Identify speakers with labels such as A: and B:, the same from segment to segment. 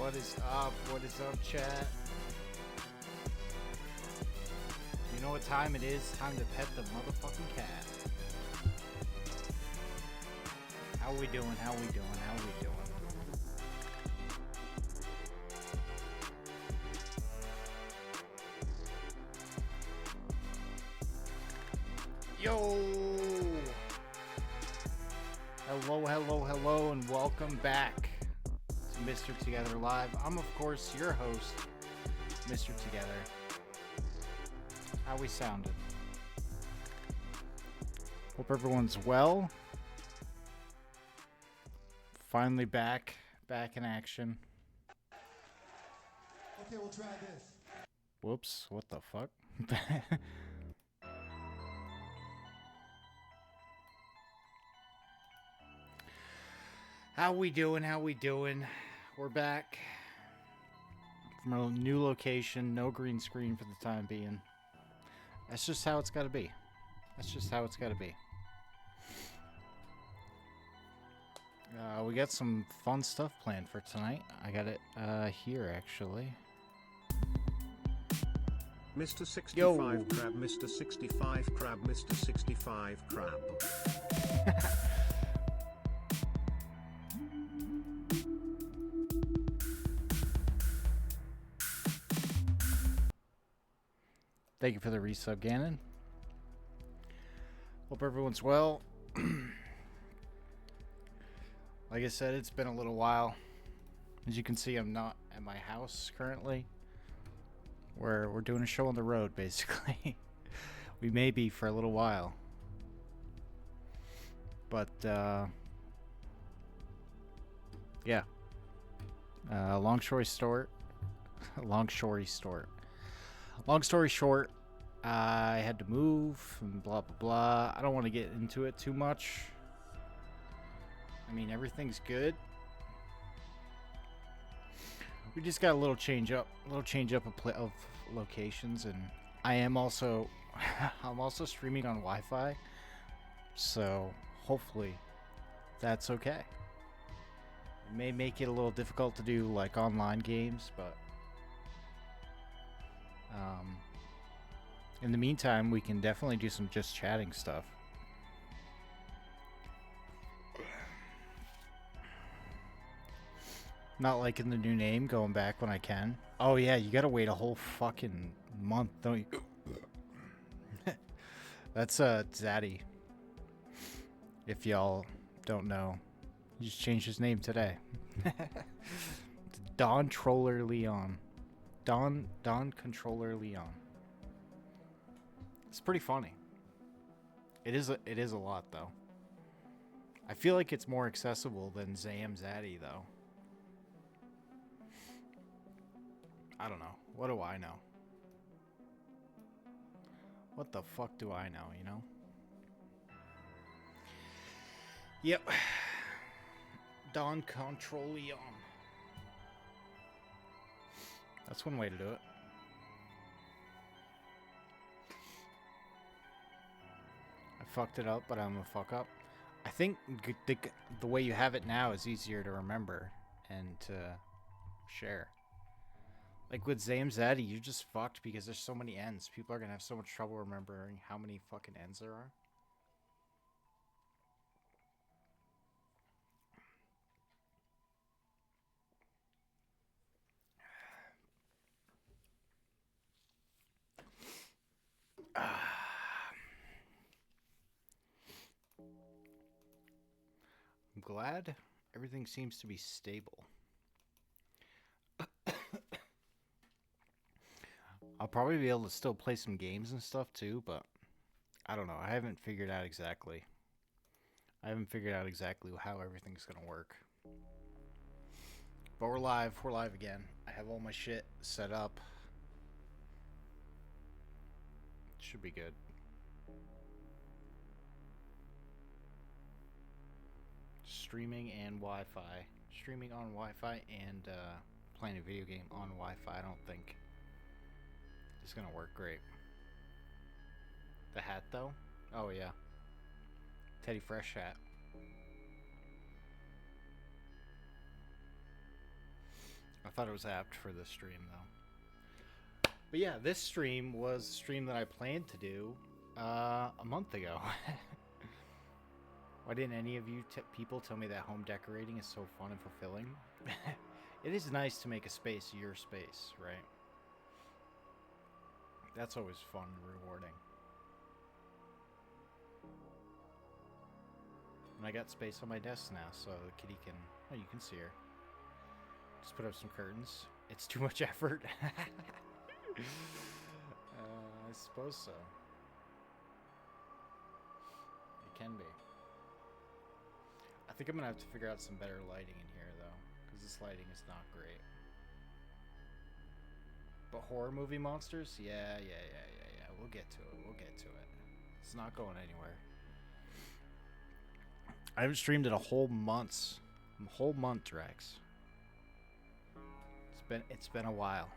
A: What is up? What is up, chat? You know what time it is? Time to pet the motherfucking cat. How we doing? How we doing? How we doing? Yo! Hello, hello, hello, and welcome back to Mr. Together Live. I'm, of course, your host, Mr. Together. How we sounded? Hope everyone's well. Finally back in action.
B: Okay, we'll try this.
A: Whoops, what the fuck? How we doing? How we doing? We're back from a new location, no green screen for the time being. That's just how it's got to be. That's just how it's got to be. We got some fun stuff planned for tonight. I got it here, actually.
C: Mr. 65
A: Yo.
C: Crab, Mr. 65 Crab, Mr. 65 Crab.
A: Thank you for the resub, Gannon. Hope everyone's well. Like I said, it's been a little while. As you can see, I'm not at my house currently. We're doing a show on the road, basically. We may be for a little while. But, yeah. Long story short. Long story short, I had to move and blah, blah, blah. I don't want to get into it too much. I mean, everything's good. We just got a little change up of locations, and I am also I'm also streaming on Wi-Fi, so hopefully that's okay. It may make it a little difficult to do like online games, but in the meantime, we can definitely do some just chatting stuff. Not liking the new name, going back when I can. Oh yeah, you gotta wait a whole fucking month, don't you? That's Zaddy. If y'all don't know. He just changed his name today. Don Troller Leon. Don Controller Leon. It's pretty funny. It is a lot though. I feel like it's more accessible than Zam Zaddy though. I don't know. What do I know? What the fuck do I know, you know? Yep. Don Control Leon. That's one way to do it. I fucked it up, but I'm a fuck up. I think the way you have it now is easier to remember and to share. Like with Zam Zaddy, you're just fucked because there's so many ends. People are gonna have so much trouble remembering how many fucking ends there are. I'm glad everything seems to be stable. I'll probably be able to still play some games and stuff too, but I don't know. I haven't figured out exactly how everything's gonna work. But we're live again. I have all my shit set up. Should be good. Streaming and Wi-Fi. Streaming on Wi-Fi and playing a video game on Wi-Fi, I don't think it's gonna work great. The hat though? Oh yeah. Teddy Fresh hat. I thought it was apt for this stream, though. But yeah, this stream was a stream that I planned to do a month ago. Why didn't any of you people tell me that home decorating is so fun and fulfilling? It is nice to make a space your space, right? That's always fun and rewarding. And I got space on my desk now, so the kitty can... Oh, you can see her. Just put up some curtains. It's too much effort. I suppose so. It can be. I think I'm gonna have to figure out some better lighting in here, though, because this lighting is not great. But horror movie monsters? Yeah. We'll get to it. It's not going anywhere. I haven't streamed in a whole month, Drex. It's been a while.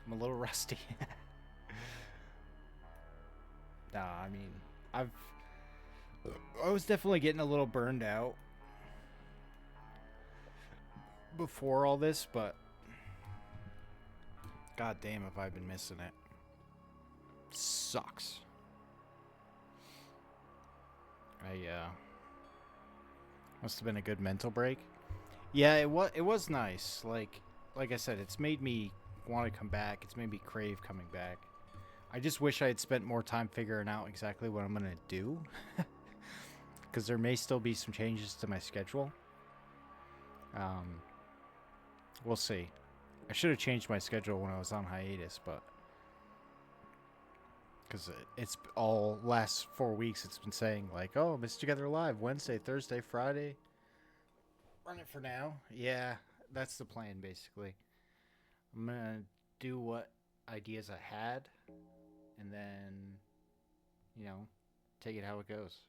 A: I'm a little rusty. Nah, I mean, I was definitely getting a little burned out before all this, but god damn have I been missing it. Sucks. Must have been a good mental break. Yeah, it was nice. Like I said, it's made me want to come back. It's made me crave coming back. I just wish I had spent more time figuring out exactly what I'm going to do. Because there may still be some changes to my schedule. We'll see. I should have changed my schedule when I was on hiatus, but... Because it's all last 4 weeks, it's been saying, like, oh, Missed Together Live, Wednesday, Thursday, Friday. Run it for now. Yeah, that's the plan, basically. I'm going to do what ideas I had, and then, you know, take it how it goes.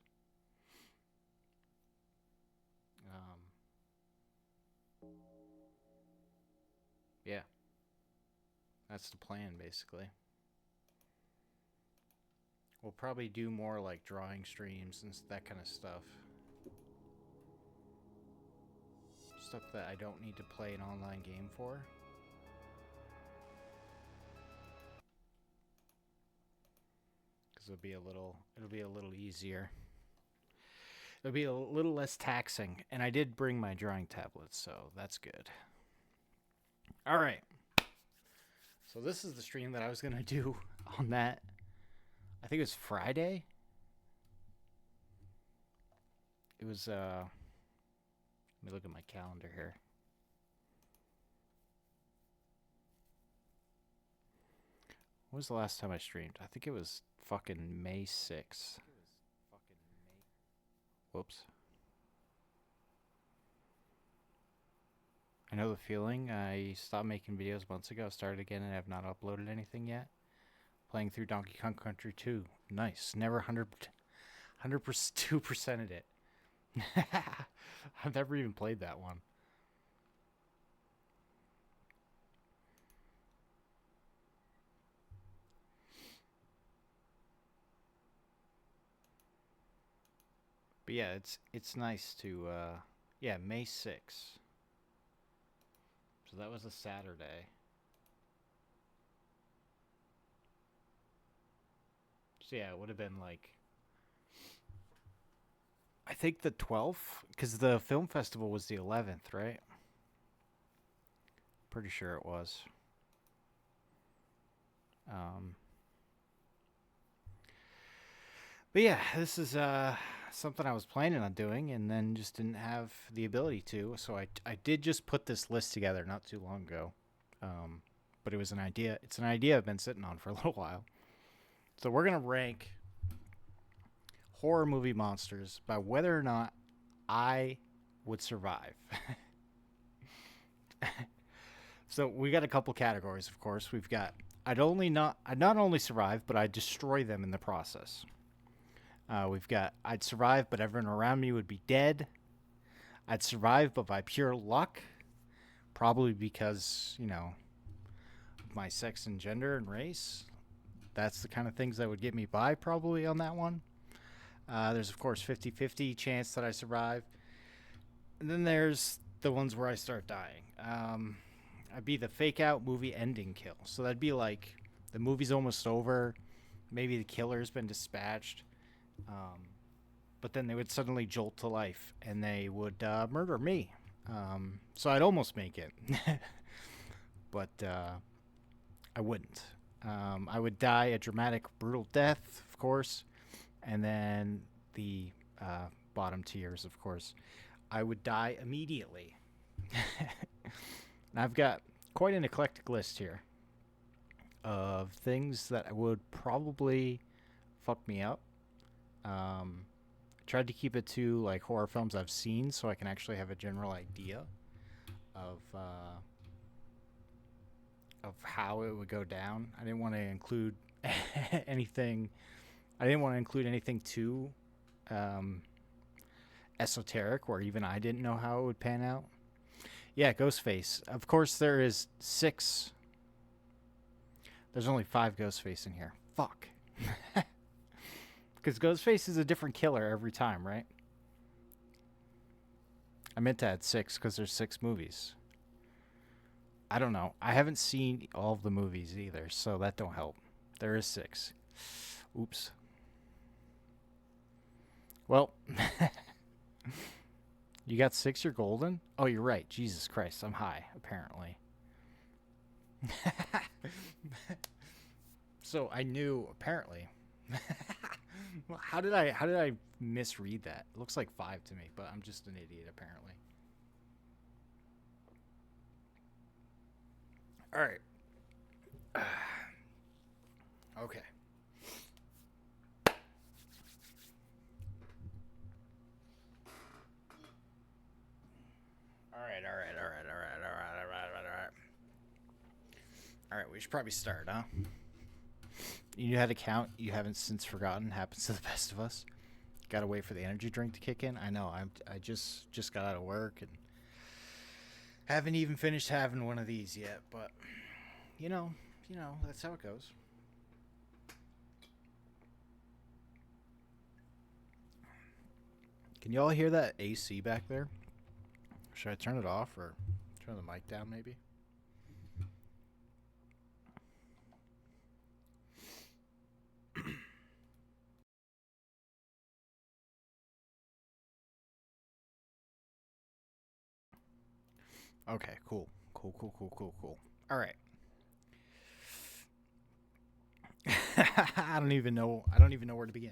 A: Yeah. That's the plan, basically. We'll probably do more like drawing streams and that kind of stuff. Stuff that I don't need to play an online game for. Because it'll be a little easier. It'll be a little less taxing. And I did bring my drawing tablet, so that's good. All right. So this is the stream that I was going to do on that. I think it was Friday. It was, let me look at my calendar here. When was the last time I streamed? I think it was fucking May 6th. Whoops. I know the feeling. I stopped making videos months ago, started again, and have not uploaded anything yet. Playing through Donkey Kong Country 2. Nice. Never 2%ed it. I've never even played that one. But yeah, it's nice to yeah, May 6th. So that was a Saturday. So yeah, it would have been like, I think the 12th, because the film festival was the 11th, right? Pretty sure it was. But yeah, this is something I was planning on doing and then just didn't have the ability to. So I did just put this list together not too long ago. But it was an idea. It's an idea I've been sitting on for a little while. So we're going to rank horror movie monsters by whether or not I would survive. So we got a couple categories, of course. We've got I'd not only survive, but I'd destroy them in the process. We've got I'd survive, but everyone around me would be dead. I'd survive, but by pure luck. Probably because, you know, of my sex and gender and race. That's the kind of things that would get me by probably on that one. There's, of course, 50-50 chance that I survive. And then there's the ones where I start dying. I'd be the fake out movie ending kill. So that'd be like the movie's almost over, maybe the killer's been dispatched, um, but then they would suddenly jolt to life and they would murder me. So I'd almost make it, but I wouldn't. I would die a dramatic, brutal death, of course, and then the bottom tiers, of course. I would die immediately. And I've got quite an eclectic list here of things that would probably fuck me up. I tried to keep it to like horror films I've seen, so I can actually have a general idea of how it would go down. I didn't want to include anything. I didn't want to include anything too um, esoteric, where even I didn't know how it would pan out. Yeah, Ghostface. Of course, there is 6. There's only 5 Ghostface in here. Fuck. Because Ghostface is a different killer every time, right? I meant to add 6 because there's 6 movies. I don't know. I haven't seen all of the movies either, so that don't help. There is 6. Oops. Well, you got 6, you're golden? Oh, you're right. Jesus Christ, I'm high, apparently. So I knew, apparently. Well, how did I misread that? It looks like 5 to me, but I'm just an idiot, apparently. All right. Okay. All right. All right, we should probably start, huh? You knew how to count. You haven't since forgotten. Happens to the best of us. Gotta wait for the energy drink to kick in. I know. I just got out of work and haven't even finished having one of these yet. But you know, that's how it goes. Can you all hear that AC back there? Should I turn it off or turn the mic down maybe? Okay, cool. Cool. All right. I don't even know where to begin.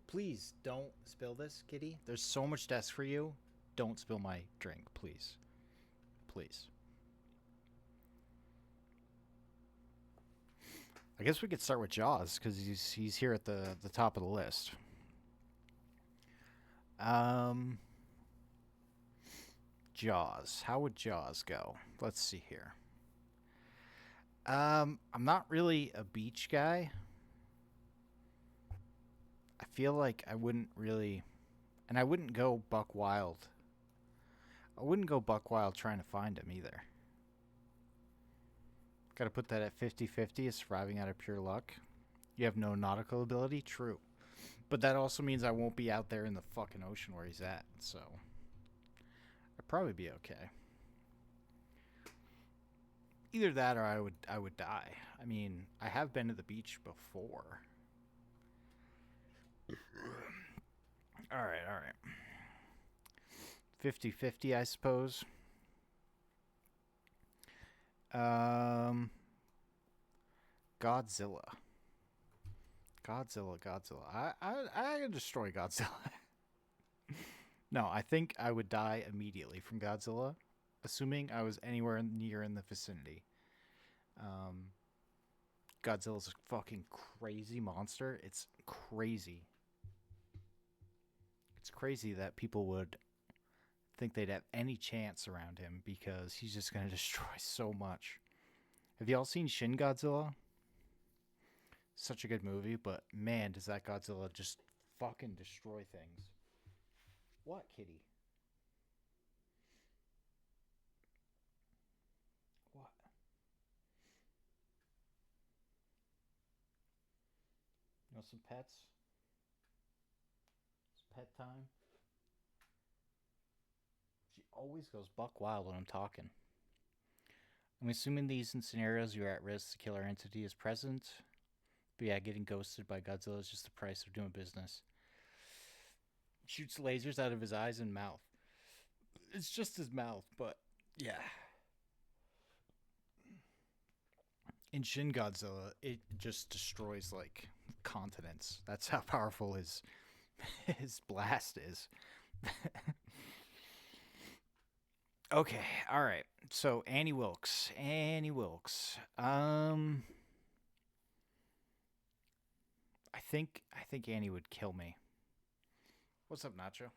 A: Please don't spill this, Kitty. There's so much desk for you. Don't spill my drink, please. Please. I guess we could start with Jaws because he's here at the top of the list. Um, Jaws. How would Jaws go? Let's see here. I'm not really a beach guy. I feel like I wouldn't really, and I wouldn't go buck wild. I wouldn't go buck wild trying to find him either. Got to put that at 50-50 is surviving out of pure luck. You have no nautical ability? True. But that also means I won't be out there in the fucking ocean where he's at, so I'd probably be okay. Either that or I would die. I mean, I have been to the beach before. All right. 50-50, I suppose. Godzilla. I could destroy Godzilla. No, I think I would die immediately from Godzilla, assuming I was anywhere near in the vicinity. Godzilla's a fucking crazy monster. It's crazy. It's crazy that people would think they'd have any chance around him because he's just going to destroy so much. Have y'all seen Shin Godzilla? Such a good movie, but man, does that Godzilla just fucking destroy things. What, kitty? What? You know some pets? It's pet time. She always goes buck wild when I'm talking. I'm assuming these in scenarios you're at risk, the killer entity is present. But yeah, getting ghosted by Godzilla is just the price of doing business. Shoots lasers out of his eyes and mouth. It's just his mouth, but yeah. In Shin Godzilla, it just destroys like continents. That's how powerful his blast is. Okay, all right. So Annie Wilkes. I think Annie would kill me. What's up, Nacho?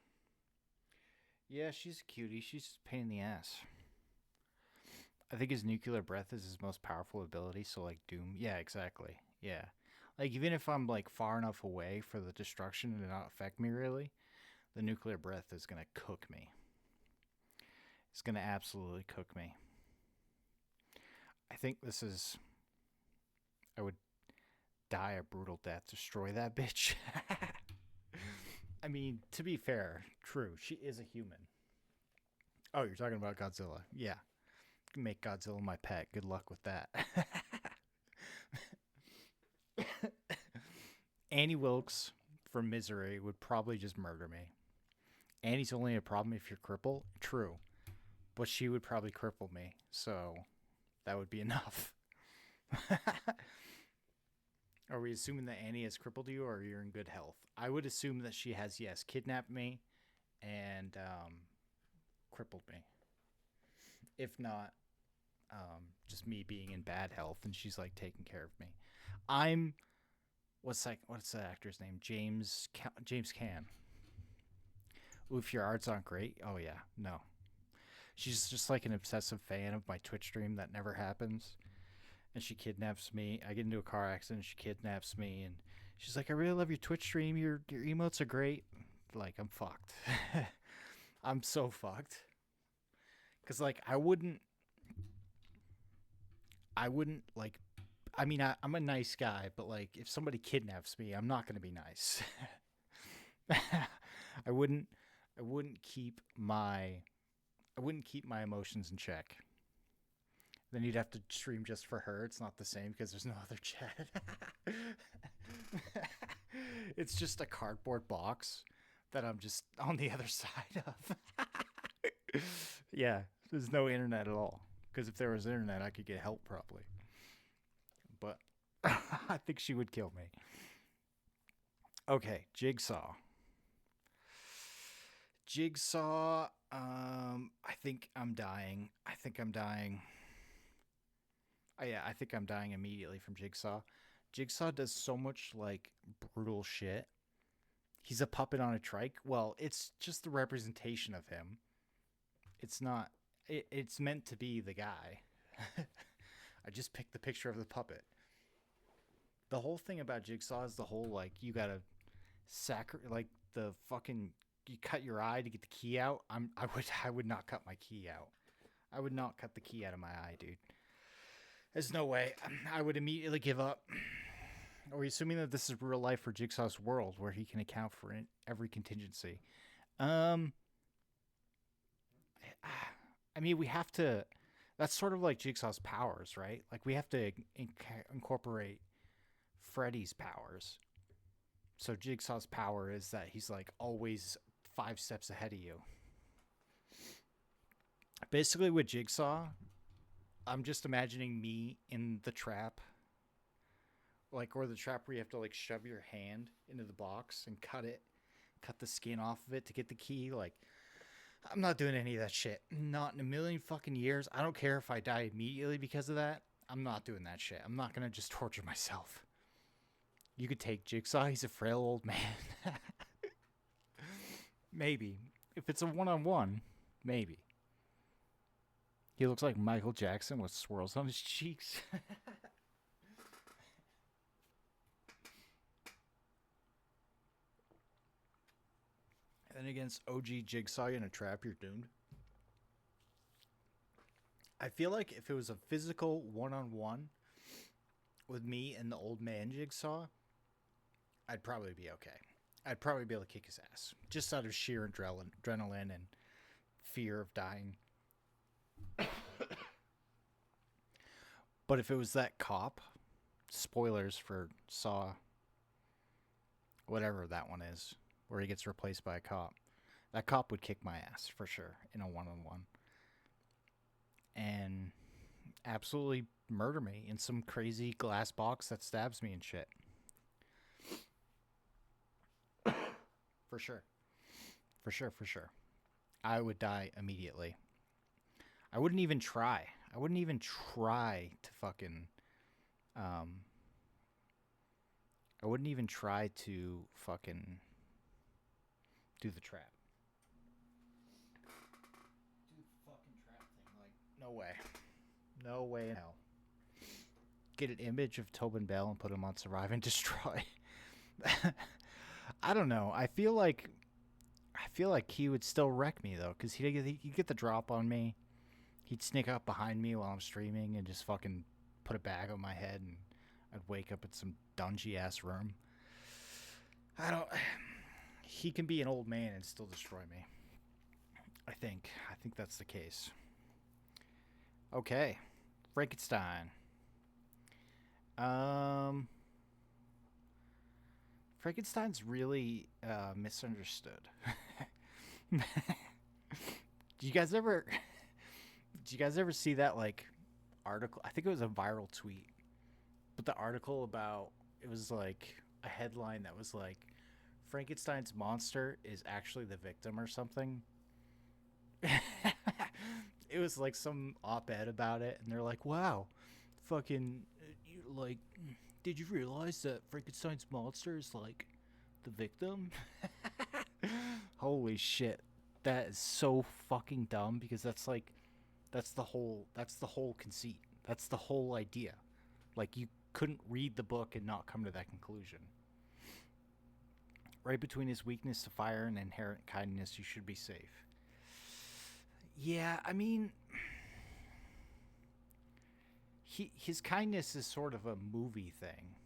A: Yeah, she's a cutie. She's a pain in the ass. I think his nuclear breath is his most powerful ability. So like Doom. Yeah, exactly. Yeah. Like even if I'm like far enough away for the destruction to not affect me really, the nuclear breath is gonna cook me. It's gonna absolutely cook me. I think this is. I would die a brutal death. Destroy that bitch. I mean, to be fair, true. She is a human. Oh, you're talking about Godzilla. Yeah. Make Godzilla my pet. Good luck with that. Annie Wilkes from Misery would probably just murder me. Annie's only a problem if you're crippled. True. But she would probably cripple me. So that would be enough. Are we assuming that Annie has crippled you or you're in good health? I would assume that she has, yes, kidnapped me and crippled me. If not, just me being in bad health and she's like taking care of me. I'm what's the actor's name? James Caan. Oof, your art's aren't great. Oh yeah, no. She's just like an obsessive fan of my Twitch stream that never happens. And she kidnaps me. I get into a car accident. She kidnaps me, and she's like, "I really love your Twitch stream. Your emotes are great." Like I'm fucked. I'm so fucked. Cause like I wouldn't like. I mean, I'm a nice guy, but like if somebody kidnaps me, I'm not gonna be nice. I wouldn't keep my emotions in check. Then you'd have to stream just for her. It's not the same because there's no other chat. It's just a cardboard box that I'm just on the other side of. Yeah, there's no internet at all. Because if there was internet, I could get help probably. But I think she would kill me. Okay, Jigsaw. I think I'm dying. Yeah, I think I'm dying immediately from Jigsaw. Jigsaw does so much like brutal shit. He's a puppet on a trike. Well, it's just the representation of him. It's not. It's meant to be the guy. I just picked the picture of the puppet. The whole thing about Jigsaw is the whole like you gotta like the fucking you cut your eye to get the key out. I would not cut my key out. I would not cut the key out of my eye, dude. There's no way. I would immediately give up. Are we assuming that this is real life for Jigsaw's world where he can account for every contingency? I mean, we have to. That's sort of like Jigsaw's powers, right? Like we have to incorporate Freddy's powers. So Jigsaw's power is that he's like always 5 steps ahead of you. Basically, with Jigsaw, I'm just imagining me in the trap. Like, or the trap where you have to, like, shove your hand into the box and cut the skin off of it to get the key. Like, I'm not doing any of that shit. Not in a million fucking years. I don't care if I die immediately because of that. I'm not doing that shit. I'm not gonna just torture myself. You could take Jigsaw. He's a frail old man. Maybe. If it's a one-on-one, maybe. He looks like Michael Jackson with swirls on his cheeks. And against OG Jigsaw in a trap, you're doomed. I feel like if it was a physical one-on-one with me and the old man Jigsaw, I'd probably be okay. I'd probably be able to kick his ass. Just out of sheer adrenaline and fear of dying. But if it was that cop, spoilers for Saw, whatever that one is, where he gets replaced by a cop, that cop would kick my ass for sure in a one-on-one. And absolutely murder me in some crazy glass box that stabs me and shit. For sure. For sure, for sure. I would die immediately. I wouldn't even try. I wouldn't even try to fucking I wouldn't even try to fucking do the trap. Do the fucking trap thing. Like, no way. No way in hell. Get an image of Tobin Bell and put him on Survive and Destroy. I don't know. I feel like he would still wreck me though, because he'd get the drop on me. He'd sneak up behind me while I'm streaming and just fucking put a bag on my head, and I'd wake up in some dungy ass room. I don't. He can be an old man and still destroy me. I think that's the case. Okay, Frankenstein. Frankenstein's really misunderstood. Did you guys ever see that like article? I think it was a viral tweet, but the article about, it was like a headline that was like, Frankenstein's monster is actually the victim or something. It was like some op-ed about it, and they're like, wow, fucking, like, did you realize that Frankenstein's monster is like the victim? Holy shit. That is so fucking dumb, because that's the whole conceit. That's the whole idea. Like, you couldn't read the book and not come to that conclusion. Right between his weakness to fire and inherent kindness, you should be safe. Yeah, I mean, his kindness is sort of a movie thing.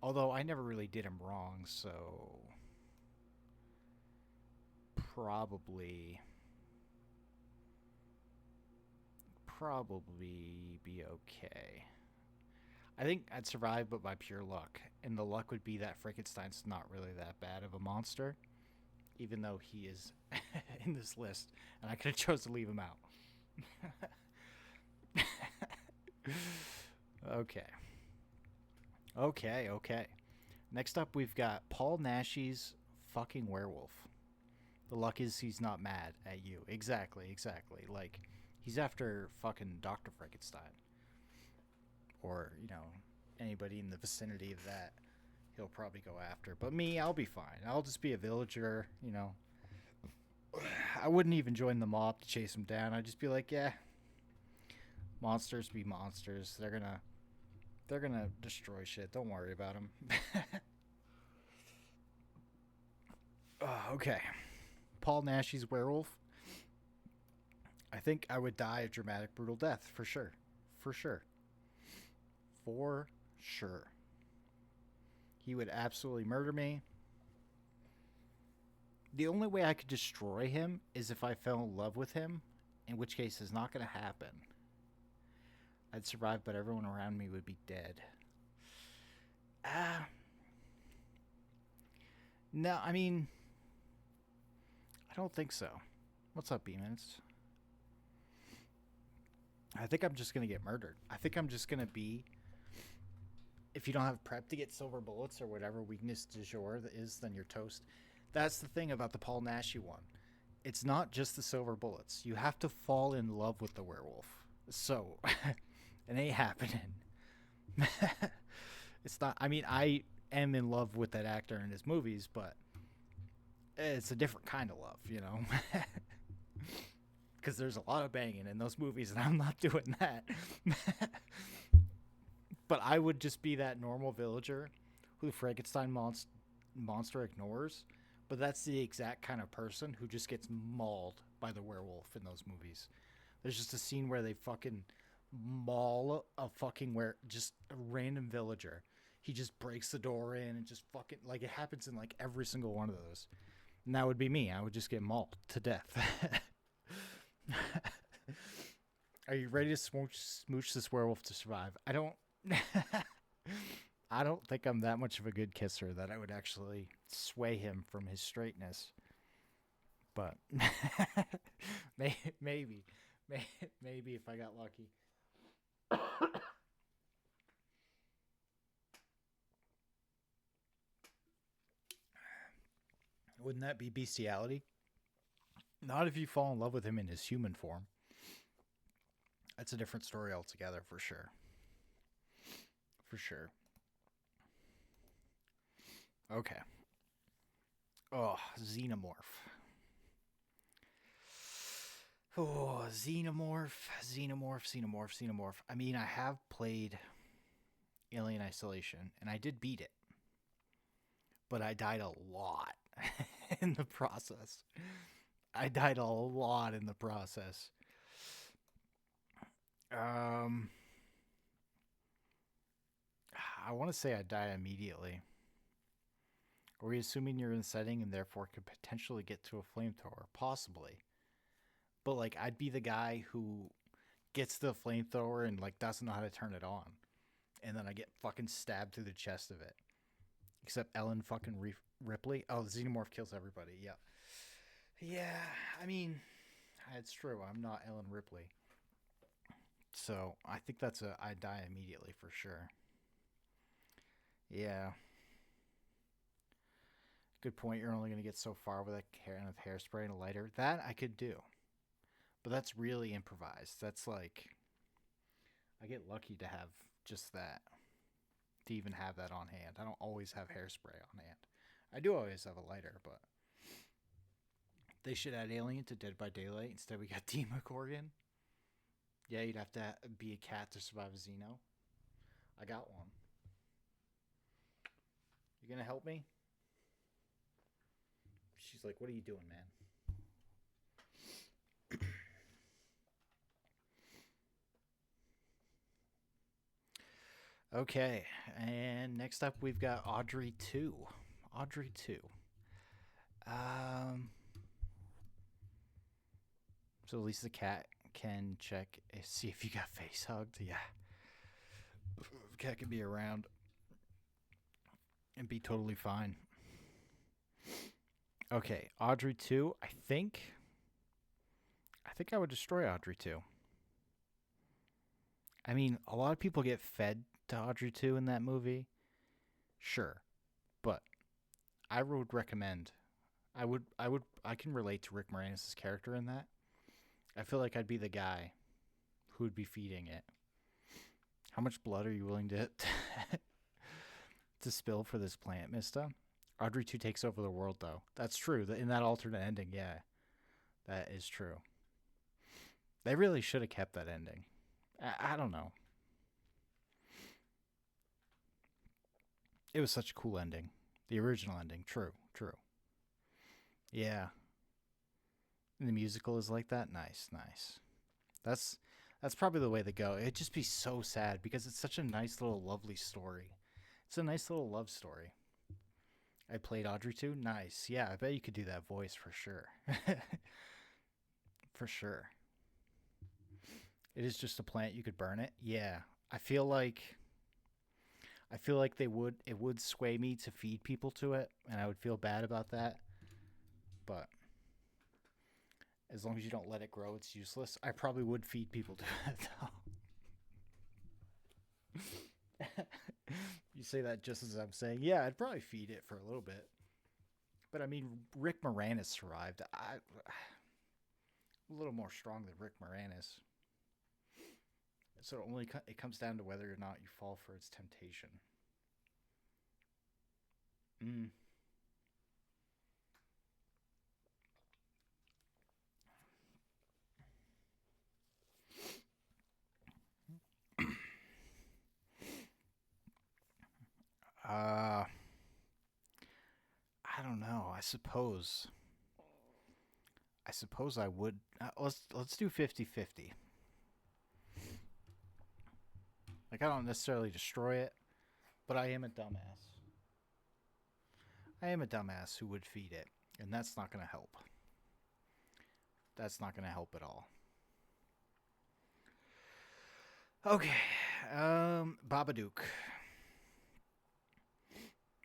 A: Although I never really did him wrong, so probably be okay. I think I'd survive, but by pure luck. And the luck would be that Frankenstein's not really that bad of a monster, even though he is in this list, and I could have chose to leave him out. Okay. Next up, we've got Paul Naschy's fucking werewolf. The luck is he's not mad at you. Exactly. Like, he's after fucking Dr. Frankenstein. Or, anybody in the vicinity of that, he'll probably go after. But me, I'll be fine. I'll just be a villager, I wouldn't even join the mob to chase him down. I'd just be like, yeah, monsters be monsters. They're gonna destroy shit. Don't worry about them. Okay. Paul Naschy's werewolf. I think I would die a dramatic, brutal death, for sure. He would absolutely murder me. The only way I could destroy him is if I fell in love with him, in which case it's not going to happen. I'd survive, but everyone around me would be dead. No, I mean, I don't think so. What's up, B-Minutes? I think I'm just going to get murdered. I think I'm just going to be... If you don't have prep to get silver bullets or whatever weakness du jour is, then you're toast. That's the thing about the Paul Naschy one. It's not just the silver bullets. You have to fall in love with the werewolf. So, it ain't happening. It's not... I mean, I am in love with that actor in his movies, but it's a different kind of love, Because there's a lot of banging in those movies, and I'm not doing that. But I would just be that normal villager who the Frankenstein monster ignores. But that's the exact kind of person who just gets mauled by the werewolf in those movies. There's just a scene where they fucking maul just a random villager. He just breaks the door in and just fucking, like, it happens in like every single one of those. And that would be me. I would just get mauled to death. Are you ready to smooch this werewolf to survive? I don't. I don't think I'm that much of a good kisser that I would actually sway him from his straightness. But maybe, maybe if I got lucky. Wouldn't that be bestiality? Not if you fall in love with him in his human form. That's a different story altogether, for sure. For sure. Okay. Oh, Xenomorph. Oh, Xenomorph. I mean, I have played Alien Isolation, and I did beat it. But I died a lot in the process. I want to say I die immediately. Are we assuming you're in the setting and therefore could potentially get to a flamethrower? Possibly. But like I'd be the guy who gets the flamethrower and like doesn't know how to turn it on. And then I get fucking stabbed through the chest of it. Except Ellen fucking Ripley. Oh, the Xenomorph kills everybody. Yeah. Yeah, I mean, it's true. I'm not Ellen Ripley. So I think I die immediately for sure. Yeah. Good point. You're only going to get so far with a can of hairspray and a lighter. That I could do. But that's really improvised. That's like, I get lucky to have just that. To even have that on hand. I don't always have hairspray on hand. I do always have a lighter, but they should add Alien to Dead by Daylight. Instead, we got Demogorgon. Yeah, you'd have to be a cat to survive a Xeno. I got one. You gonna help me? She's like, what are you doing, man? Okay, and next up we've got Audrey 2. Audrey 2. So at least the cat can check, see if you got face hugged. Yeah. The cat can be around and be totally fine. Okay, Audrey 2. I think I would destroy Audrey 2. I mean, a lot of people get fed to Audrey 2 in that movie. Sure. But I would recommend I can relate to Rick Moranis' character in that. I feel like I'd be the guy who would be feeding it. How much blood are you willing to to spill for this plant, Mista? Audrey 2 takes over the world, though. That's true. In that alternate ending, yeah. That is true. They really should have kept that ending. I don't know. It was such a cool ending. The original ending. True. Yeah. And the musical is like that. Nice. That's probably the way to go. It'd just be so sad because it's such a nice little lovely story. It's a nice little love story. I played Audrey 2. Nice. Yeah, I bet you could do that voice for sure. For sure. It is just a plant. You could burn it. Yeah. I feel like it would sway me to feed people to it, and I would feel bad about that. But as long as you don't let it grow, it's useless. I probably would feed people to it, though. You say that just as I'm saying, yeah, I'd probably feed it for a little bit. But I mean, Rick Moranis survived. A little more strong than Rick Moranis. So it comes down to whether or not you fall for its temptation. I don't know. I suppose I would. Let's do 50-50. Like, I don't necessarily destroy it, but I am a dumbass. I am a dumbass who would feed it, and that's not going to help. That's not going to help at all. Okay. Babadook.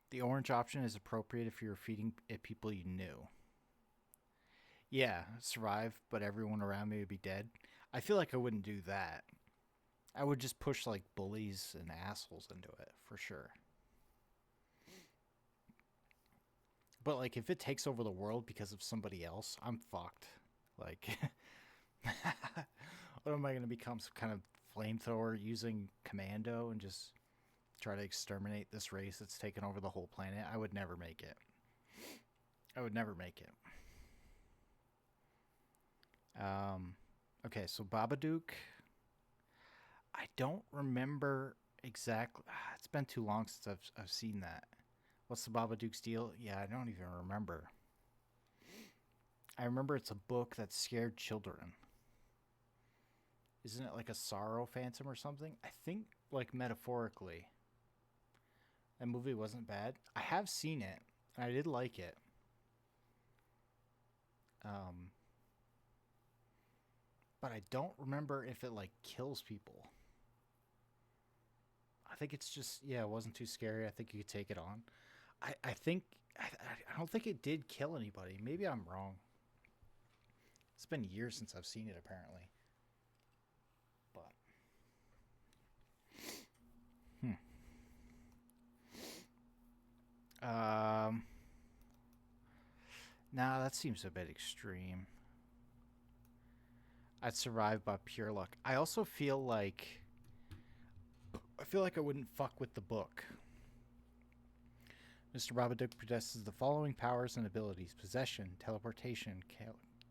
A: The orange option is appropriate if you're feeding it people you knew. Yeah, survive, but everyone around me would be dead. I feel like I wouldn't do that. I would just push like bullies and assholes into it for sure. But like if it takes over the world because of somebody else, I'm fucked. Like what am I going to become, some kind of flamethrower using commando and just try to exterminate this race that's taken over the whole planet? I would never make it. I would never make it. Um okay, so Babadook, I don't remember exactly. It's been too long since I've seen that. What's the Babadook's deal? Yeah, I don't even remember. I remember it's a book that scared children. Isn't it like a sorrow phantom or something? I think, like, metaphorically. That movie wasn't bad. I have seen it, and I did like it. Um, but I don't remember if it, like, kills people. I think it's just, yeah, it wasn't too scary. I think you could take it on. I think, I don't think it did kill anybody. Maybe I'm wrong. It's been years since I've seen it, apparently. But, hmm. Um, nah, that seems a bit extreme. I'd survive by pure luck. I feel like I wouldn't fuck with the book. Mr. Babadook possesses the following powers and abilities: possession, teleportation,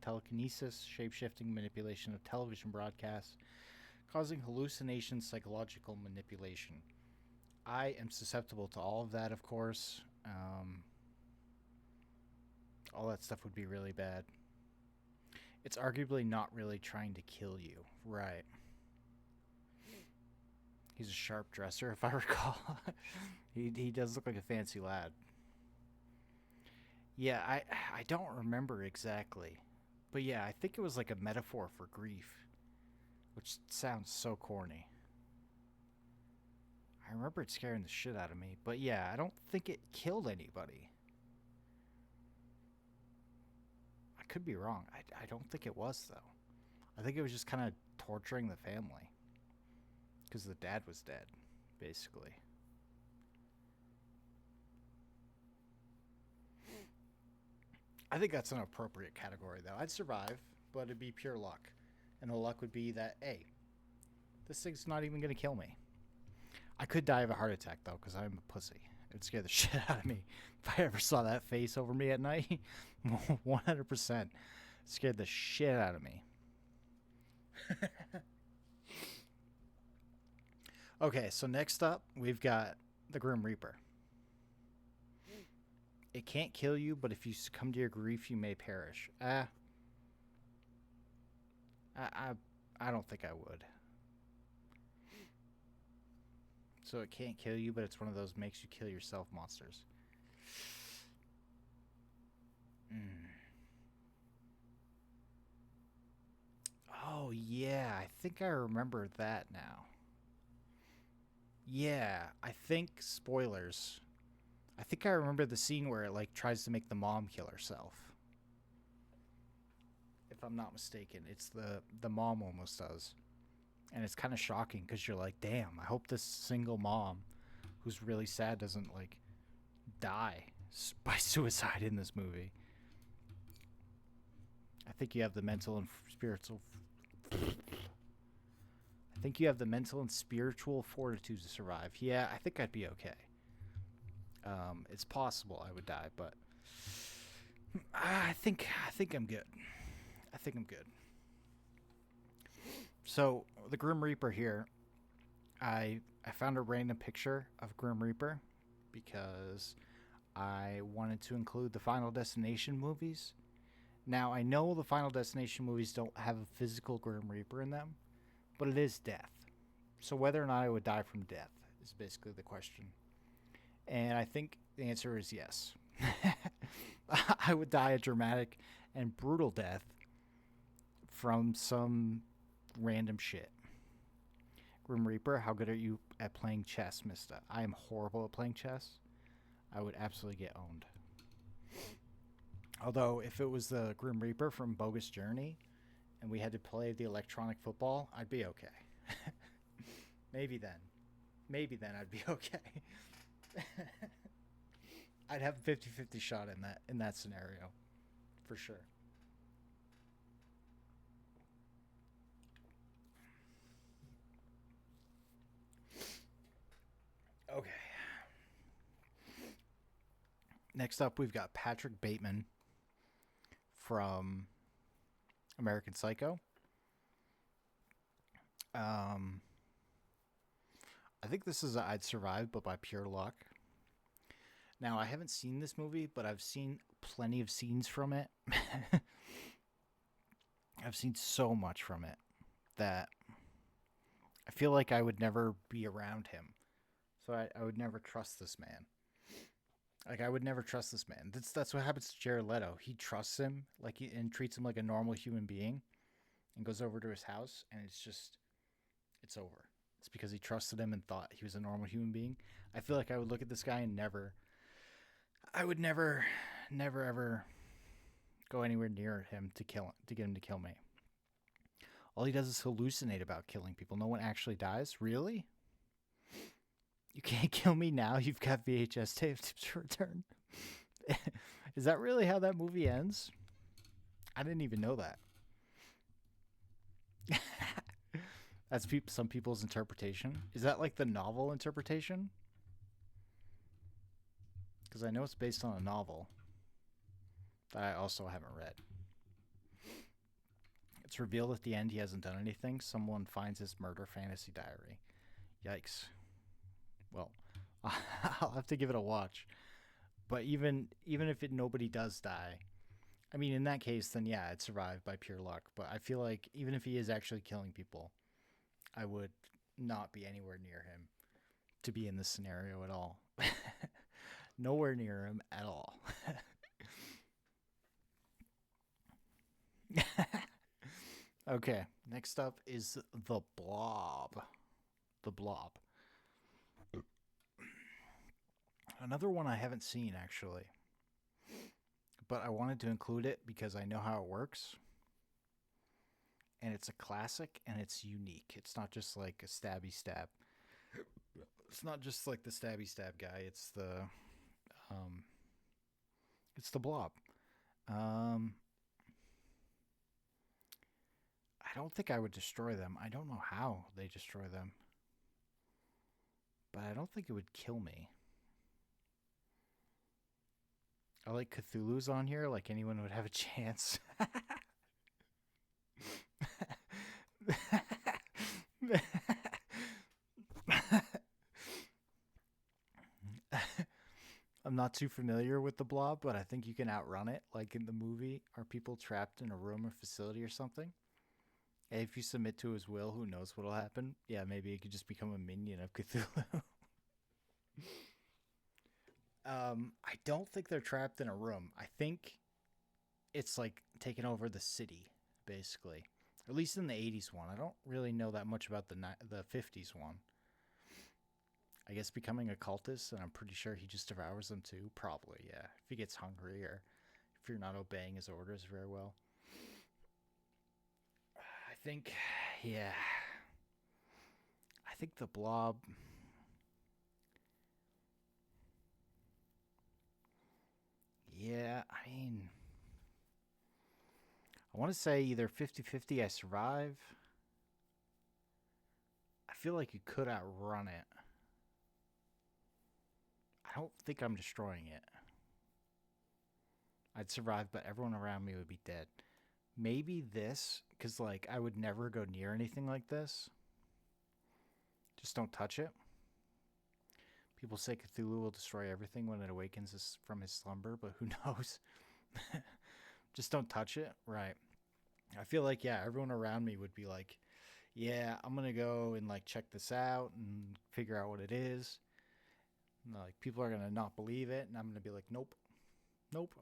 A: telekinesis, shapeshifting, manipulation of television broadcasts, causing hallucinations, psychological manipulation. I am susceptible to all of that, of course. All that stuff would be really bad. It's arguably not really trying to kill you. Right. He's a sharp dresser, if I recall. He does look like a fancy lad. Yeah, I don't remember exactly. But yeah, I think it was like a metaphor for grief, which sounds so corny. I remember it scaring the shit out of me, but yeah, I don't think it killed anybody. I could be wrong. I don't think it was, though. I think it was just kind of torturing the family because the dad was dead, basically. I think that's an appropriate category, though. I'd survive, but it'd be pure luck. And the luck would be that, hey, this thing's not even going to kill me. I could die of a heart attack, though, because I'm a pussy. It would scare the shit out of me. If I ever saw that face over me at night, 100% scared the shit out of me. Okay, so next up, we've got the Grim Reaper. It can't kill you, but if you succumb to your grief, you may perish. I, I don't think I would. So it can't kill you, but it's one of those makes you kill yourself monsters. Mm. Oh yeah, I think I remember that now. Yeah, I think spoilers. I think I remember the scene where it like tries to make the mom kill herself. If I'm not mistaken, it's the mom almost does. And it's kind of shocking cuz you're like, "Damn, I hope this single mom who's really sad doesn't like die by suicide in this movie." I think you have the mental and spiritual I think you have the mental and spiritual fortitude to survive. Yeah, I think I'd be okay. It's possible I would die, but I think I'm good. I think I'm good. So the Grim Reaper here, I found a random picture of Grim Reaper because I wanted to include the Final Destination movies. Now I know the Final Destination movies don't have a physical Grim Reaper in them, but it is death. So whether or not I would die from death is basically the question. And I think the answer is yes. I would die a dramatic and brutal death from some random shit. Grim Reaper, how good are you at playing chess, Mister? I am horrible at playing chess. I would absolutely get owned. Although, if it was the Grim Reaper from Bogus Journey and we had to play the electronic football, I'd be okay. Maybe then. Maybe then I'd be okay. I'd have a 50-50 shot in that scenario. For sure. Okay. Next up, we've got Patrick Bateman from American Psycho. I think this is I'd Survive, but by pure luck. Now, I haven't seen this movie, but I've seen plenty of scenes from it. I've seen so much from it that I feel like I would never be around him. So I would never trust this man. Like, I would never trust this man. That's what happens to Jared Leto. He trusts him and treats him like a normal human being and goes over to his house, and it's over. It's because he trusted him and thought he was a normal human being. I feel like I would look at this guy and I would never ever go anywhere near him to get him to kill me. All he does is hallucinate about killing people. No one actually dies? Really? You can't kill me now? You've got VHS tapes to return. Is that really how that movie ends? I didn't even know that. That's some people's interpretation. Is that like the novel interpretation? Because I know it's based on a novel that I also haven't read. It's revealed at the end he hasn't done anything. Someone finds his murder fantasy diary. Yikes. Well, I'll have to give it a watch. But even if nobody does die, I mean, in that case, then yeah, I'd survive by pure luck. But I feel like even if he is actually killing people, I would not be anywhere near him to be in this scenario at all. Nowhere near him at all. Okay, next up is The Blob. The Blob. Another one I haven't seen, actually. But I wanted to include it because I know how it works. And it's a classic, and it's unique. It's not just like a stabby stab. It's not just like the stabby stab guy. It's the Blob. I don't think I would destroy them. I don't know how they destroy them. But I don't think it would kill me. I like Cthulhu's on here, like anyone would have a chance. I'm not too familiar with the Blob, but I think you can outrun it, like in the movie. Are people trapped in a room or facility or something? And if you submit to his will, who knows what'll happen? Yeah, maybe it could just become a minion of Cthulhu. I don't think they're trapped in a room. I think it's like taking over the city, basically. At least in the 80s one. I don't really know that much about the 50s one. I guess becoming a cultist, and I'm pretty sure he just devours them too. Probably, yeah. If he gets hungry or if you're not obeying his orders very well. I think, yeah. I think the Blob... Yeah, I mean... I want to say either 50-50 I survive. I feel like you could outrun it. I don't think I'm destroying it. I'd survive, but everyone around me would be dead. Maybe this, because like I would never go near anything like this. Just don't touch it. People say Cthulhu will destroy everything when it awakens from his slumber, but who knows? Just don't touch it. Right. I feel like, yeah, everyone around me would be like, yeah, I'm going to go and like check this out and figure out what it is. And, like, people are going to not believe it. And I'm going to be like, nope,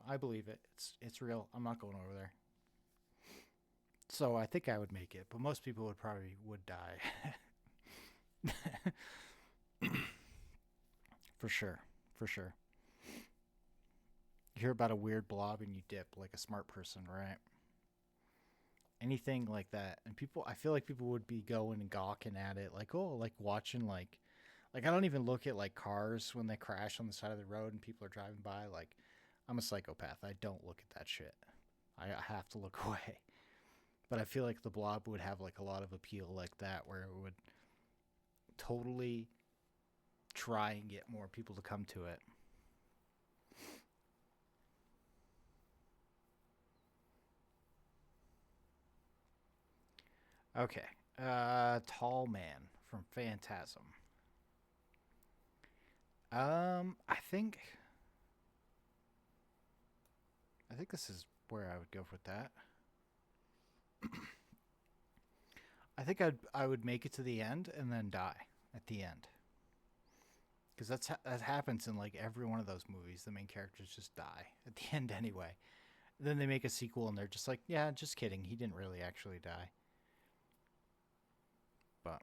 A: I believe it. It's real. I'm not going over there. So I think I would make it, but most people would die. For sure. For sure. You hear about a weird blob and you dip like a smart person, right? Anything like that. And people, I feel like people would be going and gawking at it, like, oh, like watching, like I don't even look at like cars when they crash on the side of the road and people are driving by. Like, I'm a psychopath. I don't look at that shit. I have to look away. But I feel like the blob would have like a lot of appeal like that, where it would totally try and get more people to come to it. Okay. Tall Man from Phantasm. I think this is where I would go with that. I think I would make it to the end and then die at the end. Because that happens in like every one of those movies. The main characters just die at the end anyway. Then they make a sequel and they're just like, yeah, just kidding. He didn't really actually die. But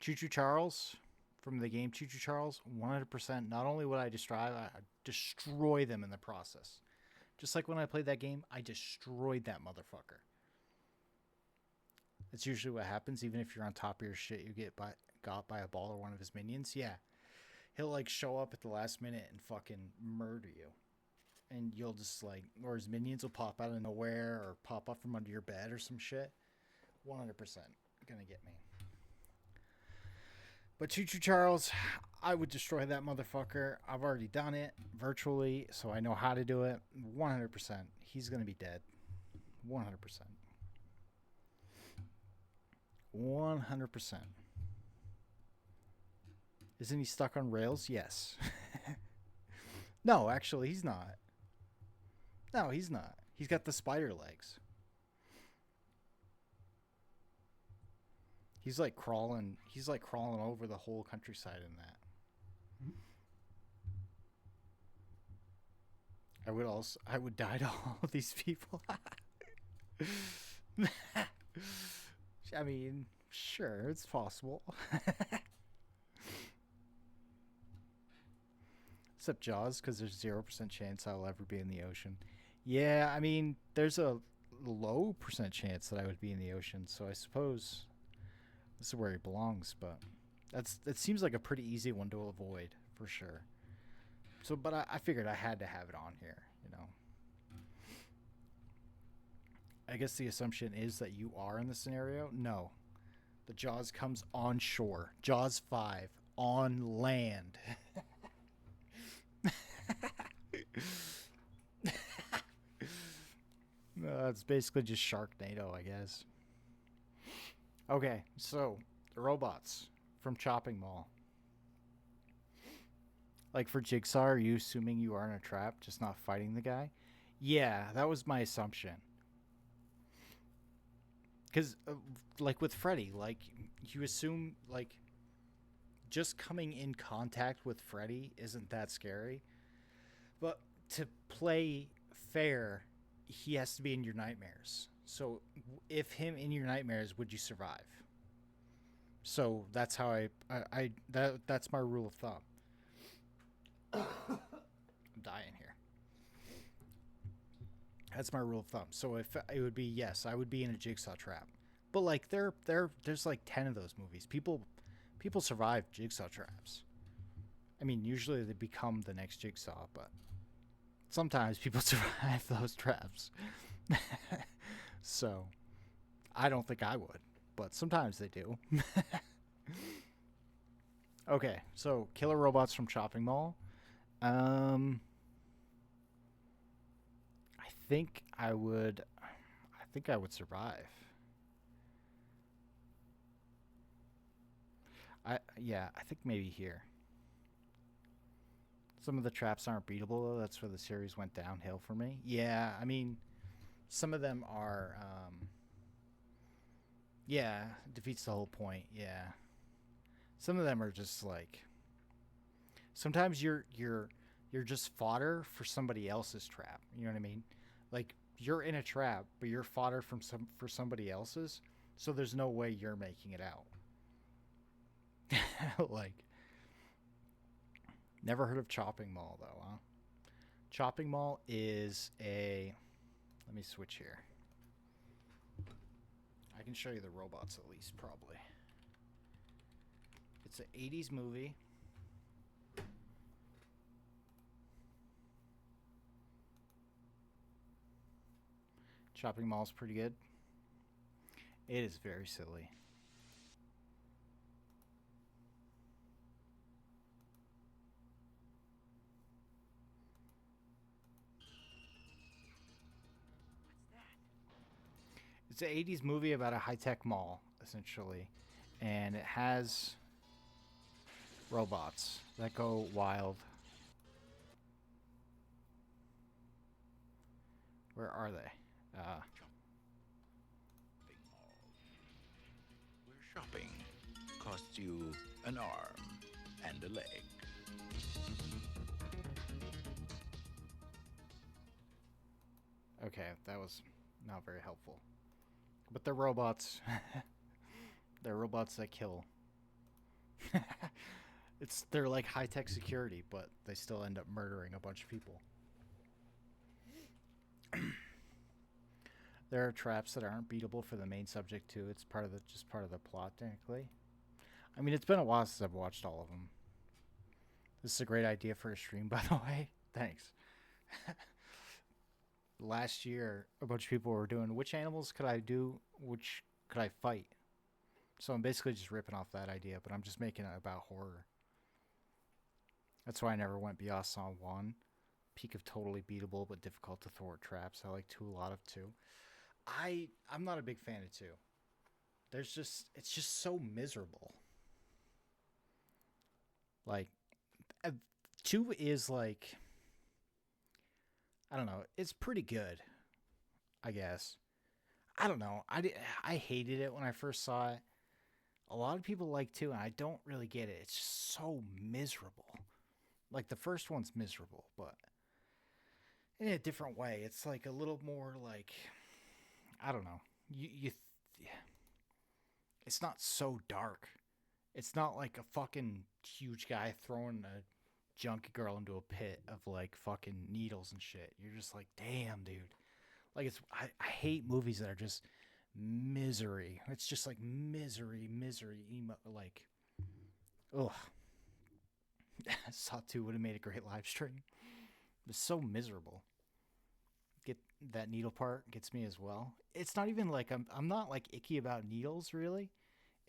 A: Choo Choo Charles from the game Choo Choo Charles, 100%. Not only would I destroy them in the process. Just like when I played that game, I destroyed that motherfucker. That's usually what happens. Even if you're on top of your shit, you got by a ball or one of his minions. Yeah, he'll like show up at the last minute and fucking murder you. And you'll just like, or his minions will pop out of nowhere or pop up from under your bed or some shit. 100% gonna get me. But Choo Choo Charles, I would destroy that motherfucker. I've already done it virtually, so I know how to do it. 100%. He's gonna be dead. 100%. 100%. Isn't he stuck on rails? Yes. No, actually, he's not. No, he's not. He's got the spider legs. He's like crawling. He's like crawling over the whole countryside in that. I would die to all of these people. I mean, sure, it's possible. Except Jaws, because there's 0% chance I'll ever be in the ocean. Yeah, I mean, there's a low percent chance that I would be in the ocean, so I suppose this is where he belongs. But that seems like a pretty easy one to avoid for sure. So, but I figured I had to have it on here. You know, I guess the assumption is that you are in the scenario. No, the Jaws comes on shore. Jaws 5 on land. It's basically just Sharknado, I guess. Okay, so the robots from Chopping Mall. Like for Jigsaw, are you assuming you are in a trap, just not fighting the guy? Yeah, that was my assumption. Because, like with Freddy, like you assume like just coming in contact with Freddy isn't that scary, but to play fair, he has to be in your nightmares. So if him in your nightmares, would you survive? So that's how that's my rule of thumb. I'm dying here. That's my rule of thumb. So if it would be yes, I would be in a Jigsaw trap. But like there's like 10 of those movies. People survive Jigsaw traps. I mean, usually they become the next Jigsaw, but sometimes people survive those traps. So I don't think I would, but sometimes they do. Okay, so killer robots from Chopping Mall. Um, I think I would. I think I would survive. I think maybe here. Some of the traps aren't beatable though. That's where the series went downhill for me. Yeah, I mean, some of them are. Yeah, defeats the whole point. Yeah, some of them are just like. Sometimes you're just fodder for somebody else's trap. You know what I mean? Like you're in a trap, but you're fodder for somebody else's. So there's no way you're making it out. Like, never heard of Chopping Mall though, huh? Chopping Mall is a. Let me switch here. I can show you the robots at least, probably. It's an 80s movie. Chopping Mall is pretty good. It is very silly. It's an 80s movie about a high tech mall, essentially. And it has robots that go wild. Where are they?
B: Where shopping costs you an arm and a leg.
A: Okay, that was not very helpful. But they're robots. They're robots that kill. They're like high tech security, but they still end up murdering a bunch of people. There are traps that aren't beatable for the main subject too. It's just part of the plot technically. I mean, it's been a while since I've watched all of them. This is a great idea for a stream, by the way. Thanks. Last year, a bunch of people were doing which animals could I do, which could I fight. So I'm basically just ripping off that idea, but I'm just making it about horror. That's why I never went beyond Song 1. Peak of totally beatable but difficult to thwart traps. I like 2 a lot of 2. I'm not a big fan of 2. It's just so miserable. Like 2 is like, I don't know, it's pretty good, I guess. I don't know. I hated it when I first saw it. A lot of people like 2, and I don't really get it. It's just so miserable. Like the first one's miserable, but in a different way. It's like a little more like, I don't know. It's not so dark. It's not like a fucking huge guy throwing a junkie girl into a pit of like fucking needles and shit. You're just like, damn, dude. Like I hate movies that are just misery. It's just like misery, emo, like, ugh. Saw 2 would have made a great live stream. It was so miserable. Get that needle part gets me as well. It's not even like I'm not like icky about needles really.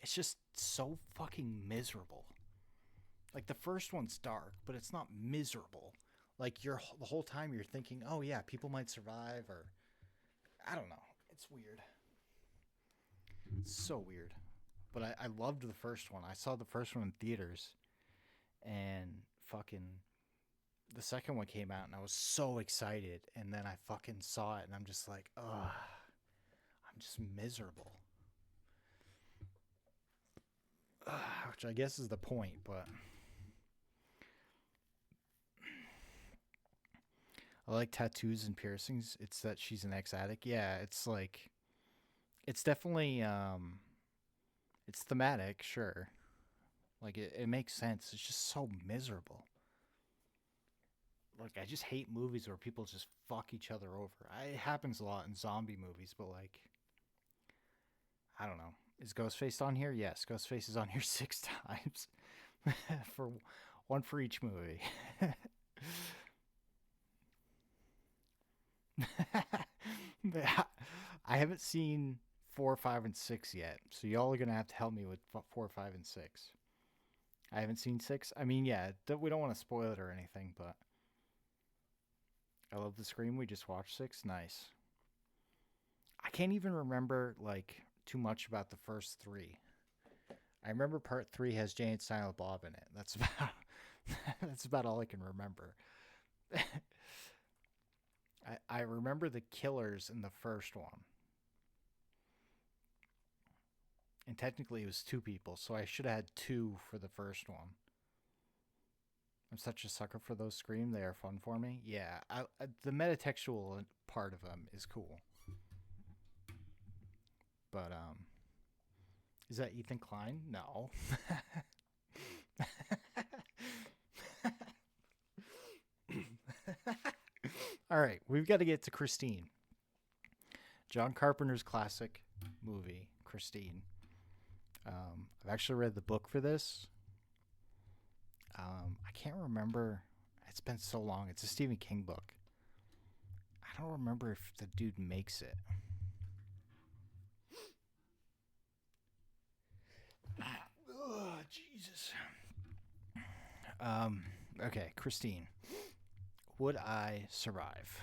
A: It's just so fucking miserable. Like the first one's dark, but it's not miserable. Like the whole time you're thinking, oh yeah, people might survive, or I don't know. It's weird. It's so weird. But I loved the first one. I saw the first one in theaters, and fucking the second one came out, and I was so excited. And then I fucking saw it, and I'm just like, ugh, I'm just miserable. Which I guess is the point, but I like tattoos and piercings. It's that she's an ex-addict. Yeah, it's like, it's definitely it's thematic, sure. Like it makes sense. It's just so miserable. Like I just hate movies where people just fuck each other over. It happens a lot in zombie movies, but like, I don't know. Is Ghostface on here? Yes, Ghostface is on here 6 times. For one for each movie. I haven't seen 4, 5, and 6 yet, so y'all are gonna have to help me with 4, 5, and 6. I haven't seen 6. I mean, yeah, we don't want to spoil it or anything, but I love the Scream. We just watched 6. Nice. I can't even remember like too much about the first 3. I remember part 3 has Jay and Silent Bob in it. That's about that's about all I can remember. I remember the killers in the first one. And technically it was 2 people, so I should have had 2 for the first one. I'm such a sucker for those Scream. They are fun for me. Yeah, the metatextual part of them is cool. But, is that Ethan Klein? No. All right, we've got to get to Christine. John Carpenter's classic movie, Christine. I've actually read the book for this. I can't remember. It's been so long. It's a Stephen King book. I don't remember if the dude makes it. Oh, Jesus. Okay, Christine. Would I survive?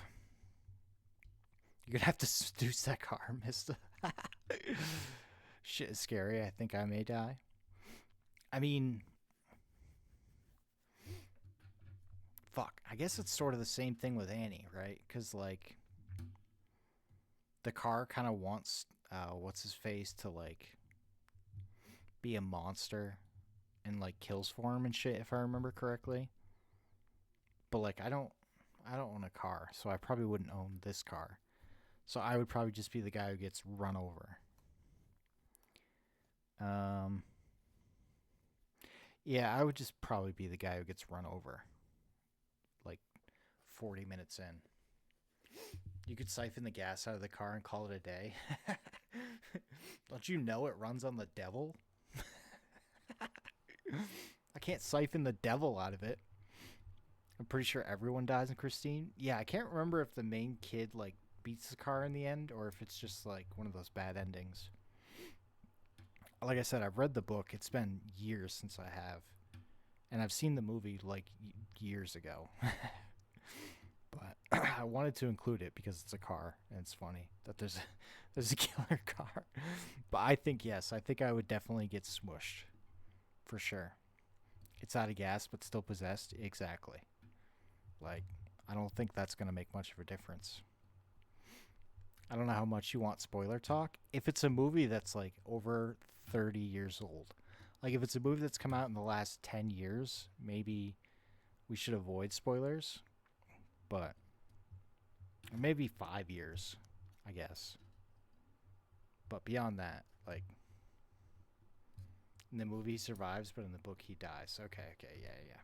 A: You're gonna have to seduce that car, mister. Shit is scary. I think I may die. I mean, fuck. I guess it's sort of the same thing with Annie, right? Because, like, the car kind of wants, what's his face to, like, be a monster and, like, kills for him and shit, if I remember correctly. But, like, I don't own a car, so I probably wouldn't own this car. So I would probably just be the guy who gets run over. Um, yeah, I would just probably be the guy who gets run over, like 40 minutes in. You could siphon the gas out of the car and call it a day. Don't you know it runs on the devil? I can't siphon the devil out of it. I'm pretty sure everyone dies in Christine. Yeah, I can't remember if the main kid like beats the car in the end or if it's just like one of those bad endings. Like I said, I've read the book. It's been years since I have, and I've seen the movie like years ago. But I wanted to include it because it's a car and it's funny that there's a killer car. But I think yes, I think I would definitely get smushed for sure. It's out of gas but still possessed. Exactly. Like I don't think that's gonna make much of a difference. I don't know how much you want spoiler talk. If it's a movie that's like over 30 years old, like if it's a movie that's come out in the last 10 years, maybe we should avoid spoilers. But maybe 5 years, I guess. But beyond that, like in the movie he survives, but in the book he dies. Okay, yeah.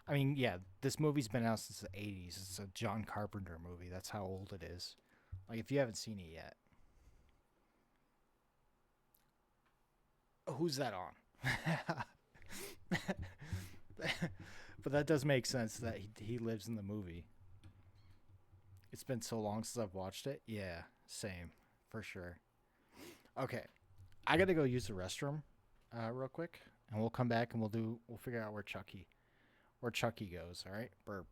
A: I mean, yeah, this movie's been out since the 80s. It's a John Carpenter movie. That's how old it is. Like, if you haven't seen it yet, who's that on? But that does make sense that he lives in the movie. It's been so long since I've watched it. Yeah, same, for sure. Okay, I gotta go use the restroom, real quick, and we'll come back and we'll figure out where Chucky goes. All right, burp.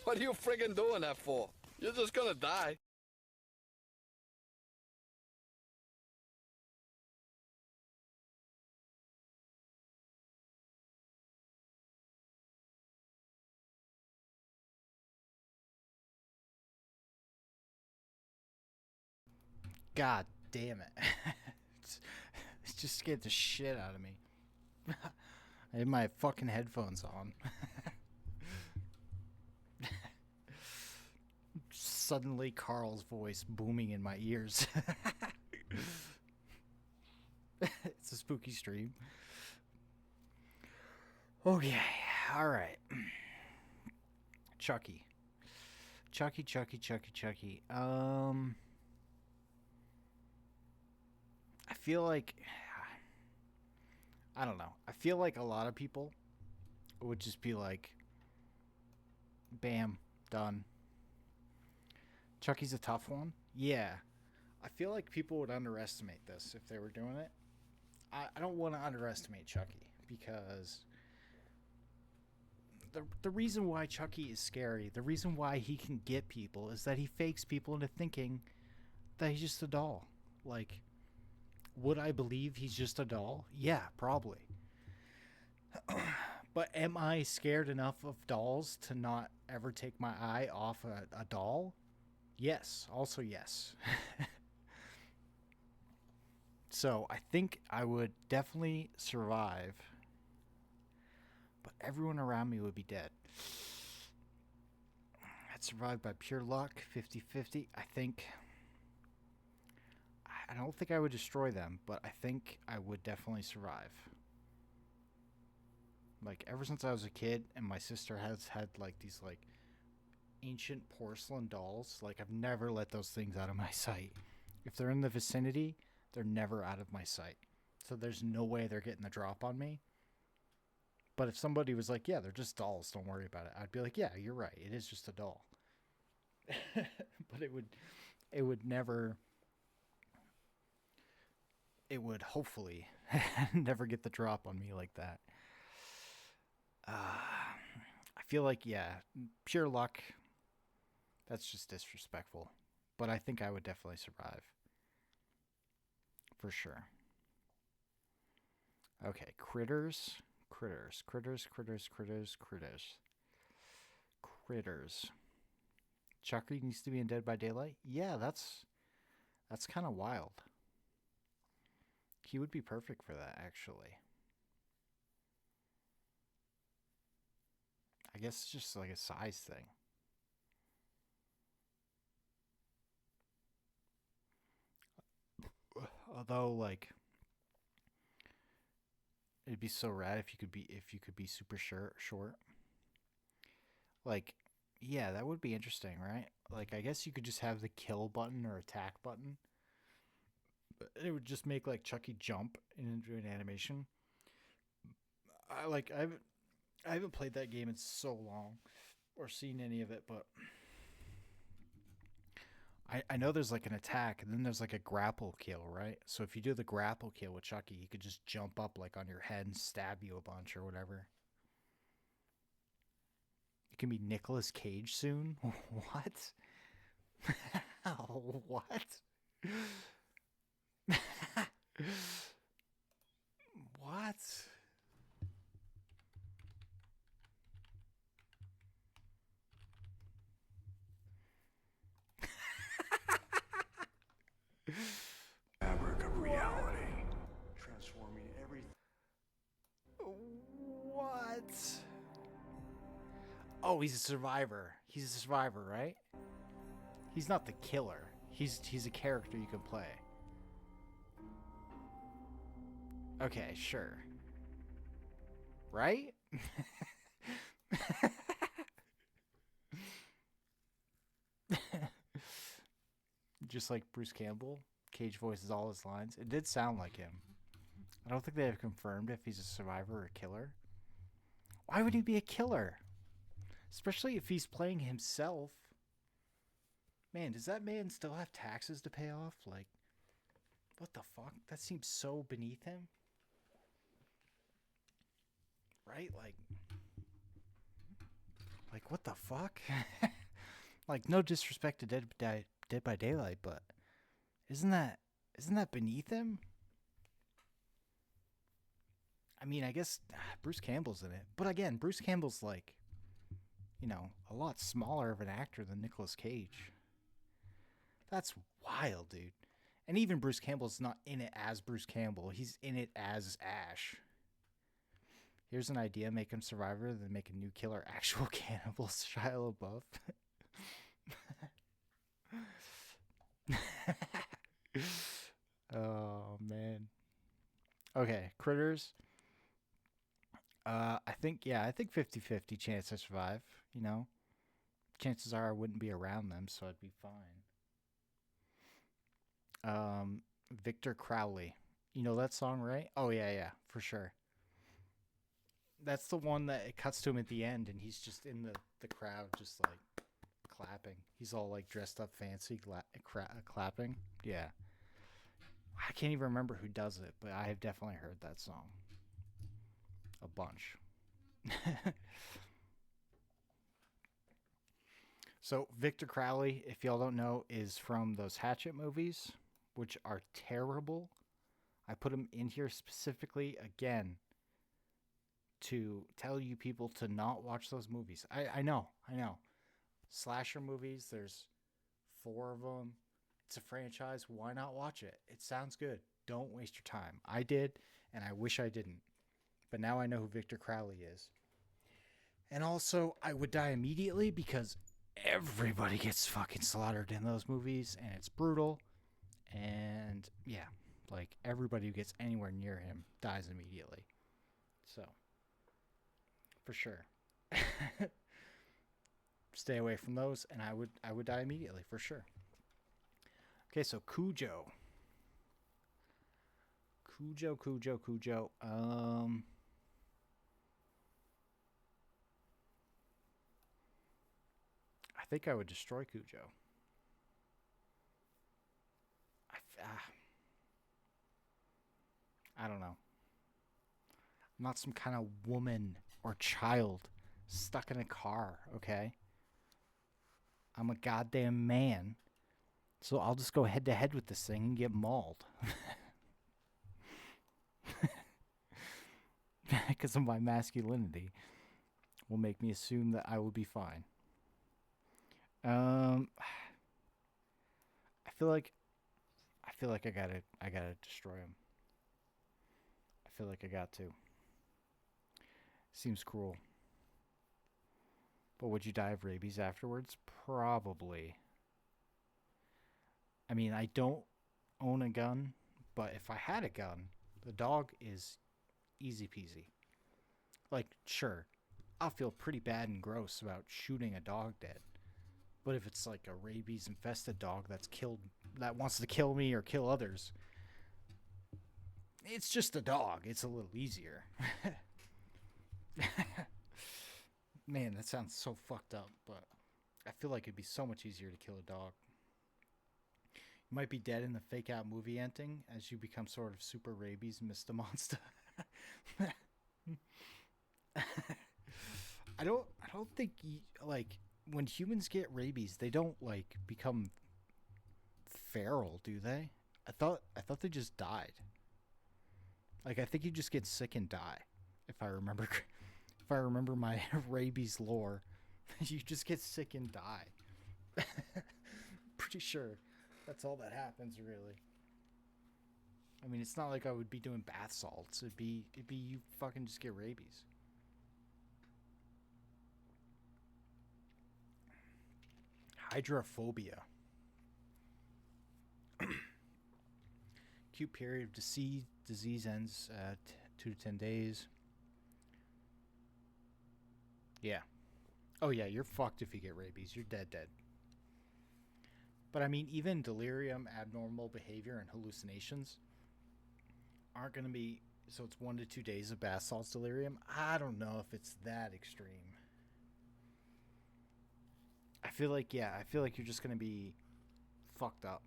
D: What are you friggin' doing that for? You're just gonna die.
A: God damn it. It just scared the shit out of me. I had my fucking headphones on. Suddenly, Carl's voice booming in my ears. It's a spooky stream. Okay, alright. Chucky. Chucky. I feel like, I don't know. I feel like a lot of people would just be like, bam, done. Chucky's a tough one. Yeah. I feel like people would underestimate this if they were doing it. I don't want to underestimate Chucky because the reason why Chucky is scary, the reason why he can get people is that he fakes people into thinking that he's just a doll. Like, would I believe he's just a doll? Yeah, probably. But am I scared enough of dolls to not ever take my eye off a doll? Yes, also yes. So I think I would definitely survive, but everyone around me would be dead. I'd survive by pure luck, 50-50. I think. I don't think I would destroy them, but I think I would definitely survive. Like, ever since I was a kid, and my sister has had, like, these, like, ancient porcelain dolls, like, I've never let those things out of my sight. If they're in the vicinity, they're never out of my sight. So there's no way they're getting the drop on me. But if somebody was like, yeah, they're just dolls, don't worry about it, I'd be like, yeah, you're right, it is just a doll. But it would never... It would hopefully never get the drop on me like that. I feel like, yeah, pure luck. That's just disrespectful. But I think I would definitely survive. For sure. Okay, critters. Chucky needs to be in Dead by Daylight? Yeah, that's kind of wild. He would be perfect for that, actually. I guess it's just like a size thing. Although, like, it'd be so rad if you could be super short. Like, yeah, that would be interesting, right? Like, I guess you could just have the kill button or attack button. It would just make like Chucky jump into an animation. I haven't played that game in so long or seen any of it, but I know there's like an attack and then there's like a grapple kill, right? So if you do the grapple kill with Chucky, he could just jump up like on your head and stab you a bunch or whatever. It can be Nicolas Cage soon. What? What? What?
E: Fabric of reality, transforming everything.
A: What? Oh, he's a survivor. He's a survivor, right? He's not the killer. He's a character you can play. Okay, sure. Right? Just like Bruce Campbell, Cage voices all his lines. It did sound like him. I don't think they have confirmed if he's a survivor or a killer. Why would he be a killer? Especially if he's playing himself. Man, does that man still have taxes to pay off? Like, what the fuck? That seems so beneath him. Right? Like, Like, what the fuck? Like, no disrespect to Dead by Daylight, but isn't that beneath him? I mean, I guess Bruce Campbell's in it, but again, Bruce Campbell's like, you know, a lot smaller of an actor than Nicolas Cage. That's wild, dude. And even Bruce Campbell's not in it as Bruce Campbell. He's in it as Ash. Here's an idea: make him Survivor, then make a new killer actual cannibal, Shia LaBeouf. Oh man. Okay, Critters. I think 50-50 chance I survive, you know. Chances are I wouldn't be around them, so I'd be fine. Victor Crowley. You know that song, right? Oh yeah, for sure. That's the one that it cuts to him at the end and he's just in the crowd just like clapping. He's all like dressed up fancy clapping. Yeah. I can't even remember who does it, but I have definitely heard that song a bunch. So Victor Crowley, if y'all don't know, is from those Hatchet movies, which are terrible. I put him in here specifically again to tell you people to not watch those movies. I know. Slasher movies, there's 4 of them. It's a franchise. Why not watch it? It sounds good. Don't waste your time. I did, and I wish I didn't. But now I know who Victor Crowley is. And also, I would die immediately because everybody gets fucking slaughtered in those movies, and it's brutal. And yeah, like everybody who gets anywhere near him dies immediately. So, for sure. Stay away from those, and I would die immediately for sure. Okay, so Cujo. I think I would destroy Cujo. I don't know. I'm not some kind of woman or child stuck in a car, okay? I'm a goddamn man. So I'll just go head to head with this thing and get mauled. Because of my masculinity will make me assume that I will be fine. I feel like I gotta destroy him. I feel like I got to. Seems cruel. But would you die of rabies afterwards? Probably. I mean, I don't own a gun, but if I had a gun, the dog is easy peasy. Like, sure, I'll feel pretty bad and gross about shooting a dog dead. But if it's like a rabies infested dog that wants to kill me or kill others, it's just a dog. It's a little easier. Man, that sounds so fucked up, but I feel like it'd be so much easier to kill a dog. You might be dead in the fake out movie ending as you become sort of super rabies Mr. Monster. I don't think like when humans get rabies, they don't like become feral, do they? I thought they just died. Like I think you just get sick and die. If I remember my rabies lore, you just get sick and die. Pretty sure that's all that happens, really. I mean, it's not like I would be doing bath salts. It'd be you fucking just get rabies. Hydrophobia. Acute period of disease ends at 2 to 10 days. Yeah. Oh yeah, you're fucked if you get rabies. You're dead. But I mean, even delirium, abnormal behavior, and hallucinations aren't going to be... So it's 1 to 2 days of bath salts delirium. I don't know if it's that extreme. I feel like you're just going to be fucked up.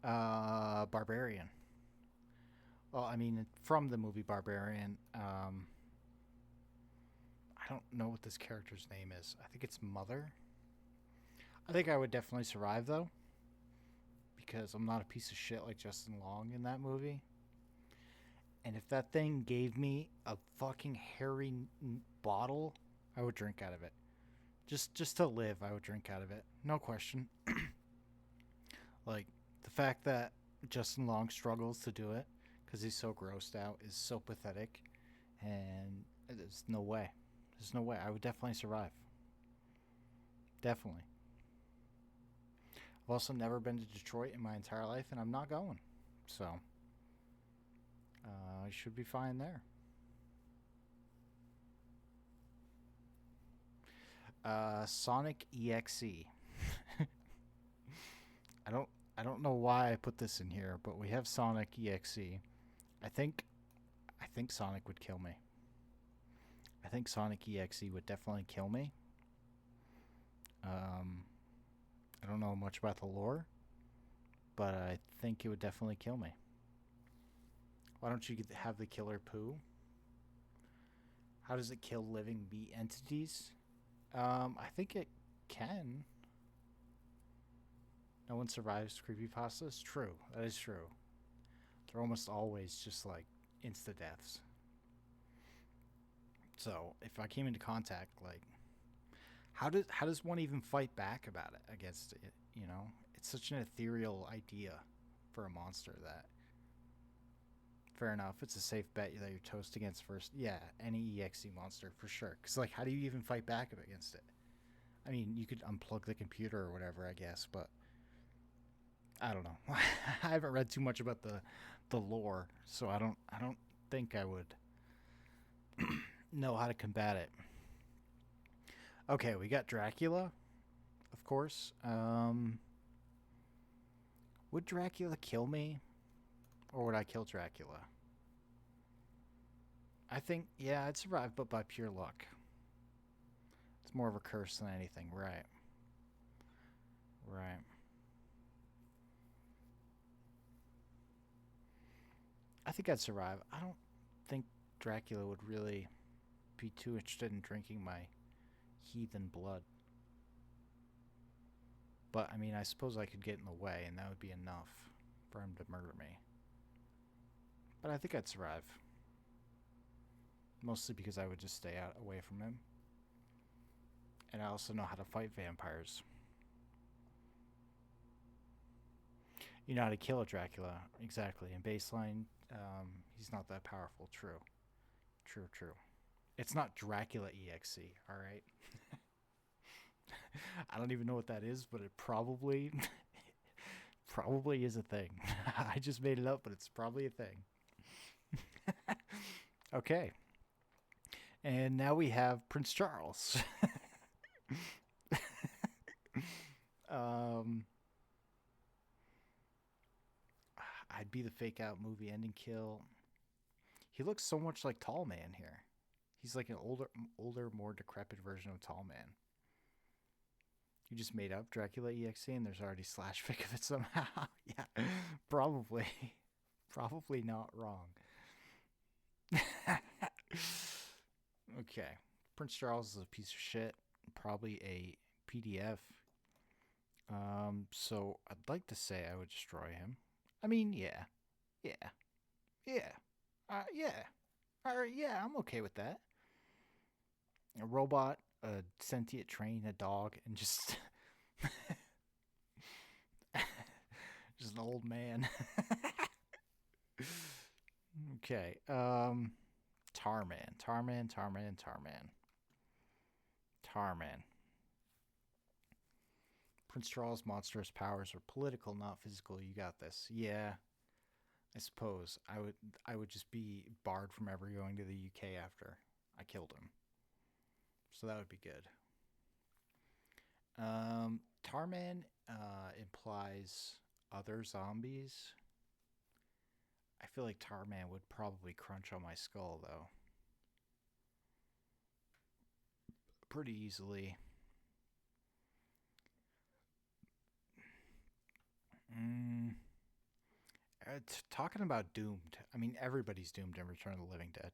A: Barbarian. Well, I mean, from the movie Barbarian. I don't know what this character's name is. I think it's Mother. I think I would definitely survive though, because I'm not a piece of shit like Justin Long in that movie. And if that thing gave me a fucking hairy bottle, I would drink out of it. Just to live, I would drink out of it. No question. Like, the fact that Justin Long struggles to do it because he's so grossed out is so pathetic. And there's no way. There's no way. I would definitely survive. Definitely. I've also never been to Detroit in my entire life, and I'm not going. So, I should be fine there. Sonic EXE. I don't I don't know why I put this in here, but we have Sonic EXE. I think Sonic would kill me. I think Sonic EXE would definitely kill me. I don't know much about the lore, but I think it would definitely kill me. Why don't you have the killer poo? How does it kill living bee entities? I think it can. No one survives creepypastas? True. That is true. They're almost always just like insta deaths. So if I came into contact, like, how does one even fight back about it against it? You know, it's such an ethereal idea for a monster that. Fair enough. It's a safe bet that you're toast against first. Yeah, any EXE monster for sure. Because like, how do you even fight back against it? I mean, you could unplug the computer or whatever, I guess, but I don't know. I haven't read too much about the lore, so I don't think I would know how to combat it. Okay, we got Dracula, of course. Would Dracula kill me, or would I kill Dracula? I think, yeah, I'd survive, but by pure luck. It's more of a curse than anything, right? Right. I think I'd survive. I don't think Dracula would really be too interested in drinking my heathen blood. But, I mean, I suppose I could get in the way, and that would be enough for him to murder me. But I think I'd survive. Mostly because I would just stay out away from him. And I also know how to fight vampires. You know how to kill a Dracula. Exactly. In baseline, he's not that powerful. True. True, true. It's not Dracula EXE, alright? I don't even know what that is, but it probably probably is a thing. I just made it up, but it's probably a thing. Okay. And now we have Prince Charles. I'd be the fake out movie ending kill. He looks so much like Tall Man here. He's like an older, more decrepit version of Tall Man. You just made up Dracula EXE and there's already slash fic of it somehow. Yeah, probably. Probably not wrong. Okay. Prince Charles is a piece of shit. Probably a PDF. So I'd like to say I would destroy him. I mean, yeah. Yeah. Yeah. Yeah. Alright, yeah, I'm okay with that. A robot, a sentient train, a dog, and just just an old man. Okay. Tarman. Prince Charles' monstrous powers are political, not physical. You got this. Yeah, I suppose I would just be barred from ever going to the UK after I killed him. So that would be good. Tarman implies other zombies. I feel like Tarman would probably crunch on my skull, though. Pretty easily. talking about doomed. I mean, everybody's doomed in Return of the Living Dead.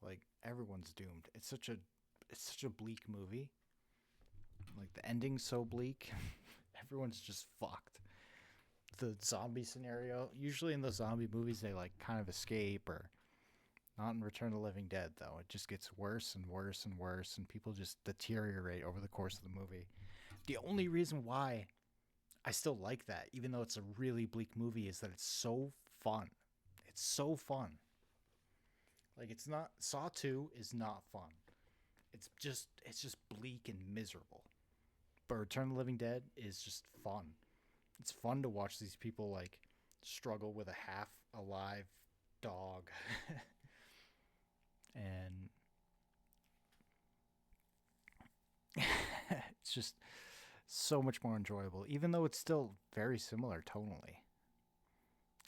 A: Like everyone's doomed. It's such a bleak movie. Like the ending's so bleak. Everyone's just fucked. The zombie scenario, usually in the zombie movies, they like kind of escape, or not in Return of the Living Dead though. It just gets worse and worse and worse, and people just deteriorate over the course of the movie. The only reason why I still like that, even though it's a really bleak movie, is that it's so fun. It's so fun. Like it's not Saw 2 is not fun. It's just bleak and miserable. But Return of the Living Dead is just fun. It's fun to watch these people like struggle with a half alive dog. And it's just so much more enjoyable, even though it's still very similar tonally.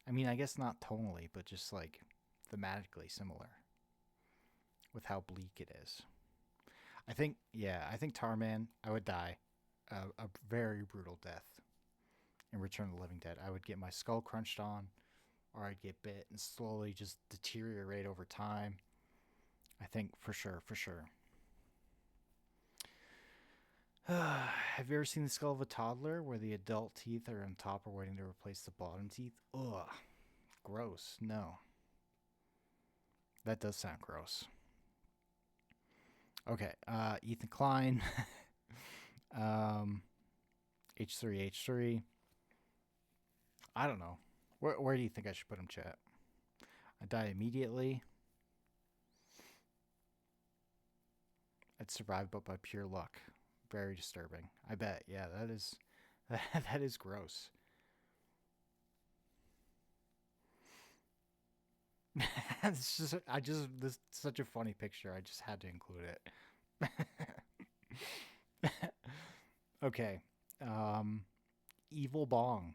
A: I mean, I guess not tonally, but just like thematically similar with how bleak it is. I think Tarman, I would die a very brutal death in Return of the Living Dead. I would get my skull crunched on, or I'd get bit and slowly just deteriorate over time. I think for sure. Have you ever seen the skull of a toddler where the adult teeth are on top or waiting to replace the bottom teeth? Ugh. Gross. No. That does sound gross. Okay. Ethan Klein. H3H3. I don't know. Where do you think I should put him, chat? I die immediately. I'd survive, but by pure luck. Very disturbing. I bet. Yeah, that is gross. This is such a funny picture. I just had to include it. Okay. Evil Bong.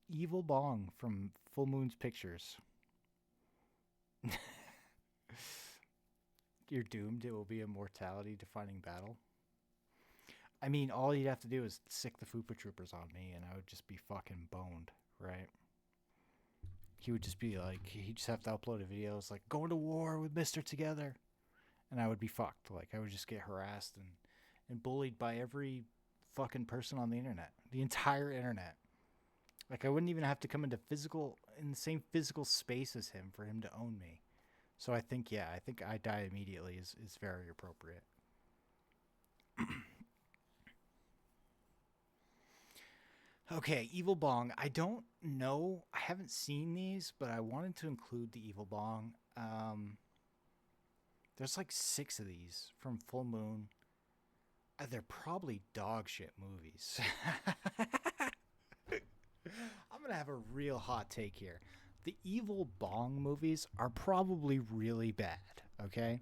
A: Evil Bong from Full Moon's Pictures. You're doomed. It will be a mortality-defining battle. I mean, all you'd have to do is sick the Fupa Troopers on me, and I would just be fucking boned, right? He would just be like, he'd just have to upload a video. It's like, going to war with Mr. Together. And I would be fucked. Like, I would just get harassed and bullied by every fucking person on the internet. The entire internet. Like, I wouldn't even have to come in the same physical space as him for him to own me. So I think I die immediately is very appropriate. Okay, Evil Bong. I don't know. I haven't seen these, but I wanted to include the Evil Bong. There's like 6 of these from Full Moon. They're probably dog shit movies. I'm going to have a real hot take here. The Evil Bong movies are probably really bad, okay?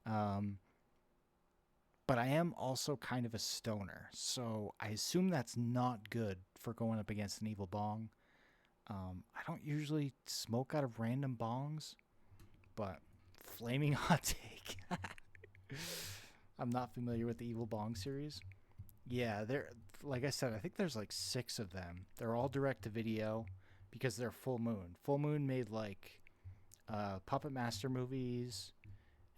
A: But I am also kind of a stoner, so I assume that's not good for going up against an Evil Bong. I don't usually smoke out of random bongs, but flaming hot take. I'm not familiar with the Evil Bong series. Yeah, like I said, I think there's like 6 of them. They're all direct to video because they're Full Moon. Full Moon made like Puppet Master movies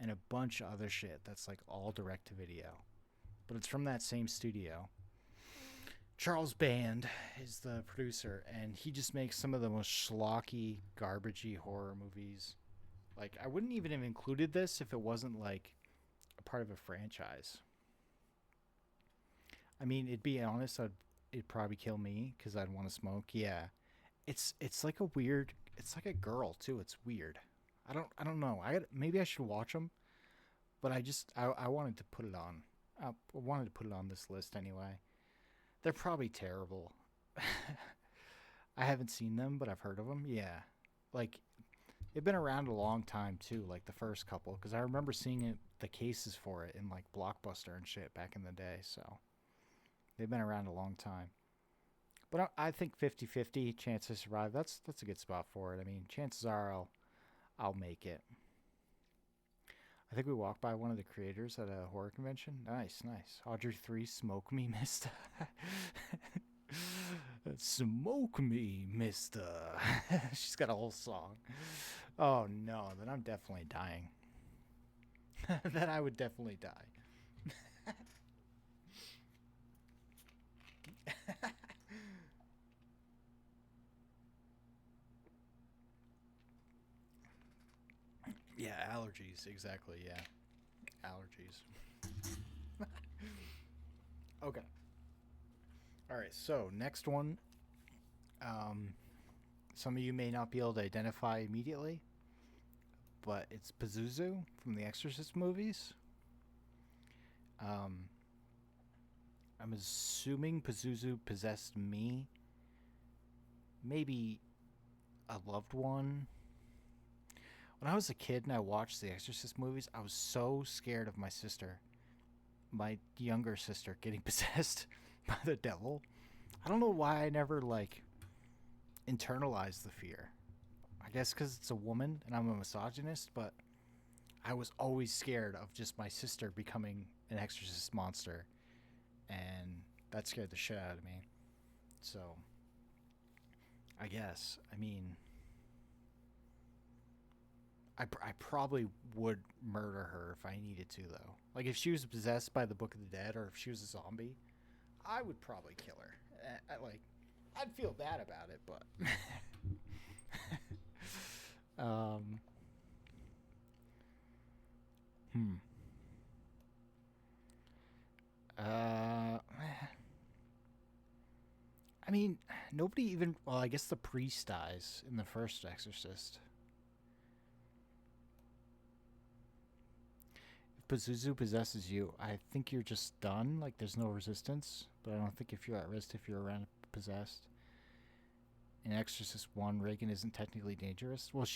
A: and a bunch of other shit that's like all direct to video. But it's from that same studio. Charles Band is the producer, and he just makes some of the most schlocky, garbagey horror movies. Like, I wouldn't even have included this if it wasn't like a part of a franchise. I mean, it'd be honest, it'd probably kill me because I'd want to smoke. Yeah, it's like a weird. It's like a girl too. It's weird. I don't know. Maybe I should watch them, but I wanted to put it on. I wanted to put it on this list anyway. They're probably terrible. I haven't seen them, but I've heard of them. Yeah, like they've been around a long time too. Like the first couple, because I remember seeing the cases for it in like Blockbuster and shit back in the day. So they've been around a long time. But I think 50-50 chance to survive. That's a good spot for it. I mean, chances are I'll make it. I think we walked by one of the creators at a horror convention. Nice. Audrey 3, Smoke Me, Mist. Smoke me, mister. She's got a whole song. Oh no, then I'm definitely dying. Then I would definitely die. Yeah, allergies, exactly, yeah. Allergies. Okay. Alright, so next one. Some of you may not be able to identify immediately, but it's Pazuzu from the Exorcist movies. I'm assuming Pazuzu possessed me. Maybe a loved one. When I was a kid and I watched the Exorcist movies, I was so scared of my sister, my younger sister, getting possessed by the devil. I don't know why I never, like, internalized the fear. I guess because it's a woman and I'm a misogynist, but I was always scared of just my sister becoming an exorcist monster, and that scared the shit out of me. So, I guess, I mean, I probably would murder her if I needed to, though. Like, if she was possessed by the Book of the Dead, or if she was a zombie, I would probably kill her. I'd feel bad about it, but I mean, nobody even. Well, I guess the priest dies in the first Exorcist. If Pazuzu possesses you, I think you're just done. Like, there's no resistance. But I don't think if you're at risk if you're around possessed. In Exorcist 1, Reagan isn't technically dangerous. Well,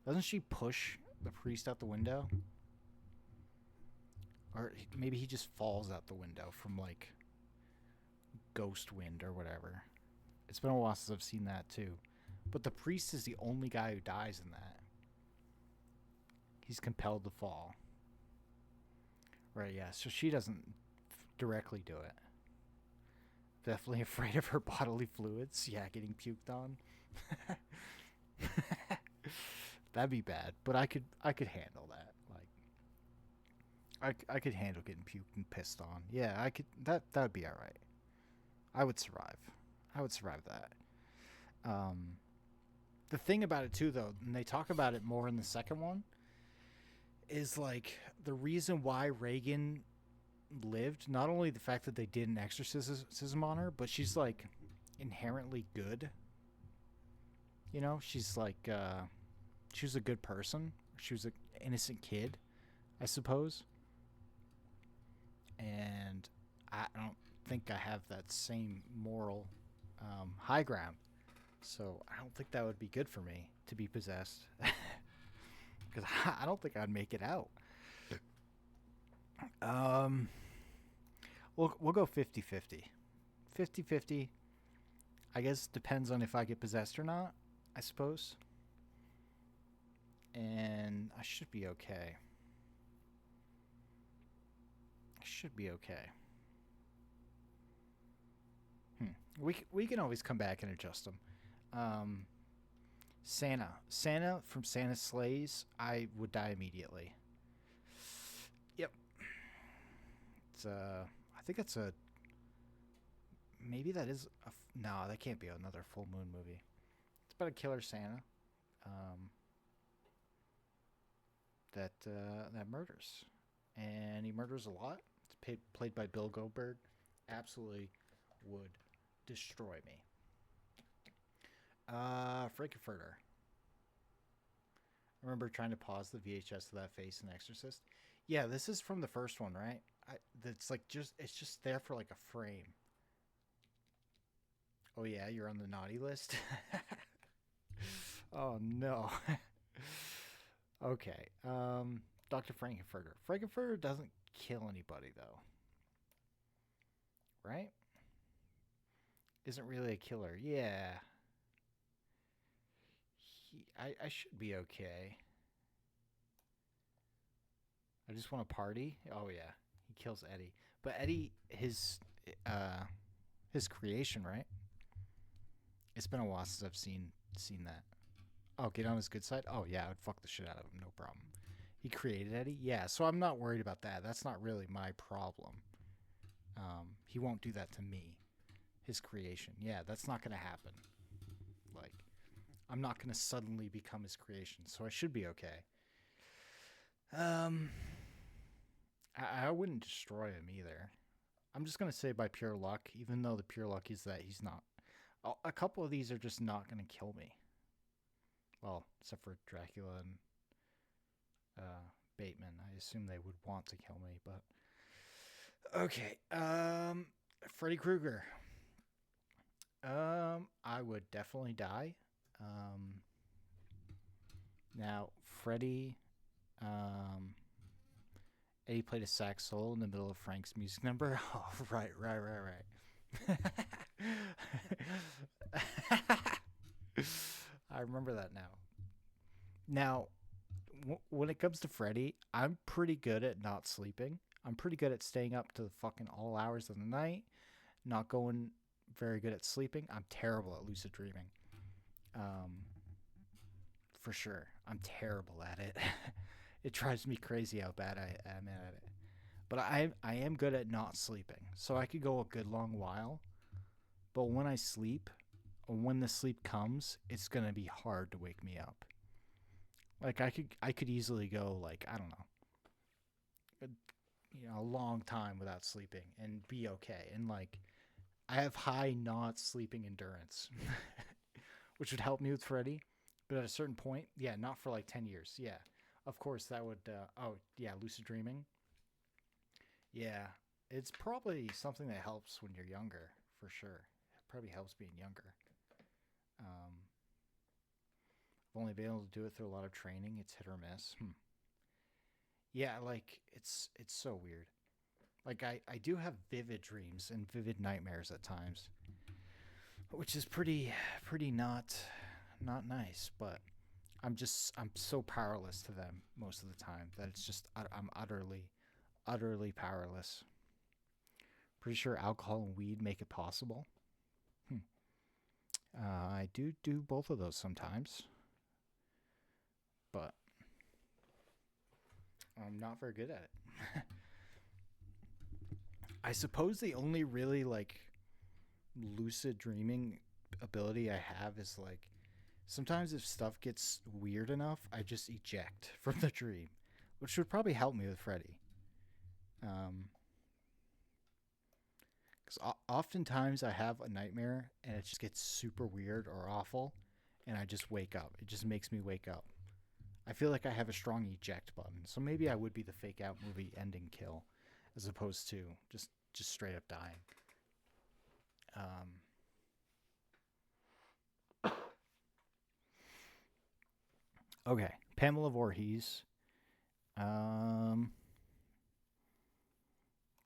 A: doesn't she push the priest out the window? Or maybe he just falls out the window from, like, ghost wind or whatever. It's been a while since I've seen that too. But the priest is the only guy who dies in that. He's compelled to fall. Right, yeah. So she doesn't directly do it. Definitely afraid of her bodily fluids. Yeah, getting puked on. That'd be bad, but I could handle that. Like, I could handle getting puked and pissed on. Yeah, I could. That would be all right. I would survive. I would survive that. The thing about it too, though, and they talk about it more in the second one, is like the reason why Reagan lived. Not only the fact that they did an exorcism on her, but she's like inherently good. You know, she's like she was a good person. She was an innocent kid, I suppose. And I don't think I have that same moral high ground. So I don't think that would be good for me to be possessed. Because I don't think I'd make it out. We'll go 50-50. 50-50. I guess depends on if I get possessed or not, I suppose. And I should be okay. I should be okay. We can always come back and adjust them. Santa from Santa Slays, I would die immediately. Yep. It's I think it's a. Maybe that is a. No, that can't be another full moon movie. It's about a killer Santa. That murders, and he murders a lot. It's played by Bill Goldberg. Absolutely would destroy me. Frankenfurter. I remember trying to pause the VHS of that face in Exorcist. Yeah, this is from the first one, right? That's like it's just there for like a frame. Oh yeah, you're on the naughty list. Oh no. Okay. Dr. Frankenfurter. Frankenfurter doesn't kill anybody though. Right? Isn't really a killer. Yeah. I should be okay. I just want to party. Oh yeah, he kills Eddie. But Eddie, his creation, right? It's been a while since I've seen that. Oh, get on his good side? Oh, yeah, I would fuck the shit out of him. No problem. He created Eddie? Yeah, so I'm not worried about that. That's not really my problem. He won't do that to me. His creation. Yeah, that's not going to happen. Like, I'm not going to suddenly become his creation, so I should be okay. I wouldn't destroy him either. I'm just going to say by pure luck, even though the pure luck is that he's not. A couple of these are just not going to kill me. Well, except for Dracula and Bateman. I assume they would want to kill me, but... Okay, Freddy Krueger. I would definitely die. Now, Freddy... Eddie played a sax solo in the middle of Frank's music number. Oh, right. I remember that now. Now, when it comes to Freddy, I'm pretty good at not sleeping. I'm pretty good at staying up to the fucking all hours of the night. Not going very good at sleeping. I'm terrible at lucid dreaming. For sure. I'm terrible at it. It drives me crazy how bad I am at it. But I am good at not sleeping. So I could go a good long while. But when I sleep, or when the sleep comes, it's going to be hard to wake me up. Like I could easily go like, I don't know, a long time without sleeping and be okay. And like I have high not sleeping endurance, which would help me with Freddy. But at a certain point, yeah, not for like 10 years. Yeah, of course that would, lucid dreaming. Yeah, it's probably something that helps when you're younger, for sure. It probably helps being younger. I've only been able to do it through a lot of training. It's hit or miss. Yeah, like, it's so weird. Like, I do have vivid dreams and vivid nightmares at times, which is pretty not nice, but I'm so powerless to them most of the time that it's just, I'm utterly powerless. Pretty sure alcohol and weed make it possible. I do both of those sometimes, but I'm not very good at it. I suppose the only really like lucid dreaming ability I have is like sometimes if stuff gets weird enough, I just eject from the dream, which would probably help me with Freddy. Because oftentimes I have a nightmare and it just gets super weird or awful, and I just wake up. It just makes me wake up. I feel like I have a strong eject button, so maybe I would be the fake out movie ending kill, as opposed to just straight up dying. Okay, Pamela Voorhees.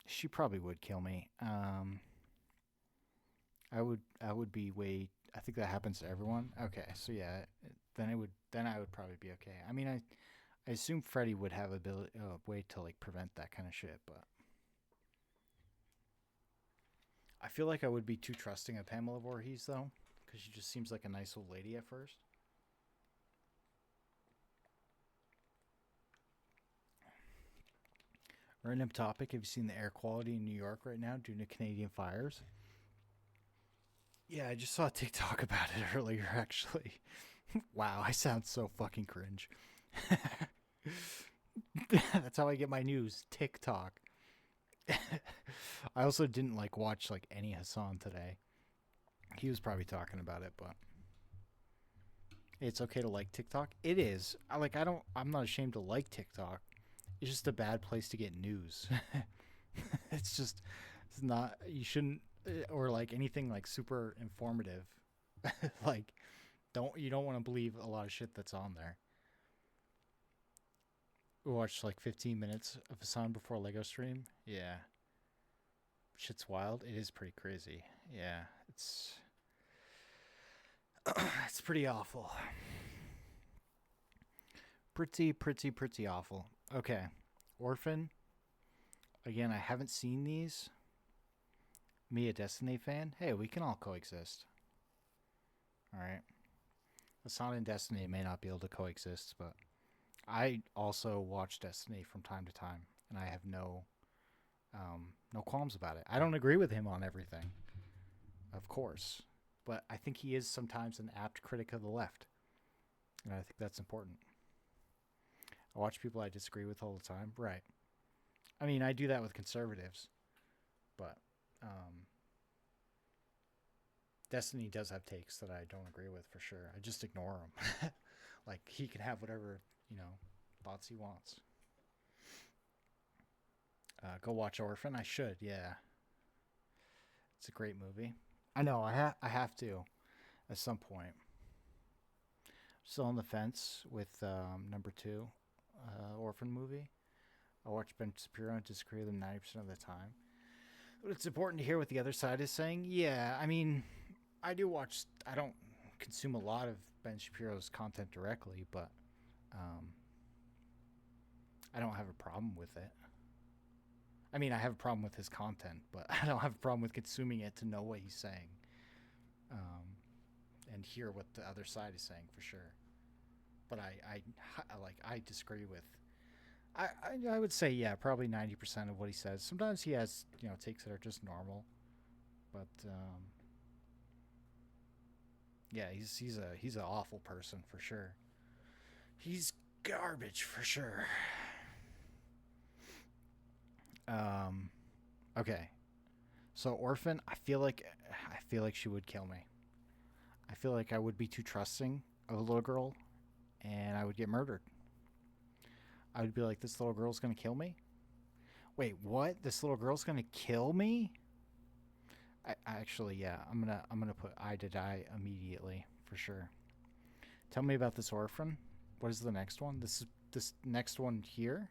A: She probably would kill me. I would be way. I think that happens to everyone. Okay, so yeah, then I would probably be okay. I mean, I assume Freddy would have a way to like prevent that kind of shit, but I feel like I would be too trusting of Pamela Voorhees though, because she just seems like a nice old lady at first. Random topic. Have you seen the air quality in New York right now due to Canadian fires? Yeah, I just saw a TikTok about it earlier, actually. Wow, I sound so fucking cringe. That's how I get my news. TikTok. I also didn't watch any Hassan today. He was probably talking about it, but it's okay to like TikTok. It is. I'm not ashamed to like TikTok. It's just a bad place to get news. It's not, you shouldn't, or anything super informative. You don't want to believe a lot of shit that's on there. We watched 15 minutes of Hassan before Lego stream. Yeah. Shit's wild. It is pretty crazy. Yeah. It's pretty awful. Pretty awful. Okay. Orphan. Again, I haven't seen these. Me, a Destiny fan. Hey, we can all coexist. All right. Asana and Destiny may not be able to coexist, but I also watch Destiny from time to time, and I have no qualms about it. I don't agree with him on everything, of course, but I think he is sometimes an apt critic of the left, and I think that's important. I watch people I disagree with all the time. Right. I mean, I do that with conservatives, but Destiny does have takes that I don't agree with for sure. I just ignore them. Like, he can have whatever, thoughts he wants. Go watch Orphan. I should, yeah. It's a great movie. I know, I have to at some point. Still on the fence with number 2, Orphan movie. I watch Ben Shapiro and disagree with him 90% of the time. But it's important to hear what the other side is saying. Yeah, I mean, I don't consume a lot of Ben Shapiro's content directly, but I don't have a problem with it. I mean, I have a problem with his content, but I don't have a problem with consuming it to know what he's saying, and hear what the other side is saying for sure. But I disagree with. I would say, yeah, probably 90% of what he says. Sometimes he has takes that are just normal, but yeah, he's an awful person for sure. He's garbage for sure. Okay. So Orphan, I feel like she would kill me. I feel like I would be too trusting of a little girl, and I would get murdered. I would be like, this little girl's gonna kill me? Wait, what? This little girl's gonna kill me? I actually, yeah, I'm gonna put I to die immediately for sure. Tell me about this Orphan. What is the next one? This next one here,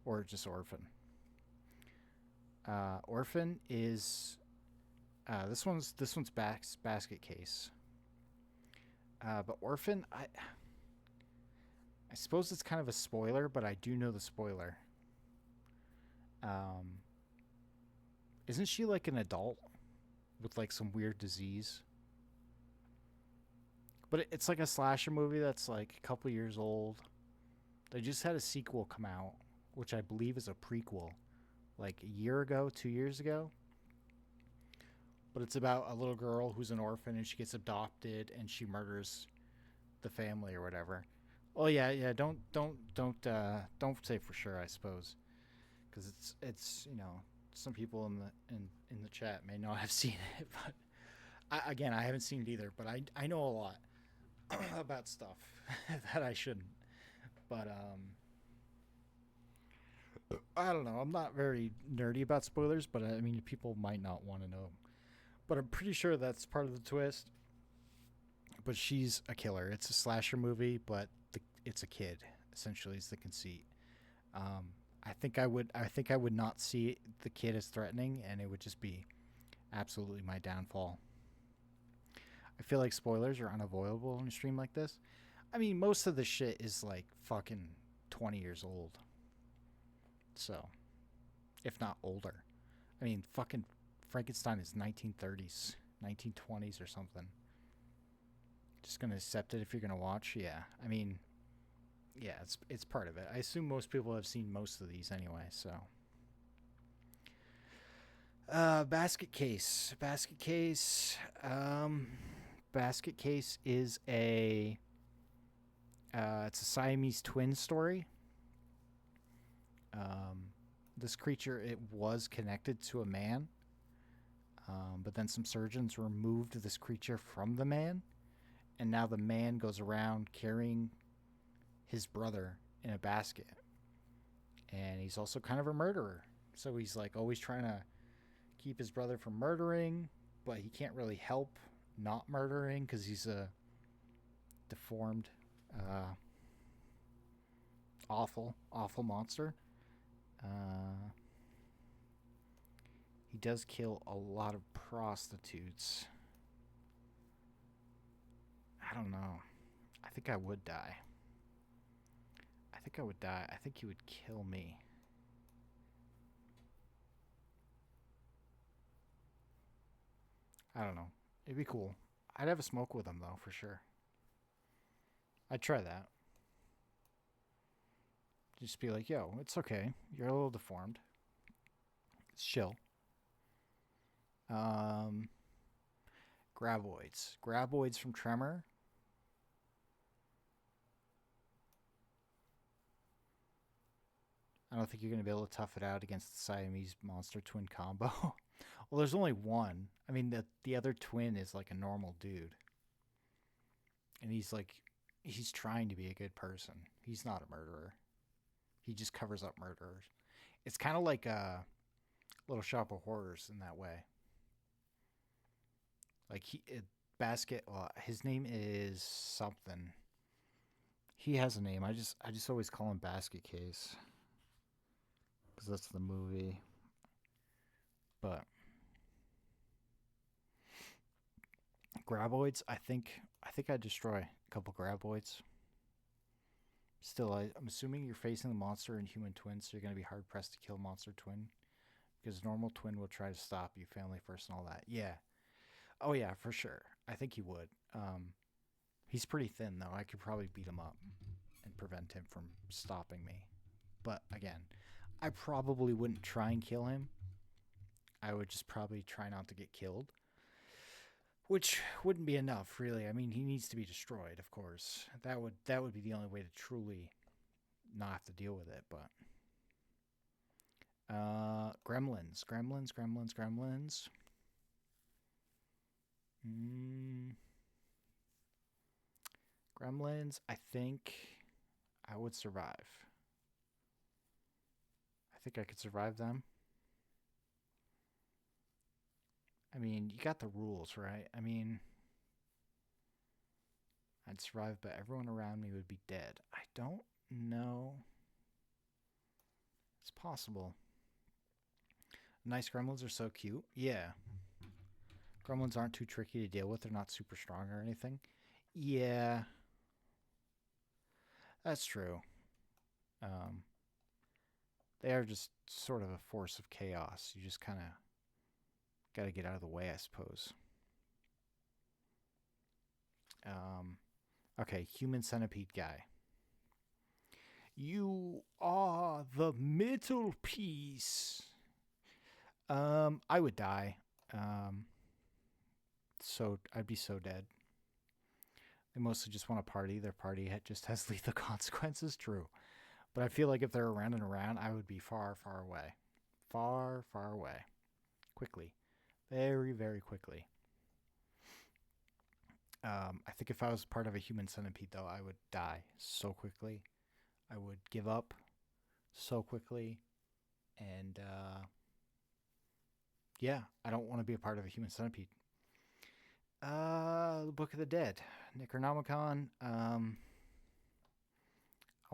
A: or just Orphan? Orphan is this one's Basket Case. But Orphan, I suppose it's kind of a spoiler, but I do know the spoiler. Isn't she like an adult with like some weird disease? But it's like a slasher movie that's like a couple years old. They just had a sequel come out, which I believe is a prequel, like a year ago, 2 years ago. But it's about a little girl who's an orphan and she gets adopted and she murders the family or whatever. Oh yeah. Don't say for sure, I suppose, because it's some people in the chat may not have seen it, but I haven't seen it either. But I know a lot about stuff that I shouldn't. But I don't know. I'm not very nerdy about spoilers, but I mean, people might not want to know. But I'm pretty sure that's part of the twist. But she's a killer. It's a slasher movie, but it's a kid. Essentially, is the conceit. I think I would not see the kid as threatening, and it would just be absolutely my downfall. I feel like spoilers are unavoidable in a stream like this. I mean, most of the shit is like fucking 20 years old. So, if not older. I mean, fucking Frankenstein is 1930s, 1920s or something. Just gonna accept it if you're gonna watch? Yeah. I mean, yeah, it's part of it. I assume most people have seen most of these anyway, so. Basket Case. Basket Case is it's a Siamese twin story. This creature, it was connected to a man, but then some surgeons removed this creature from the man, and now the man goes around carrying his brother in a basket, and he's also kind of a murderer. So he's like always trying to keep his brother from murdering, but he can't really help not murdering because he's a deformed, awful monster. He does kill a lot of prostitutes. I don't know. I think I would die. I think he would kill me. I don't know. It'd be cool. I'd have a smoke with him though, for sure. I'd try that. Just be like, yo, it's okay. You're a little deformed. It's chill. Graboids. Graboids from Tremor. I don't think you're going to be able to tough it out against the Siamese monster twin combo. Well, there's only one. I mean, the other twin is like a normal dude. And he's trying to be a good person. He's not a murderer. He just covers up murderers. It's kind of like a Little Shop of Horrors in that way. Like his name is something. He has a name. I just always call him Basket Case. Because that's the movie. But Graboids, I think I'd destroy a couple Graboids. Still, I'm assuming you're facing the monster and human twin, so you're going to be hard pressed to kill monster twin. Because normal twin will try to stop you, family first and all that. Yeah. Oh yeah, for sure. I think he would. He's pretty thin though. I could probably beat him up and prevent him from stopping me. But again, I probably wouldn't try and kill him. I would just probably try not to get killed. Which wouldn't be enough, really. I mean, he needs to be destroyed, of course. That would be the only way to truly not have to deal with it, but Gremlins. Gremlins, I think I would survive. I think I could survive them. I mean, you got the rules, right? I mean, I'd survive, but everyone around me would be dead. I don't know. It's possible. Nice gremlins are so cute. Yeah. Gremlins aren't too tricky to deal with. They're not super strong or anything. Yeah. That's true. They are just sort of a force of chaos. You just kind of got to get out of the way, I suppose. Okay, human centipede guy. You are the middle piece. I would die. So I'd be so dead. They mostly just want to party. Their party just has lethal consequences. True. But I feel like if they're around and around, I would be far, far away. Far, far away. Quickly. Very, very quickly. I think if I was part of a human centipede, though, I would die so quickly. I would give up so quickly. And, yeah, I don't want to be a part of a human centipede. The Book of the Dead. Necronomicon. I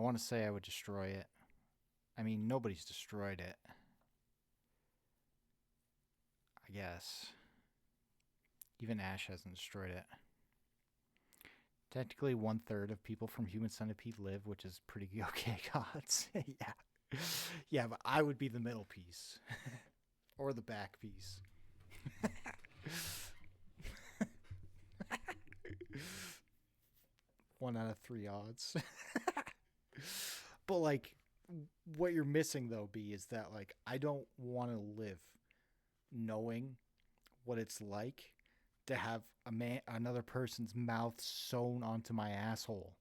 A: want to say I would destroy it. I mean, nobody's destroyed it. I guess. Even Ash hasn't destroyed it. Technically, 1/3 of people from Human Centipede live, which is pretty okay odds. Yeah. Yeah, but I would be the middle piece. Or the back piece. 1 out of 3 odds. But, like, what you're missing, though, B, is that, like, I don't want to live knowing what it's like to have another person's mouth sewn onto my asshole,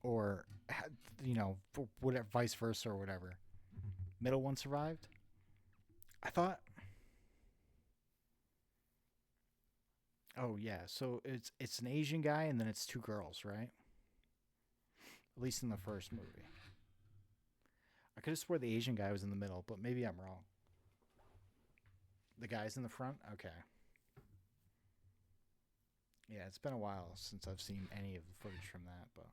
A: or whatever, vice versa or whatever. Middle one survived. I thought. Oh yeah, so it's an Asian guy and then it's 2 girls, right? At least in the first movie. I could have swore the Asian guy was in the middle, but maybe I'm wrong. The guy's in the front? Okay. Yeah, it's been a while since I've seen any of the footage from that, but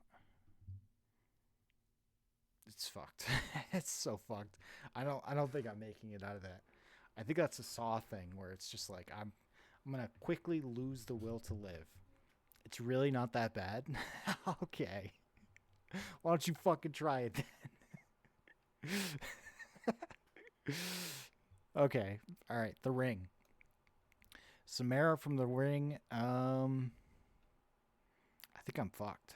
A: it's fucked. It's so fucked. I don't think I'm making it out of that. I think that's a Saw thing where it's just like I'm gonna quickly lose the will to live. It's really not that bad. Okay. Why don't you fucking try it then? Okay. All right. The Ring. Samara from The Ring. I think I'm fucked.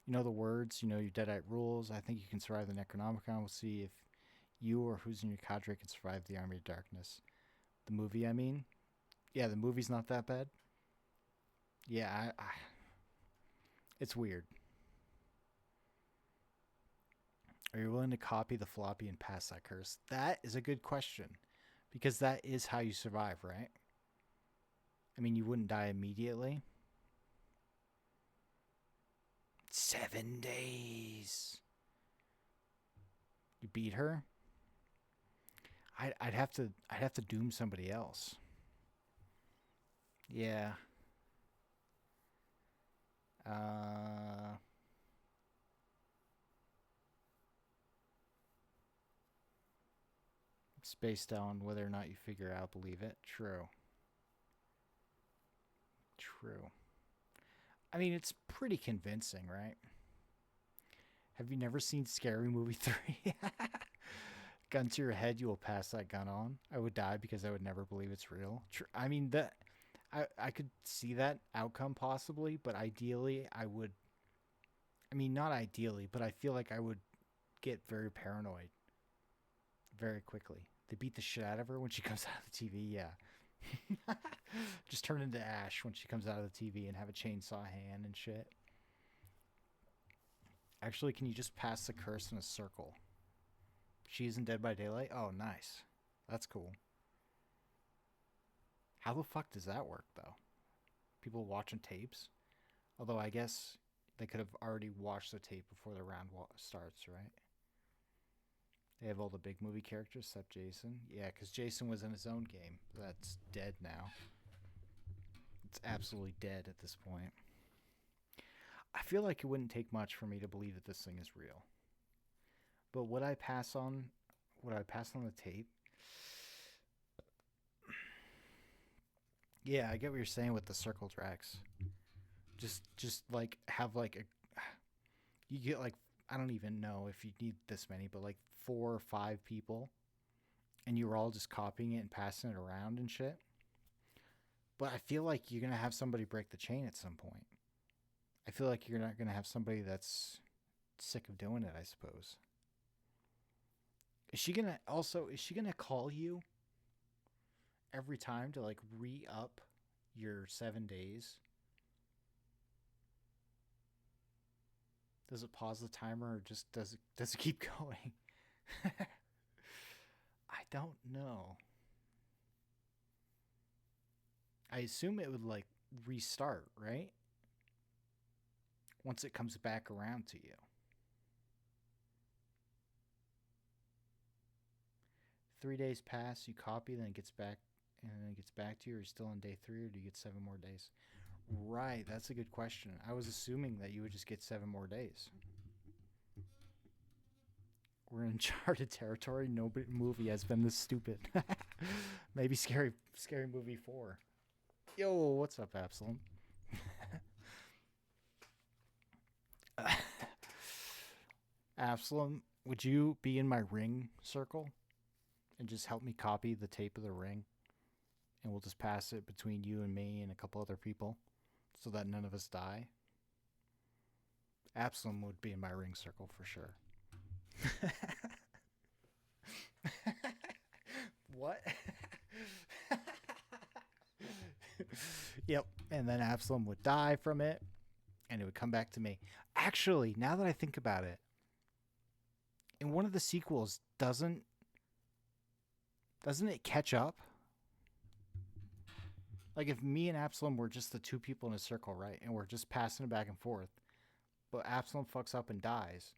A: You know the words. You know your Deadite rules. I think you can survive the Necronomicon. We'll see if you or who's in your cadre can survive the Army of Darkness. The movie, I mean. Yeah, the movie's not that bad. Yeah, it's weird. Are you willing to copy the floppy and pass that curse? That is a good question. Because that is how you survive, right? I mean, you wouldn't die immediately. 7 days. You beat her? I'd have to doom somebody else. Yeah. It's based on whether or not you figure out, believe it. True. True. I mean, it's pretty convincing, right? Have you never seen Scary Movie 3? Gun to your head, you will pass that gun on. I would die because I would never believe it's real. I mean, I could see that outcome possibly, but ideally I would... I mean, not ideally, but I feel like I would get very paranoid very quickly. They beat the shit out of her when she comes out of the TV, yeah. Just turn into Ash when she comes out of the TV and have a chainsaw hand and shit. Actually, can you just pass the curse in a circle? She isn't Dead by Daylight? Oh, nice. That's cool. How the fuck does that work, though? People watching tapes? Although I guess they could have already watched the tape before the round starts, right? They have all the big movie characters except Jason. Yeah, because Jason was in his own game. That's dead now. It's absolutely dead at this point. I feel like it wouldn't take much for me to believe that this thing is real. But would I pass on the tape? Yeah, I get what you're saying with the circle tracks. Just like have like a... You get like... I don't even know if you need this many, but like 4 or 5 people, and you were all just copying it and passing it around and shit. But I feel like you're gonna have somebody break the chain at some point. I feel like you're not gonna have somebody that's sick of doing it, I suppose. Is she gonna call you every time to like re-up your 7 days? Does it pause the timer or just does it keep going? I don't know. I assume it would like restart, right? Once it comes back around to you. 3 days pass, you copy, then it gets back to you. Or you're still on day 3, or do you get 7 more days? Right, that's a good question. I was assuming that you would just get 7 more days. We're in uncharted territory. No movie has been this stupid. Maybe Scary Movie 4. Yo, what's up, Absalom? Absalom, would you be in my ring circle and just help me copy the tape of the ring? And we'll just pass it between you and me and a couple other people so that none of us die. Absalom would be in my ring circle for sure. What? Yep. And then Absalom would die from it, and it would come back to me. Actually, now that I think about it, in one of the sequels, doesn't it catch up? Like if me and Absalom were just the 2 people in a circle, right? And we're just passing it back and forth, but Absalom fucks up and dies.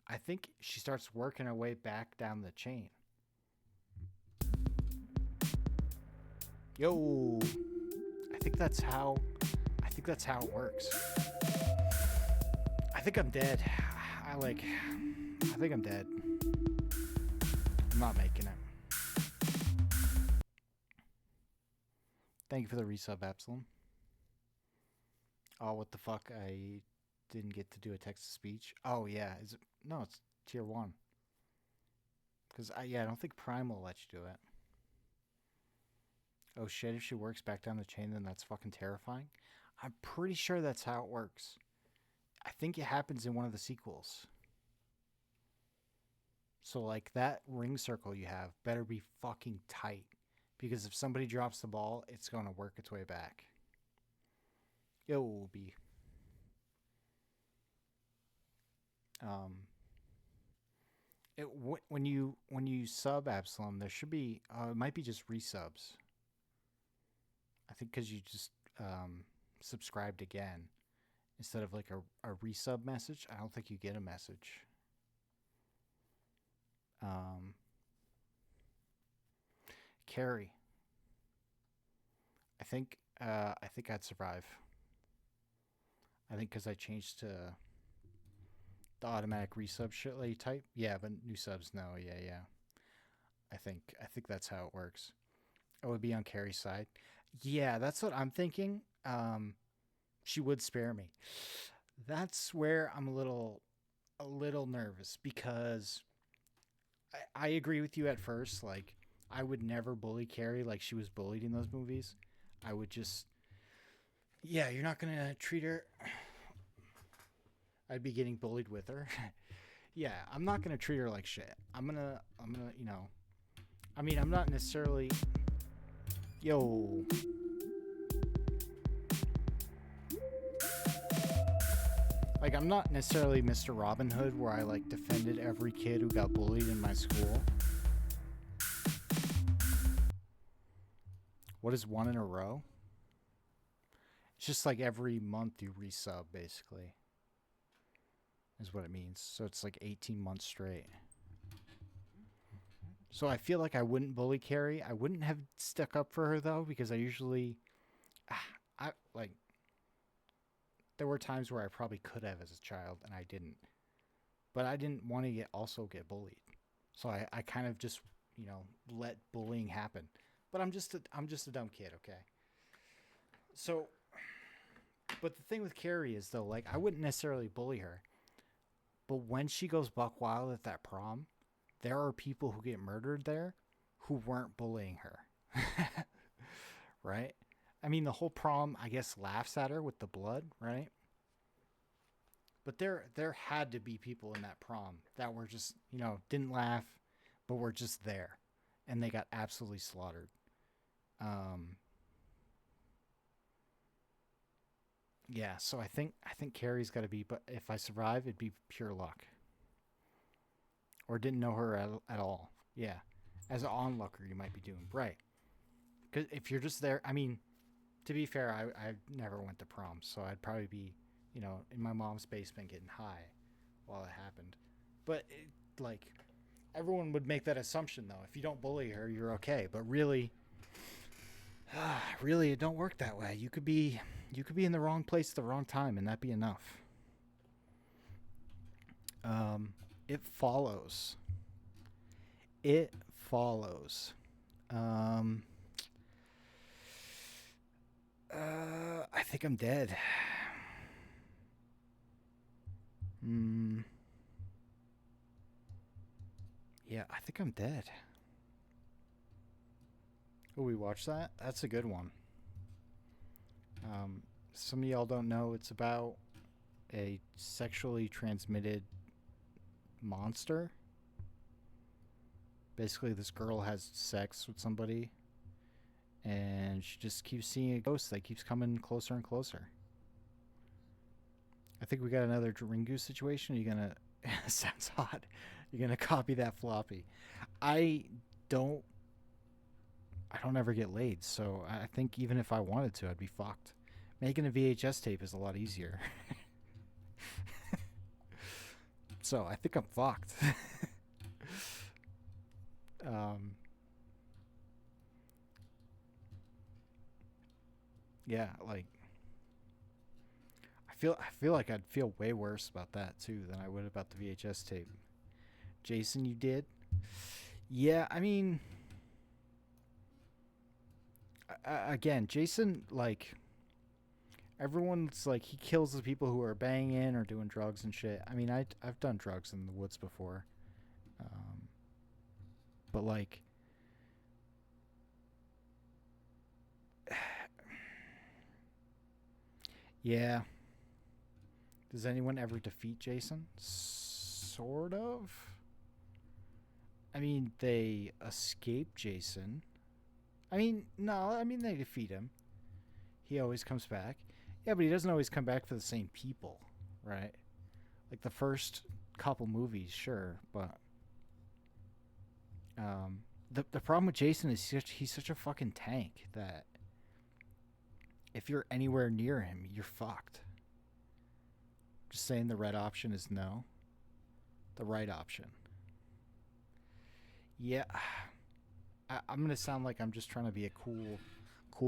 A: I think she starts working her way back down the chain. Yo, I think that's how it works. I think I'm dead. I think I'm dead. I'm not making it. Thank you for the resub, Absalom. Oh, what the fuck? I didn't get to do a text-to-speech. Oh, yeah. Is it? No, it's tier 1. Because, I don't think Prime will let you do it. Oh shit, if she works back down the chain, then that's fucking terrifying. I'm pretty sure that's how it works. I think it happens in one of the sequels. So, like, that ring circle you have better be fucking tight. Because if somebody drops the ball, it's going to work its way back. Yo, B. When you sub Absalom, there should be it might be just resubs. I think because you just subscribed again instead of like a resub message. I don't think you get a message. Carrie. I think I'd survive. I think because I changed to the automatic resub shit that you type. Yeah, but new subs, no. Yeah. I think that's how it works. I would be on Carrie's side. Yeah, that's what I'm thinking. She would spare me. That's where I'm a little nervous because I agree with you at first. Like, I would never bully Carrie like she was bullied in those movies. I would just, yeah, you're not gonna treat her. I'd be getting bullied with her. Yeah, I'm not gonna treat her like shit. I'm gonna, you know. I mean, I'm not necessarily. Yo. Like, I'm not necessarily Mr. Robin Hood where I, like, defended every kid who got bullied in my school. What is one in a row? It's just like every month you resub, basically. Is what it means. So it's like 18 months straight. So I feel like I wouldn't bully Carrie. I wouldn't have stuck up for her, though, because I usually... there were times where I probably could have as a child, and I didn't. But I didn't want to also get bullied. So I kind of just, you know, let bullying happen. But I'm just a dumb kid, okay? So, but the thing with Carrie is, though, like, I wouldn't necessarily bully her. But when she goes buck wild at that prom, there are people who get murdered there who weren't bullying her. Right? I mean, the whole prom, I guess, laughs at her with the blood, right? But there had to be people in that prom that were just, you know, didn't laugh, but were just there. And they got absolutely slaughtered. Yeah, so I think Carrie's got to be, but if I survive, it'd be pure luck. Or didn't know her at all. Yeah. As an onlooker, you might be doing. Right. Because if you're just there, I mean, to be fair, I never went to prom, so I'd probably be, you know, in my mom's basement getting high while it happened. But, like, everyone would make that assumption, though. If you don't bully her, you're okay. But really, it don't work that way. You could be in the wrong place at the wrong time, and that'd be enough. It follows. I think I'm dead. Yeah, I think I'm dead. Oh, we watched that? That's a good one. Some of y'all don't know, it's about a sexually transmitted monster. Basically, this girl has sex with somebody, and she just keeps seeing a ghost that keeps coming closer and closer. I think we got another Ringu situation. Are you gonna... Sounds hot. You're gonna copy that floppy. I don't ever get laid, so I think even if I wanted to, I'd be fucked. Making a VHS tape is a lot easier. So I think I'm fucked. Yeah, like, I feel like I'd feel way worse about that too than I would about the VHS tape. Jason, you did? Yeah, I mean, again, Jason, like, everyone's like, he kills the people who are banging or doing drugs and shit. I mean, I've done drugs in the woods before. But like, Yeah. Does anyone ever defeat Jason? Sort of. I mean, they escape Jason. I mean, no, I mean, they defeat him. He always comes back. Yeah, but he doesn't always come back for the same people, right? Like the first couple movies, sure, but the problem with Jason is he's such a fucking tank that if you're anywhere near him, you're fucked. Just saying the red option is no. The right option. Yeah. I'm gonna sound like I'm just trying to be a cool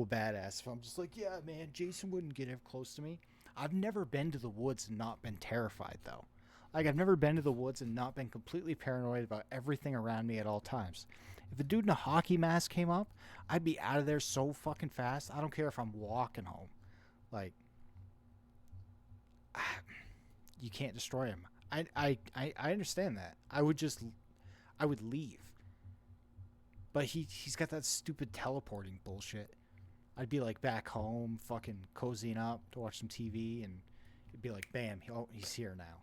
A: badass. If I'm just like, yeah, man, Jason wouldn't get up close to me. I've never been to the woods and not been terrified, though. Like, I've never been to the woods and not been completely paranoid about everything around me at all times. If a dude in a hockey mask came up, I'd be out of there so fucking fast. I don't care if I'm walking home. Like, you can't destroy him. I understand that. I would leave. But he's got that stupid teleporting bullshit. I'd be like back home, fucking cozying up to watch some TV, and it'd be like, bam, he's here now.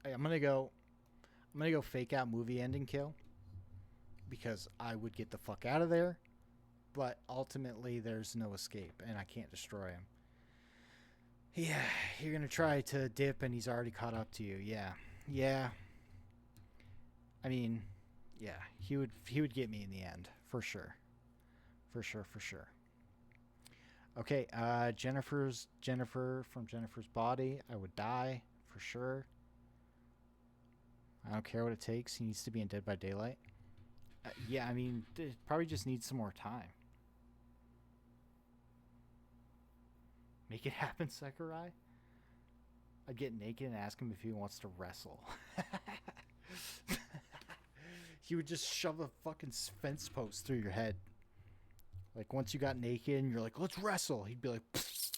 A: Hey, I'm gonna go fake out movie ending kill because I would get the fuck out of there, but ultimately there's no escape and I can't destroy him. Yeah, you're gonna try to dip and he's already caught up to you. Yeah. I mean, yeah, he would get me in the end, for sure. For sure. Okay, Jennifer from Jennifer's Body. I would die, for sure. I don't care what it takes. He needs to be in Dead by Daylight. Yeah, I mean, probably just needs some more time. Make it happen, Sakurai. I'd get naked and ask him if he wants to wrestle. He would just shove a fucking fence post through your head. Like, once you got naked and you're like, let's wrestle, he'd be like, pfft,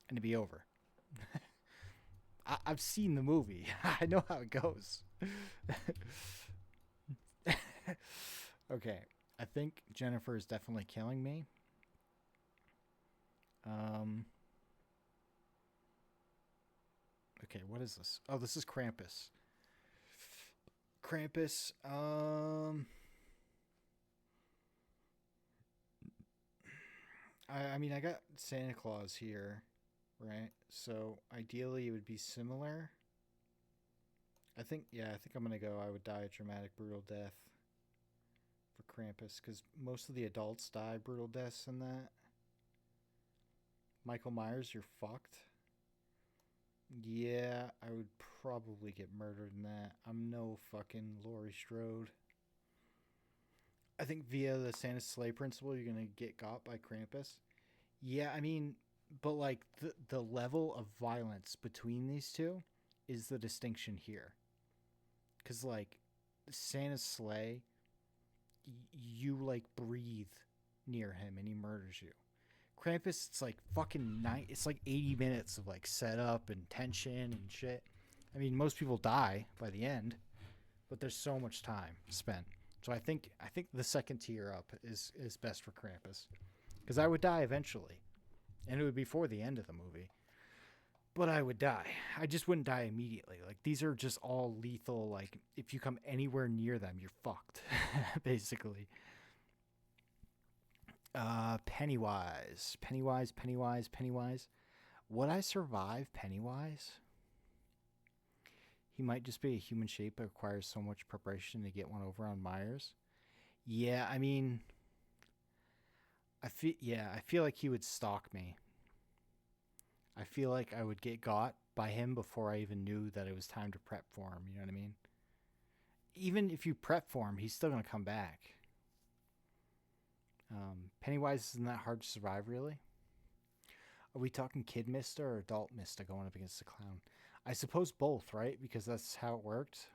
A: and it'd be over. I've seen the movie. I know how it goes. Okay, I think Jennifer is definitely killing me. Okay, what is this? Oh, this is Krampus. I mean, I got Santa Claus here, right? So ideally it would be similar. I think I'm gonna go I would die a dramatic, brutal death for Krampus, because most of the adults die brutal deaths in that. Michael Myers, you're fucked. Yeah, I would probably get murdered in that. I'm no fucking Laurie Strode. I think via the Santa Sleigh principle, you're gonna get got by Krampus. Yeah, I mean, but like the level of violence between these two is the distinction here. Cause like Santa's sleigh, you like breathe near him and he murders you. Krampus, it's like fucking night. It's like 80 minutes of like setup and tension and shit. I mean, most people die by the end, but there's so much time spent. So I think the second tier up is best for Krampus, because I would die eventually, and it would be for the end of the movie. But I would die. I just wouldn't die immediately. Like, these are just all lethal. Like, if you come anywhere near them, you're fucked, basically. Pennywise. Would I survive Pennywise? He might just be a human shape that requires so much preparation to get one over on Myers. Yeah, I mean, I feel like he would stalk me. I feel like I would get got by him before I even knew that it was time to prep for him, you know what I mean? Even if you prep for him, he's still going to come back. Pennywise isn't that hard to survive, really? Are we talking Kid Mista or Adult Mista going up against the clown? I suppose both, right? Because that's how it worked.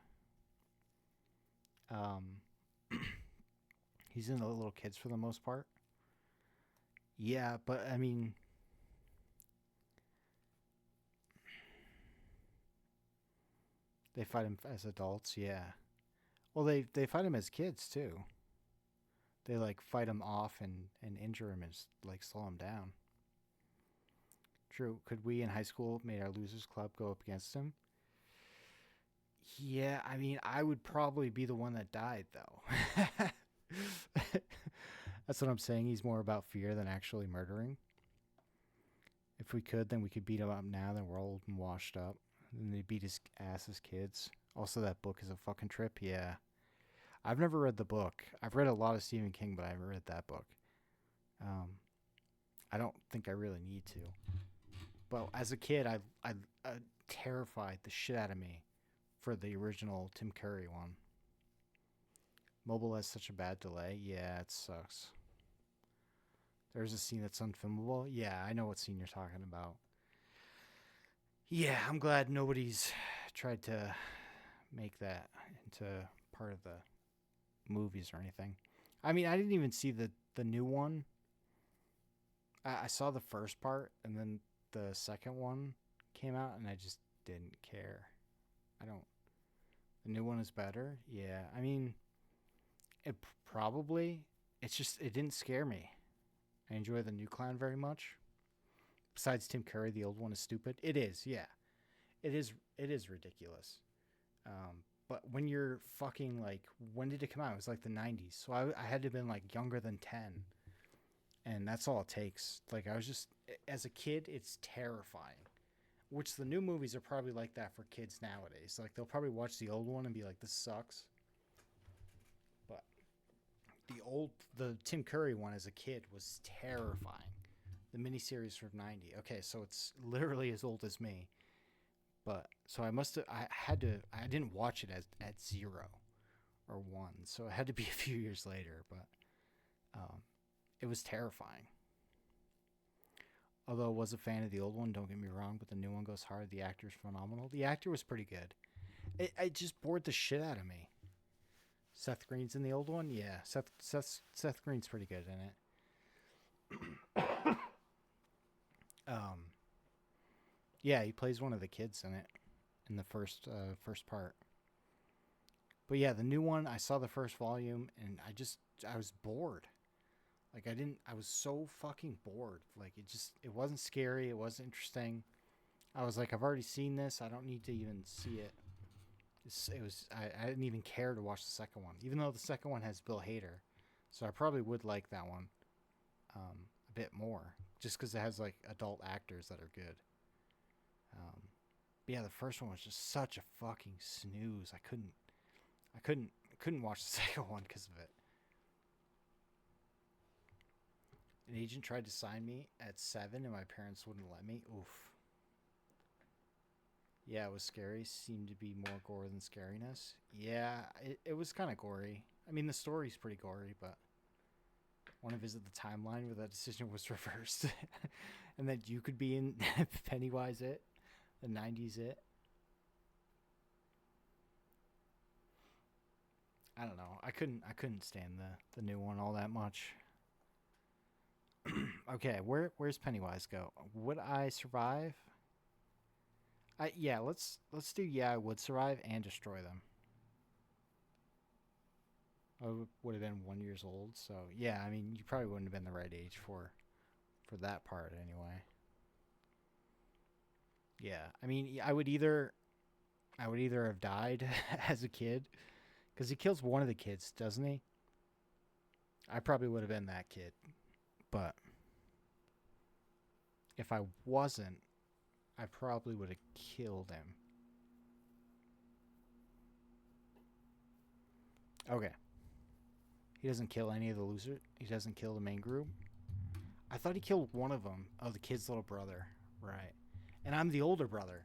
A: He's in the little kids for the most part. Yeah, but I mean, they fight him as adults, yeah. Well, they fight him as kids too. they like fight him off and injure him and like slow him down. True. Could we in high school made our losers club go up against him? Yeah, I mean, I would probably be the one that died though. That's what I'm saying. He's more about fear than actually murdering. If we could, then we could beat him up now. Then we're old and washed up. And they beat his ass as kids. Also, that book is a fucking trip. Yeah. I've never read the book. I've read a lot of Stephen King, but I haven't read that book. I don't think I really need to. But as a kid, I terrified the shit out of me for the original Tim Curry one. Mobile has such a bad delay. Yeah, it sucks. There's a scene that's unfilmable. Yeah, I know what scene you're talking about. Yeah, I'm glad nobody's tried to make that into part of the movies or anything. I mean, I didn't even see the new one. I saw the first part, and then the second one came out, and I just didn't care. The new one is better. Yeah, I mean, it probably, it didn't scare me. I enjoy the new clown very much. Besides Tim Curry, the old one is stupid. It is, yeah. It is ridiculous. But when you're fucking like, when did it come out? It was like the 90s. So I had to have been like younger than 10. And that's all it takes. Like I was just, as a kid, it's terrifying. Which the new movies are probably like that for kids nowadays. Like they'll probably watch the old one and be like, this sucks. But the Tim Curry one as a kid was terrifying. The miniseries from 90. Okay, so it's literally as old as me. But so I didn't watch it at 0 or 1. So it had to be a few years later, but it was terrifying. Although I was a fan of the old one, don't get me wrong, but the new one goes hard. The actor's phenomenal. The actor was pretty good. It just bored the shit out of me. Seth Green's in the old one? Yeah, Seth Green's pretty good in it. Yeah, he plays one of the kids in it in the first part. But yeah, the new one, I saw the first volume and I was bored. Like I was so fucking bored. Like it wasn't scary. It wasn't interesting. I was like, I've already seen this. I don't need to even see it. I didn't even care to watch the second one, even though the second one has Bill Hader. So I probably would like that one a bit more, just because it has like adult actors that are good. But yeah, the first one was just such a fucking snooze. I couldn't watch the second one because of it. An agent tried to sign me at 7 and my parents wouldn't let me. Oof. Yeah, it was scary. Seemed to be more gore than scariness. Yeah, it was kind of gory. I mean, the story's pretty gory, but want to visit the timeline where that decision was reversed and that you could be in Pennywise It, the 90s It. I don't know. I couldn't stand the new one all that much. Okay, where's Pennywise go? Would I survive? Yeah, let's do I would survive and destroy them. I would have been 1 year old, so yeah, I mean, you probably wouldn't have been the right age for that part anyway. Yeah, I mean, I would either have died as a kid, because he kills one of the kids, doesn't he? I probably would have been that kid, but if I wasn't, I probably would have killed him. Okay. He doesn't kill any of the losers. He doesn't kill the main group. I thought he killed one of them. Oh, the kid's little brother. Right. And I'm the older brother.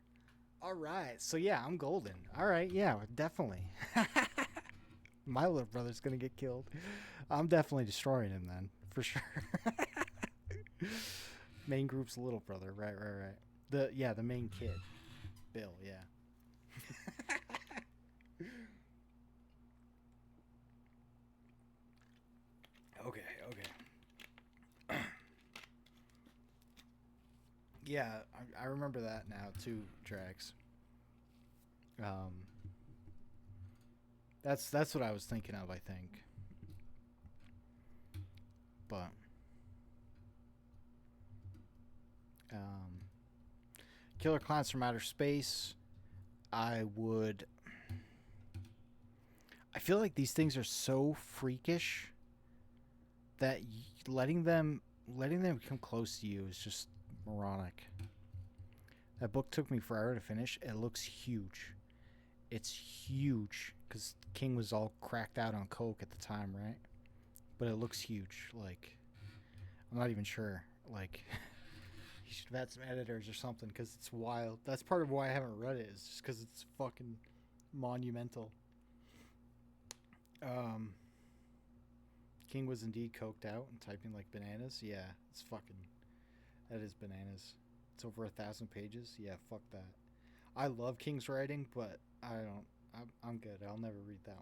A: All right. So, yeah, I'm golden. All right. Yeah, definitely. My little brother's going to get killed. I'm definitely destroying him then. For sure. Main group's little brother. Right. The main kid. Bill, yeah. Okay. Yeah, I remember that now too, Drax. That's what I was thinking of, I think. but Killer Clowns from Outer Space. I feel like these things are so freakish that letting them come close to you is just moronic. That book took me forever to finish. It looks huge. It's huge because King was all cracked out on coke at the time, right? But it looks huge. Like, I'm not even sure. Like, he should have had some editors or something because it's wild. That's part of why I haven't read it, is just because it's fucking monumental. King was indeed coked out and typing like bananas. Yeah, that is bananas. It's over 1,000 pages. Yeah, fuck that. I love King's writing, but I'm good. I'll never read that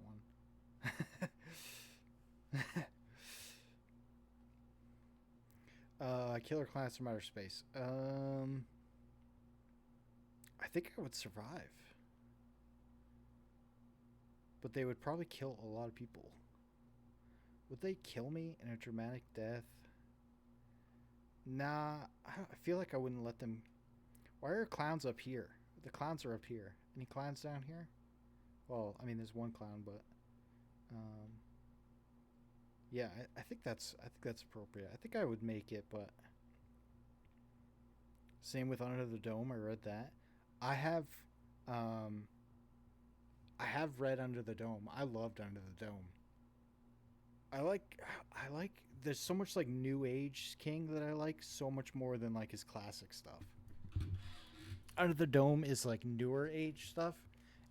A: one. Killer Clowns from Outer Space. I think I would survive. But they would probably kill a lot of people. Would they kill me in a dramatic death? Nah, I feel like I wouldn't let them. Why are clowns up here? The clowns are up here. Any clowns down here? Well, I mean, there's one clown, but yeah, I think that's appropriate. I think I would make it, but same with Under the Dome. I read that. I have read Under the Dome. I loved Under the Dome. I like there's so much like new age King that I like so much more than like his classic stuff. Under the Dome is like newer age stuff,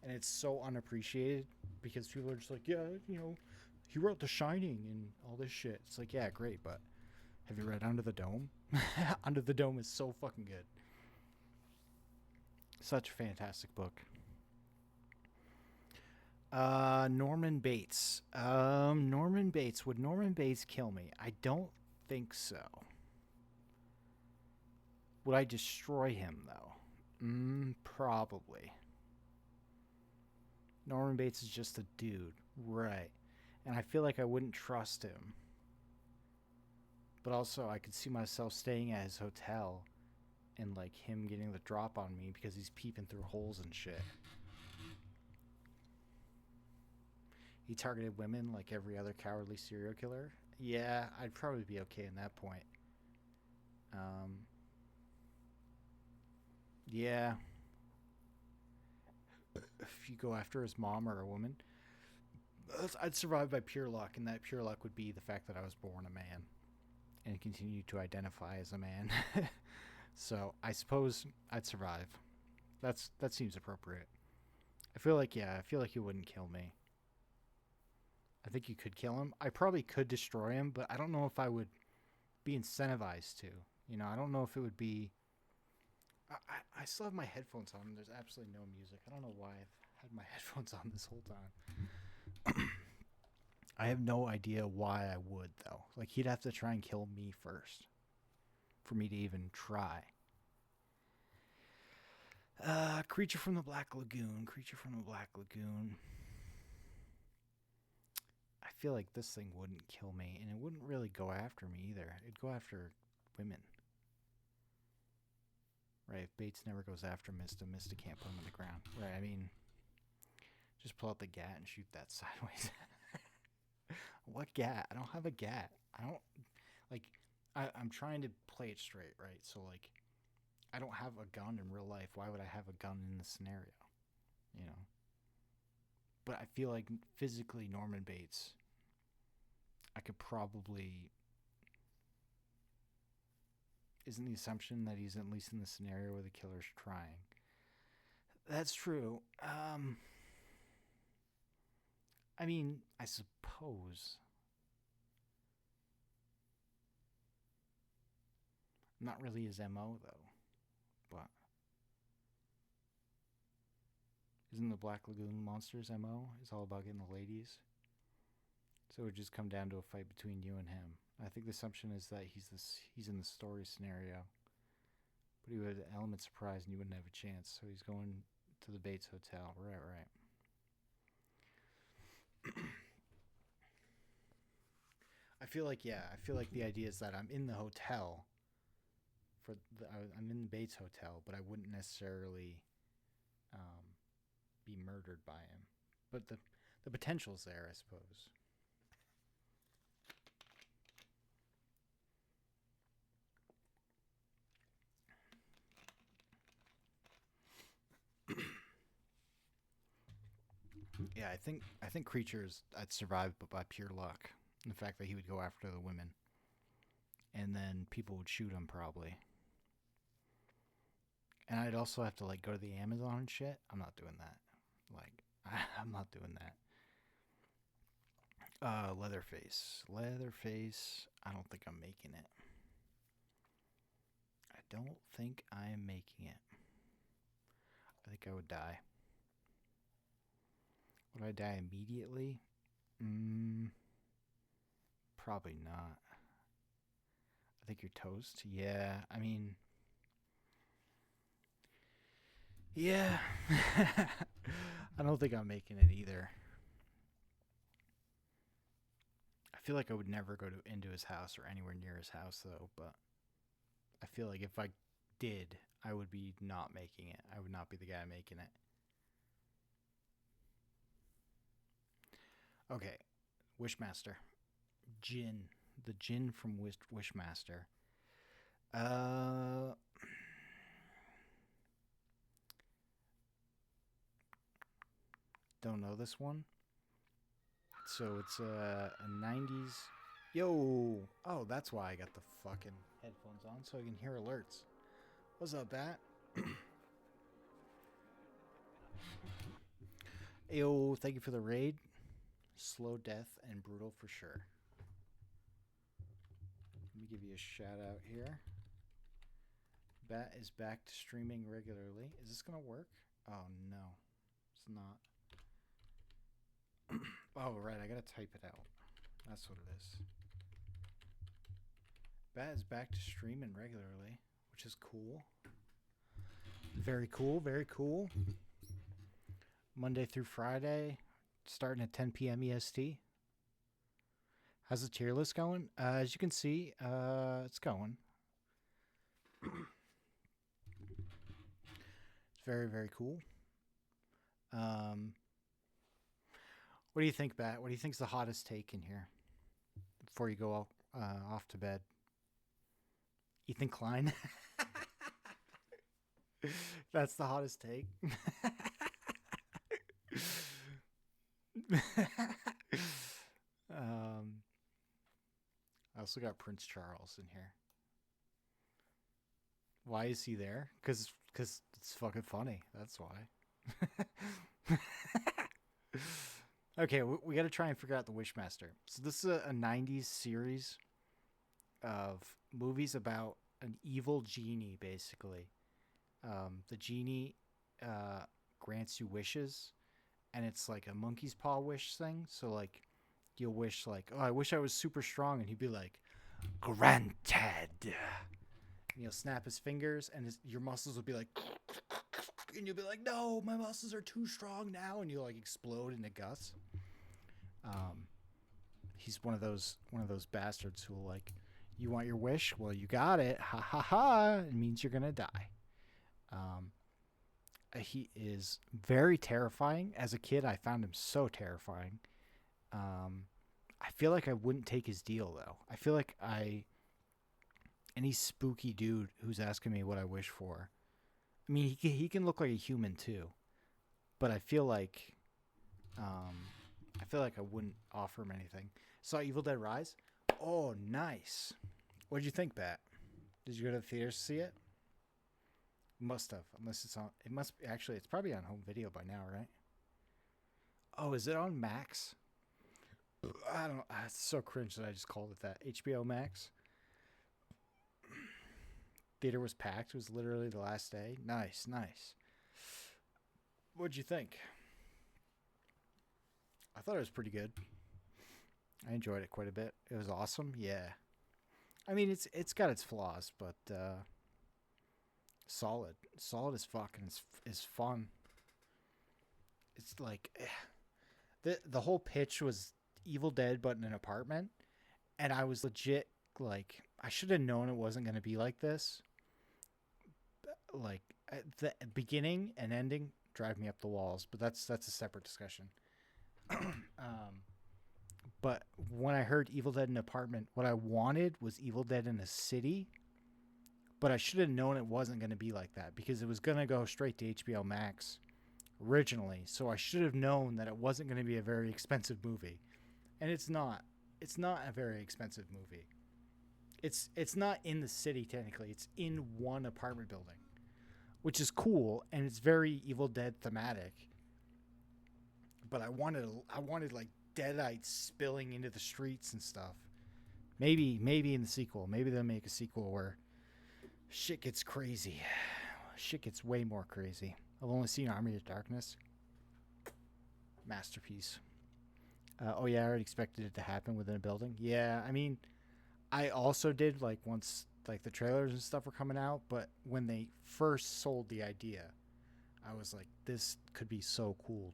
A: and it's so unappreciated because people are just like, yeah, you know, he wrote The Shining and all this shit. It's like, yeah, great, but have you read Under the Dome? Under the Dome is so fucking good. Such a fantastic book. Norman Bates. Norman Bates. Would Norman Bates kill me? I don't think so. Would I destroy him, though? Probably. Norman Bates is just a dude. Right. And I feel like I wouldn't trust him. But also, I could see myself staying at his hotel and, like, him getting the drop on me because he's peeping through holes and shit. He targeted women like every other cowardly serial killer. Yeah, I'd probably be okay in that point. Yeah. If you go after his mom or a woman, I'd survive by pure luck, and that pure luck would be the fact that I was born a man and continue to identify as a man. So I suppose I'd survive. That seems appropriate. I feel like he wouldn't kill me. I think you could kill him. I probably could destroy him, but I don't know if I would be incentivized to. You know, I don't know if it would be... I still have my headphones on. There's absolutely no music. I don't know why I've had my headphones on this whole time. I have no idea why I would, though. Like, he'd have to try and kill me first for me to even try. Creature from the Black Lagoon. Creature from the Black Lagoon. I feel like this thing wouldn't kill me, and it wouldn't really go after me either. It'd go after women. Right, if Bates never goes after Mista, Mista can't put him on the ground. Right, I mean, just pull out the gat and shoot that sideways. What gat? I don't have a gat. I don't, like, I'm trying to play it straight, right? So, like, I don't have a gun in real life. Why would I have a gun in this scenario? You know? But I feel like physically Norman Bates, I could probably... Isn't the assumption that he's at least in the scenario where the killer's trying? That's true. I mean, I suppose. Not really his MO, though. But isn't the Black Lagoon Monsters MO? It's all about getting the ladies. So it would just come down to a fight between you and him. I think the assumption is that he's in the story scenario. But he would have an element surprise and you wouldn't have a chance. So he's going to the Bates Hotel. Right. feel like the idea is that I'm in the hotel I'm in the Bates Hotel, but I wouldn't necessarily be murdered by him. But the potential's there, I suppose. Yeah, I think creatures I'd survive but by pure luck. The fact that he would go after the women. And then people would shoot him probably. And I'd also have to like go to the Amazon and shit. I'm not doing that. Like I'm not doing that. Leatherface. Leatherface. I don't think I'm making it. I don't think I am making it. I think I would die. Would I die immediately? Probably not. I think you're toast. Yeah, I mean... Yeah. I don't think I'm making it either. I feel like I would never go into his house or anywhere near his house, though, but I feel like if I did, I would be not making it. I would not be the guy making it. Okay, Wishmaster. Jinn. The Jinn from Wishmaster. Don't know this one. So it's a 90s. Yo! Oh, that's why I got the fucking headphones on, so I can hear alerts. What's up, Bat? Yo, thank you for the raid. Slow death and brutal for sure. Let me give you a shout out here. Bat is back to streaming regularly. Is this gonna work? Oh no, it's not. Oh right, I gotta type it out. That's what it is. Bat is back to streaming regularly, which is cool. Very cool, very cool. Monday through Friday, starting at 10 p.m. EST. How's the tier list going? As you can see, it's going. It's very, very cool. What do you think, Bat? What do you think's the hottest take in here before you go off to bed? Ethan Klein? That's the hottest take. I also got Prince Charles in here. Why is he there? Because it's fucking funny. That's why. Okay, we got to try and figure out the Wishmaster. So this is a 90s series of movies about an evil genie, basically. The genie grants you wishes, and it's like a monkey's paw wish thing. So like you'll wish like, oh, I wish I was super strong, and he'd be like, granted. And he'll snap his fingers, and your muscles will be like, and you'll be like, no, my muscles are too strong now, and you'll like explode into guts. He's one of those bastards who will like, you want your wish? Well, you got it. Ha ha ha. It means you're gonna die. He is very terrifying. As a kid, I found him so terrifying. I feel like I wouldn't take his deal, though. I feel like any spooky dude who's asking me what I wish for, I mean, he can look like a human too, but I feel like I wouldn't offer him anything. Saw Evil Dead Rise. Oh, nice. What'd you think, Bat? Did you go to the theaters to see it? Must have, unless it's on. It must be, actually. It's probably on home video by now, right? Oh, is it on Max? I don't know. It's so cringe that I just called it that. HBO Max. Theater was packed. It was literally the last day. Nice, nice. What'd you think? I thought it was pretty good. I enjoyed it quite a bit. It was awesome. Yeah. I mean, it's got its flaws, but solid as fuck, and is fun. It's like the whole pitch was Evil Dead, but in an apartment, and I was legit like, I should have known it wasn't going to be like this. Like at the beginning and ending drive me up the walls, but that's a separate discussion. But when I heard Evil Dead in an apartment, what I wanted was Evil Dead in a city, but I should have known it wasn't going to be like that because it was going to go straight to HBO Max originally. So I should have known that it wasn't going to be a very expensive movie. And it's not. It's not a very expensive movie. It's not in the city technically. It's in one apartment building, which is cool, and it's very Evil Dead thematic. But I wanted like deadites spilling into the streets and stuff. Maybe in the sequel, maybe they'll make a sequel where shit gets crazy. Shit gets way more crazy. I've only seen Army of Darkness. Masterpiece. Oh yeah, I already expected it to happen within a building. Yeah, I mean, I also did like once like the trailers and stuff were coming out, but when they first sold the idea, I was like, this could be so cool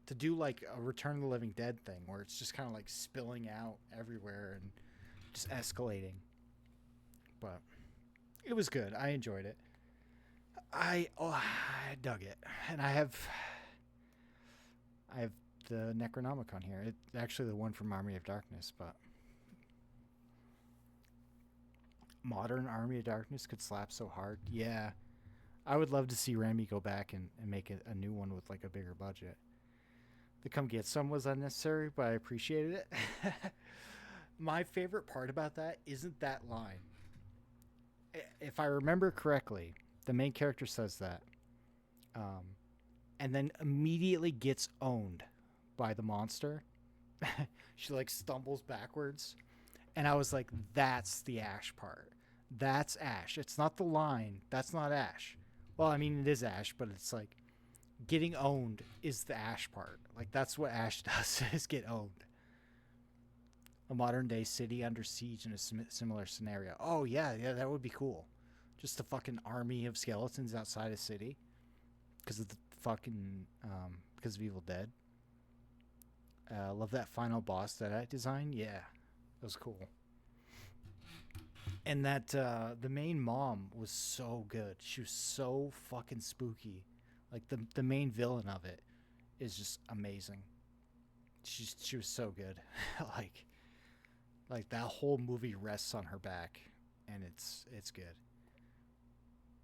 A: to do like a Return of the Living Dead thing where it's just kind of like spilling out everywhere and just escalating. But it was good. I enjoyed it. I dug it, and I have the Necronomicon here. It's actually the one from Army of Darkness, but modern Army of Darkness could slap so hard. Yeah, I would love to see Rami go back and make a new one with like a bigger budget. The Come Get Some was unnecessary, but I appreciated it. My favorite part about that isn't that line. If I remember correctly, the main character says that, and then immediately gets owned by the monster. She like stumbles backwards, and I was like, that's the Ash part. That's Ash. It's not the line. That's not Ash. Well, I mean, it is Ash, but it's like getting owned is the Ash part. Like that's what Ash does, is get owned. A modern day city under siege in a similar scenario. Oh yeah, that would be cool. Just a fucking army of skeletons outside a city because of the fucking because of Evil Dead. Love that final boss that I designed. Yeah, that was cool. And that the main mom was so good. She was so fucking spooky. Like the main villain of it is just amazing. She was so good. like that whole movie rests on her back, and it's good.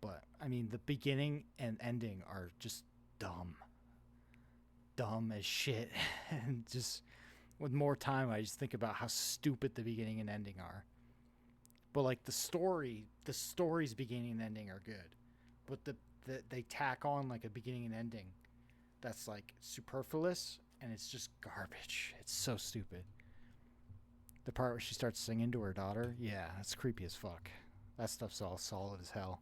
A: But I mean, the beginning and ending are just dumb as shit. And just with more time, I just think about how stupid the beginning and ending are. But like the story's beginning and ending are good, but they tack on like a beginning and ending that's like superfluous, and it's just garbage. It's so stupid. The part where she starts singing to her daughter, yeah, that's creepy as fuck. That stuff's all solid as hell.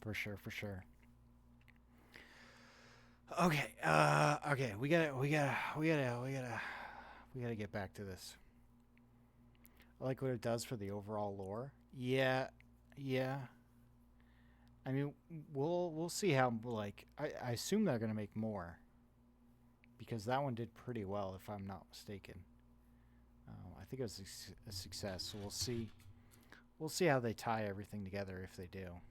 A: For sure. Okay, okay, we gotta get back to this. I like what it does for the overall lore. Yeah. I mean, we'll see how, like, I assume they're gonna make more, because that one did pretty well, if I'm not mistaken. I think it was a success, so we'll see. We'll see how they tie everything together if they do.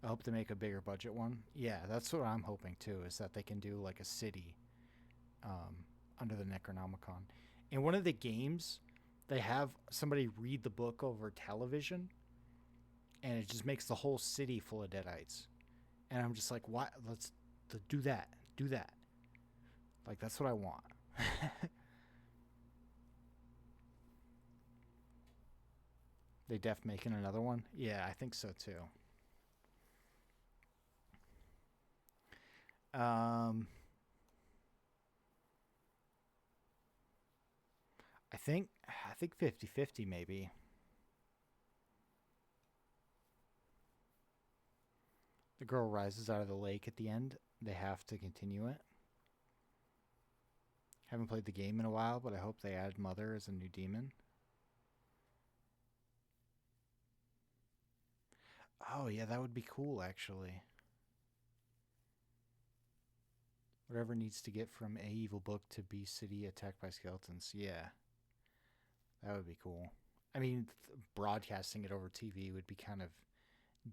A: I hope they make a bigger budget one. Yeah, that's what I'm hoping too, is that they can do like a city under the Necronomicon. In one of the games, they have somebody read the book over television, and it just makes the whole city full of deadites. And I'm just like, why? Let's do that. Do that. Like, that's what I want. They def making another one? Yeah, I think so too. I think 50-50 maybe. The girl rises out of the lake at the end. They have to continue it. Haven't played the game in a while, but I hope they add Mother as a new demon. Oh yeah, that would be cool actually. Whatever needs to get from A Evil Book to B City attacked by skeletons. Yeah. That would be cool. I mean, broadcasting it over TV would be kind of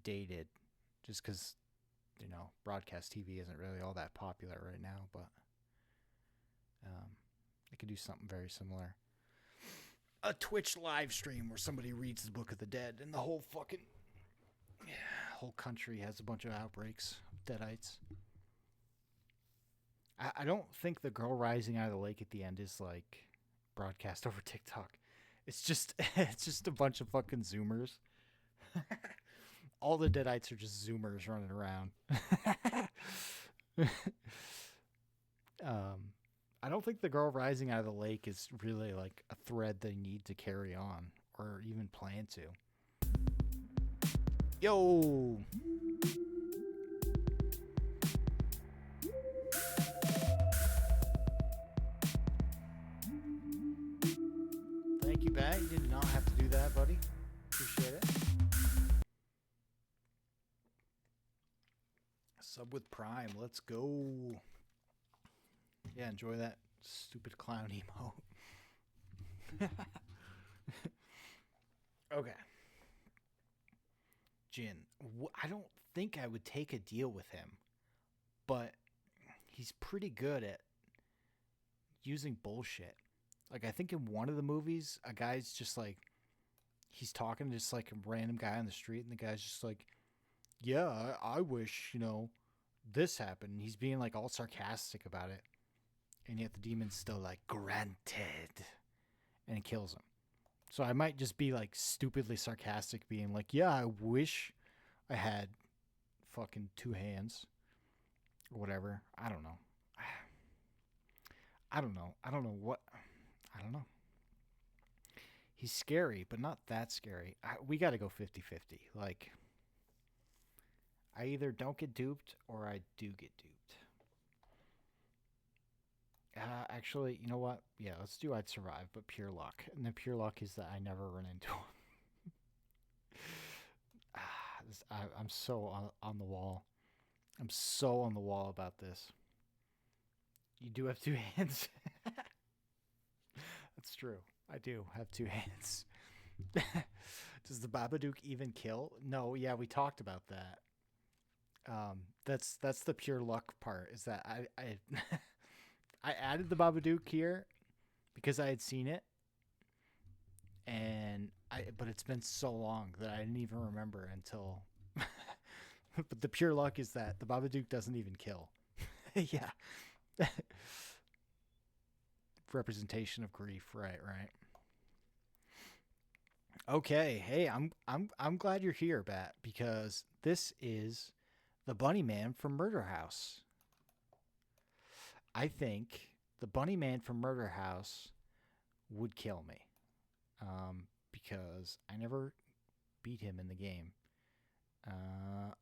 A: dated just because, broadcast TV isn't really all that popular right now, but they could do something very similar. A Twitch live stream where somebody reads the Book of the Dead and the whole whole country has a bunch of outbreaks of deadites. I don't think the girl rising out of the lake at the end is like broadcast over TikTok. It's just a bunch of fucking Zoomers. All the deadites are just Zoomers running around. I don't think the girl rising out of the lake is really like a thread they need to carry on or even plan to. Yo! Thank you, Bat. You did not have to do that, buddy. Appreciate it. Sub with Prime. Let's go. Yeah, enjoy that stupid clown emote. Okay. Jin. I don't think I would take a deal with him, but he's pretty good at using bullshit. Like, I think in one of the movies, a guy's just like, he's talking to just like a random guy on the street, and the guy's just like, yeah, I wish, this happened. And he's being like all sarcastic about it. And yet the demon's still like, granted. And it kills him. So I might just be like stupidly sarcastic, being like, yeah, I wish I had fucking 2 hands. Or whatever. I don't know. I don't know. He's scary, but not that scary. We got to go 50-50. Like, I either don't get duped or I do get duped. Actually, you know what? Yeah, let's do I'd survive, but pure luck. And the pure luck is that I never run into him. I'm so on the wall. I'm so on the wall about this. You do have 2 hands. That's true. I do have 2 hands. Does the Babadook even kill? No, yeah, we talked about that. That's the pure luck part, is that I I added the Babadook here because I had seen it, but it's been so long that I didn't even remember until. But the pure luck is that the Babadook doesn't even kill. Yeah. Representation of grief, right. Okay, hey, I'm glad you're here, Bat, because this is the Bunny Man from Murder House. I think the Bunny Man from Murder House would kill me, because I never beat him in the game. I'm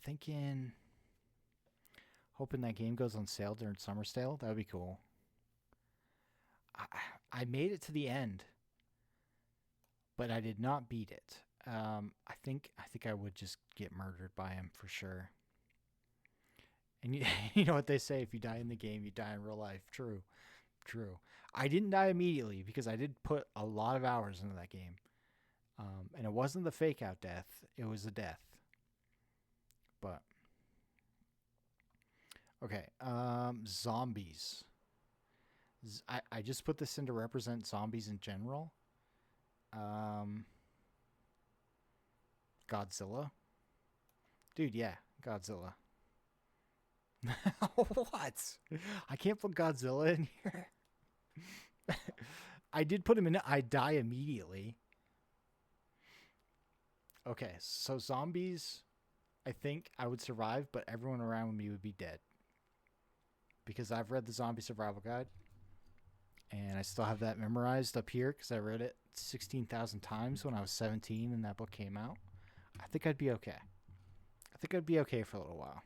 A: thinking, hoping that game goes on sale during summer sale. That would be cool. I made it to the end, but I did not beat it. I think I would just get murdered by him for sure. And you know what they say, if you die in the game, you die in real life. True. I didn't die immediately because I did put a lot of hours into that game. And it wasn't the fake out death, it was a death. But okay, zombies. I just put this in to represent zombies in general. Godzilla. Dude, yeah, Godzilla. What? I can't put Godzilla in here. I did put him in. I die immediately. Okay, so zombies, I think I would survive, but everyone around me would be dead. Because I've read the Zombie Survival Guide. And I still have that memorized up here because I read it 16,000 times when I was 17 and that book came out. I think I'd be okay. I think I'd be okay for a little while.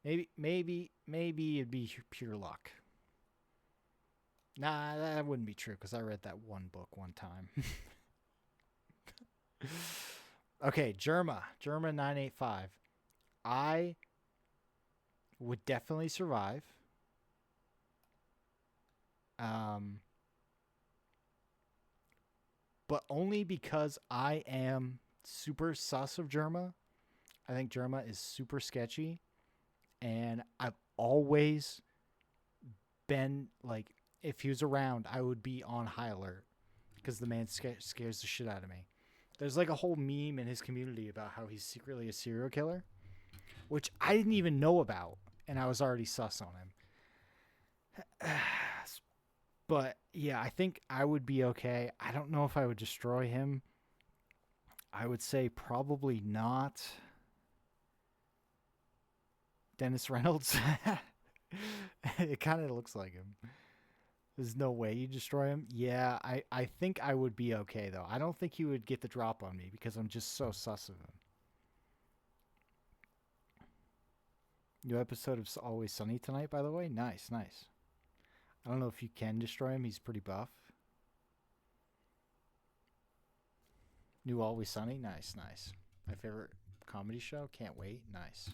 A: Maybe it'd be pure luck. Nah, that wouldn't be true because I read that one book one time. Okay, Germa 985. I would definitely survive. Um, but only because I am super sus of Germa. I think Germa is super sketchy, and I've always been like, if he was around, I would be on high alert because the man scares the shit out of me. There's like a whole meme in his community about how he's secretly a serial killer, which I didn't even know about, and I was already sus on him. But yeah, I think I would be okay. I don't know if I would destroy him. I would say probably not. Dennis Reynolds. It kind of looks like him. There's no way you destroy him. Yeah, I think I would be okay, though. I don't think he would get the drop on me because I'm just so sus of him. New episode of Always Sunny tonight, by the way. Nice, nice. I don't know if you can destroy him. He's pretty buff. New Always Sunny. Nice, nice. My favorite comedy show. Can't wait. Nice.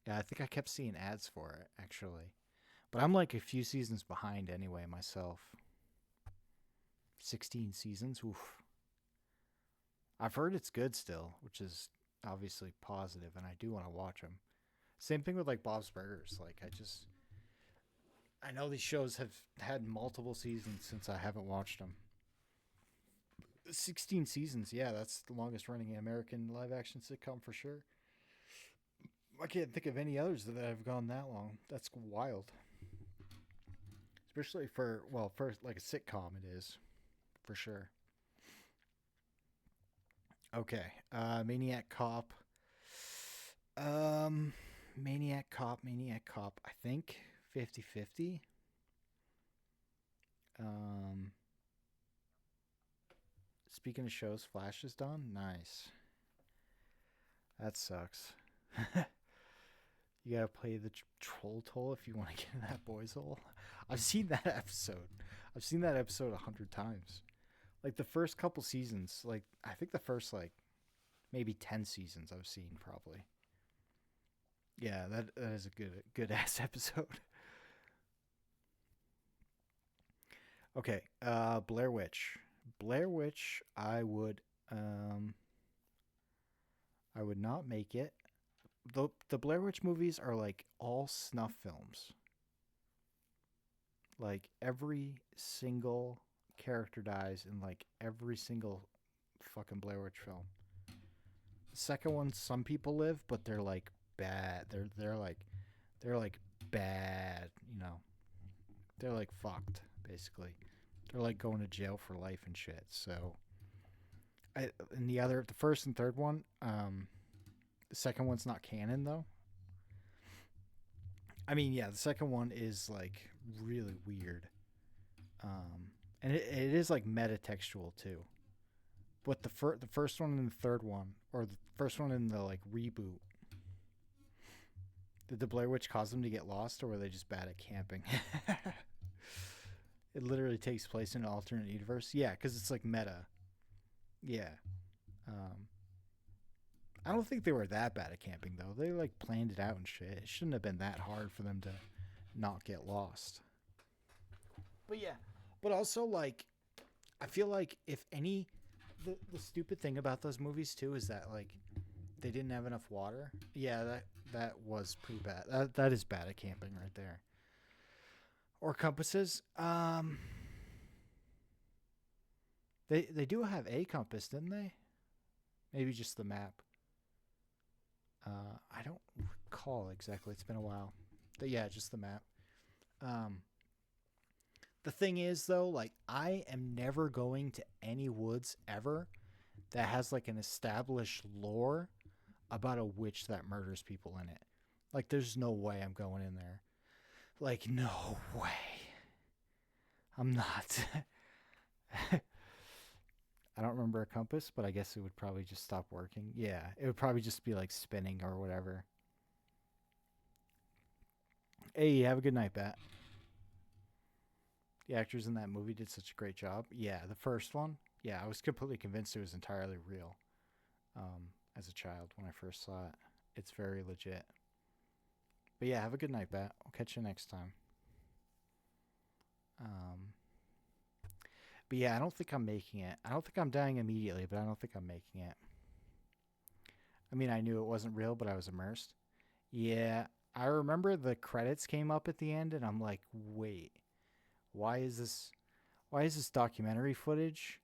A: Yeah, I think I kept seeing ads for it, actually. But I'm like a few seasons behind anyway myself. 16 seasons? Oof. I've heard it's good still, which is obviously positive, and I do want to watch them. Same thing with like Bob's Burgers. Like I know these shows have had multiple seasons since I haven't watched them. 16 seasons, yeah, that's the longest running American live action sitcom for sure. I can't think of any others that have gone that long. That's wild. Especially for like a sitcom, it is. For sure. Okay. Maniac Cop. Maniac Cop. I think 50-50. Speaking of shows, Flash is done. Nice. That sucks. You gotta play the troll toll if you want to get in that boy's hole. I've seen that episode. I've seen that episode 100 times. Like the first couple seasons, like I think the first like maybe 10 seasons I've seen probably. Yeah, that is a good ass episode. Okay, Blair Witch. Blair Witch, I would not make it. The Blair Witch movies are like all snuff films. Like every single character dies in like every single fucking Blair Witch film. The second one, some people live, but they're like bad. They're like bad, you know. They're like fucked, basically. They're like going to jail for life and shit. So, the first and third one, the second one's not canon though. I mean, yeah, the second one is like really weird. And it is like metatextual too. But the first one and the third one, or the first one in the like reboot, did the Blair Witch cause them to get lost, or were they just bad at camping? It literally takes place in an alternate universe. Yeah, because it's like meta. Yeah. I don't think they were that bad at camping though. They like planned it out and shit. It shouldn't have been that hard for them to not get lost. But yeah, but also like I feel like if any the stupid thing about those movies too is that like they didn't have enough water. Yeah, that was pretty bad. That is bad at camping right there. Or compasses. They do have a compass, didn't they? Maybe just the map. I don't recall exactly. It's been a while. But yeah, just the map. The thing is, though, like, I am never going to any woods ever that has, like, an established lore about a witch that murders people in it. Like, there's no way I'm going in there. Like, no way. I'm not. I don't remember a compass, but I guess it would probably just stop working. Yeah, it would probably just be like spinning or whatever. Hey, have a good night, Bat. The actors in that movie did such a great job. Yeah, the first one. Yeah, I was completely convinced it was entirely real. as a child when I first saw it. It's very legit. But yeah, have a good night, Bat. I'll catch you next time. But yeah, I don't think I'm making it. I don't think I'm dying immediately, but I don't think I'm making it. I mean, I knew it wasn't real, but I was immersed. Yeah, I remember the credits came up at the end, and I'm like, wait, why is this documentary footage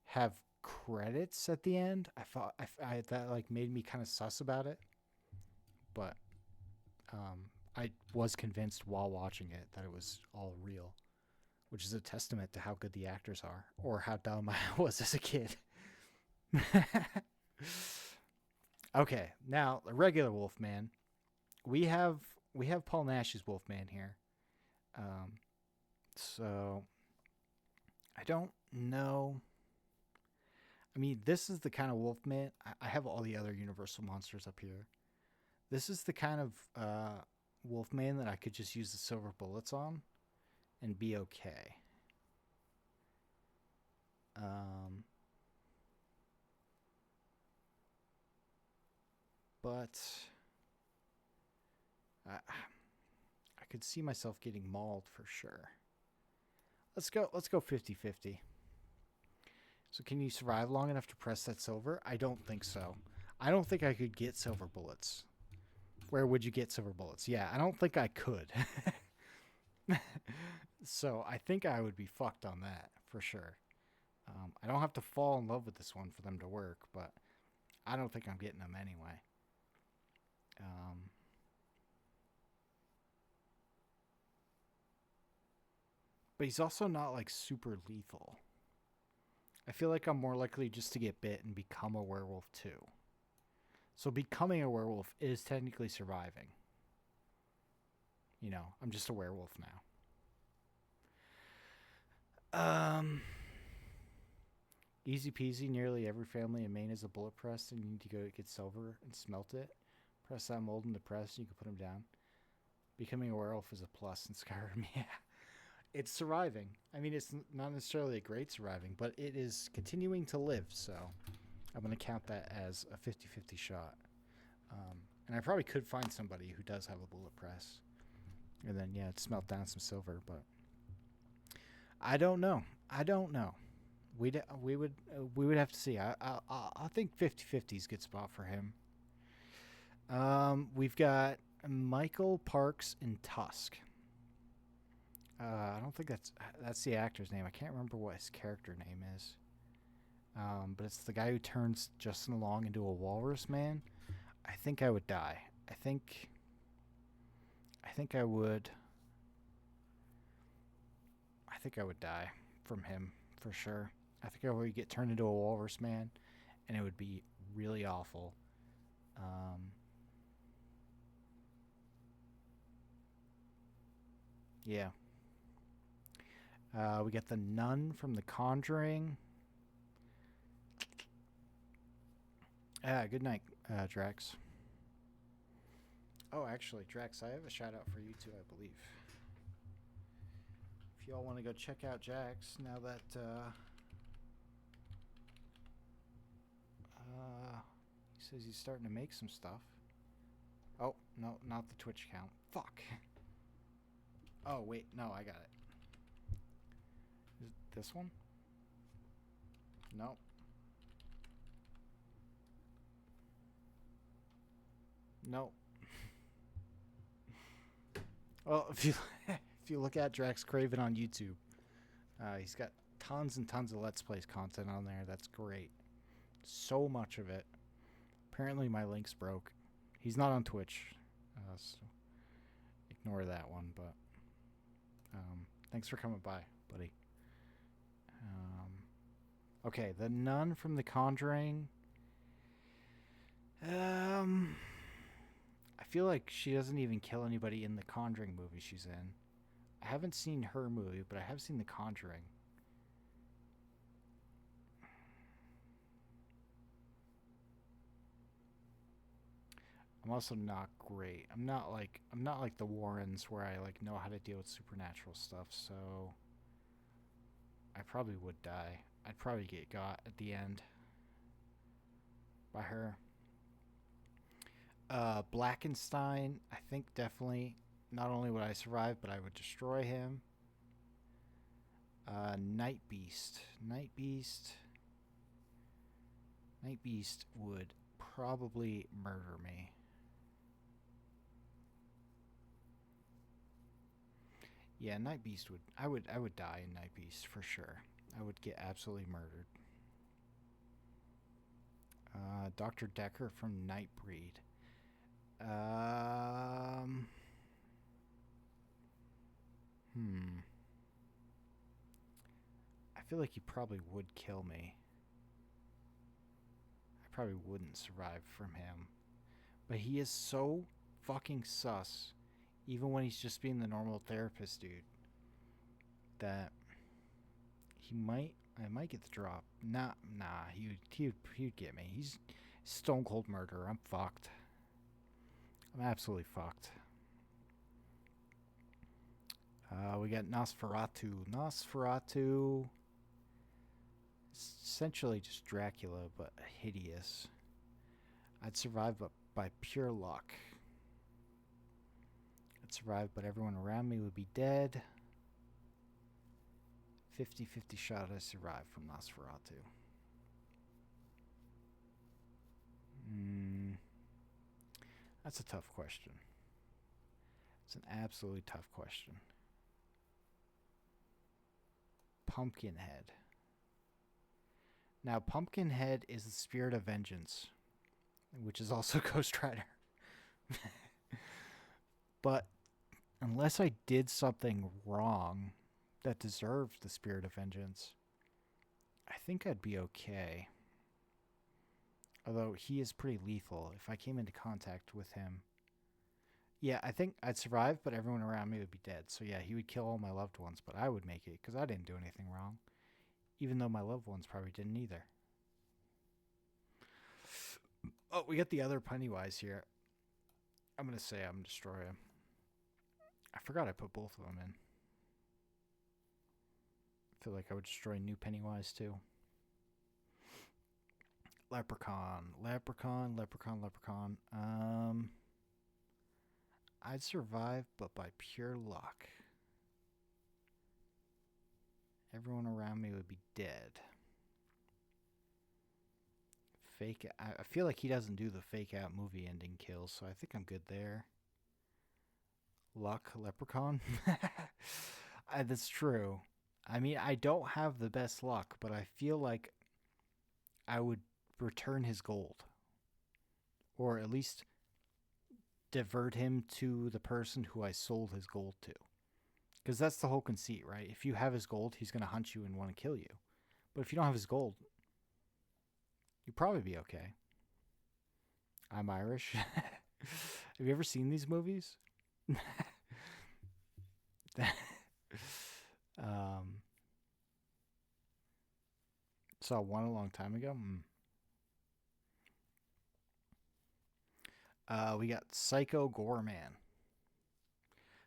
A: have credits at the end? I that like made me kind of sus about it, but I was convinced while watching it that it was all real, which is a testament to how good the actors are, or how dumb I was as a kid. Okay, now the regular Wolfman. We have Paul Nash's Wolfman here. So I don't know. I mean, this is the kind of Wolfman. I have all the other Universal monsters up here. This is the kind of Wolfman that I could just use the silver bullets on and be okay. But I could see myself getting mauled for sure. Let's go 50-50. So can you survive long enough to press that silver? I don't think so. I don't think I could get silver bullets. Where would you get silver bullets? Yeah, I don't think I could. So I think I would be fucked on that for sure. I don't have to fall in love with this one for them to work, but I don't think I'm getting them anyway. But he's also not like super lethal. I feel like I'm more likely just to get bit and become a werewolf too. So becoming a werewolf is technically surviving. You know, I'm just a werewolf now. Easy peasy. Nearly every family in Maine is a bullet press, and you need to go get silver and smelt it. Press that mold in the press, and you can put them down. Becoming a werewolf is a plus in Skyrim. Yeah. It's surviving. I mean, it's not necessarily a great surviving, but it is continuing to live, so I'm going to count that as a 50-50 shot. And I probably could find somebody who does have a bullet press. And then, yeah, smelt down some silver, but I don't know. We would have to see. I think 50-50 is a good spot for him. We've got Michael Parks in Tusk. I don't think that's the actor's name. I can't remember what his character name is. But it's the guy who turns Justin Long into a walrus man. I think I would die. I think I would die from him for sure. I think I would get turned into a walrus man, and it would be really awful. Yeah. We get the nun from The Conjuring. Good night, Drax. Oh, actually, Drax, I have a shout out for you too, I believe. If y'all want to go check out Jax now that he says he's starting to make some stuff. Oh, no, not the Twitch account. Fuck. Oh, wait, no, I got it. Is it this one? Nope. Nope. Well, if you look at Drax Craven on YouTube, he's got tons and tons of Let's Plays content on there. That's great. So much of it. Apparently my link's broke. He's not on Twitch, so ignore that one, but thanks for coming by, buddy. Okay, the nun from The Conjuring. I feel like she doesn't even kill anybody in the Conjuring movie she's in. I haven't seen her movie, but I have seen The Conjuring. I'm also not great. I'm not like the Warrens where I like know how to deal with supernatural stuff, so I probably would die. I'd probably get got at the end by her. Blackenstein, I think definitely. Not only would I survive, but I would destroy him. Night Beast. Night Beast. Night Beast would probably murder me. Yeah, Night Beast would. I would die in Night Beast for sure. I would get absolutely murdered. Dr. Decker from Nightbreed. I feel like he probably would kill me. I probably wouldn't survive from him. But he is so fucking sus, even when he's just being the normal therapist dude, that I might get the drop. Nah, he'd get me. He's stone cold murderer. I'm fucked. I'm absolutely fucked. We got Nosferatu. Nosferatu is essentially just Dracula, but hideous. I'd survive by pure luck. I'd survive, but everyone around me would be dead. 50-50 shot I survive from Nosferatu. That's a tough question. It's an absolutely tough question. Pumpkinhead. Now, Pumpkinhead is the spirit of vengeance, which is also Ghost Rider. But unless I did something wrong that deserved the spirit of vengeance, I think I'd be okay. Although he is pretty lethal. If I came into contact with him, yeah, I think I'd survive, but everyone around me would be dead. So yeah, he would kill all my loved ones, but I would make it because I didn't do anything wrong. Even though my loved ones probably didn't either. Oh, we got the other Pennywise here. I'm going to say I'm going to destroy him. I forgot I put both of them in. I feel like I would destroy new Pennywise too. Leprechaun. I'd survive, but by pure luck. Everyone around me would be dead. I feel like he doesn't do the fake out movie ending kills, so I think I'm good there. Luck, Leprechaun. That's true. I mean, I don't have the best luck, but I feel like I would return his gold. Or at least divert him to the person who I sold his gold to. Because that's the whole conceit, right? If you have his gold, he's going to hunt you and want to kill you. But if you don't have his gold, you'd probably be okay. I'm Irish. Have you ever seen these movies? Saw one a long time ago. We got Psycho Goreman.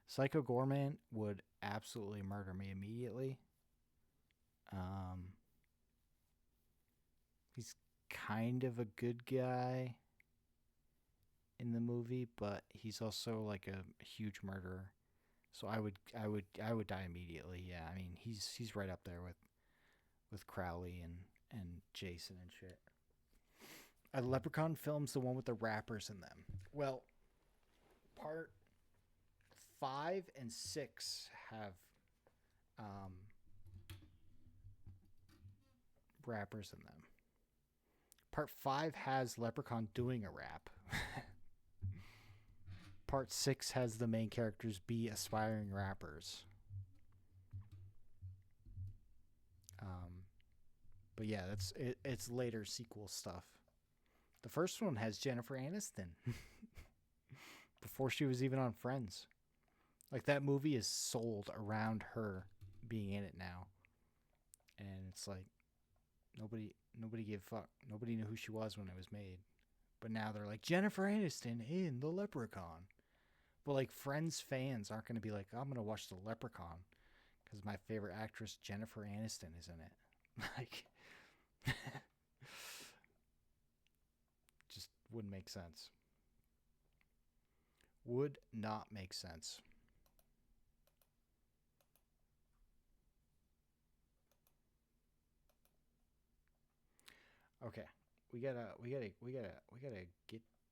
A: Psycho Goreman would absolutely murder me immediately. He's kind of a good guy in the movie, but he's also like a huge murderer. So I would die immediately. Yeah, I mean he's right up there with Crowley and Jason and shit. A Leprechaun film's the one with the rappers in them. Well, part 5 and 6 have rappers in them. Part 5 has Leprechaun doing a rap. Part 6 has the main characters be aspiring rappers. But yeah, it's later sequel stuff. The first one has Jennifer Aniston. Before she was even on Friends. Like, that movie is sold around her being in it now. And it's like, nobody gave a fuck. Nobody knew who she was when it was made. But now they're like, Jennifer Aniston in The Leprechaun. But like, Friends fans aren't going to be like, I'm going to watch The Leprechaun because my favorite actress, Jennifer Aniston, is in it. Like, just wouldn't make sense. Would not make sense. Okay, we gotta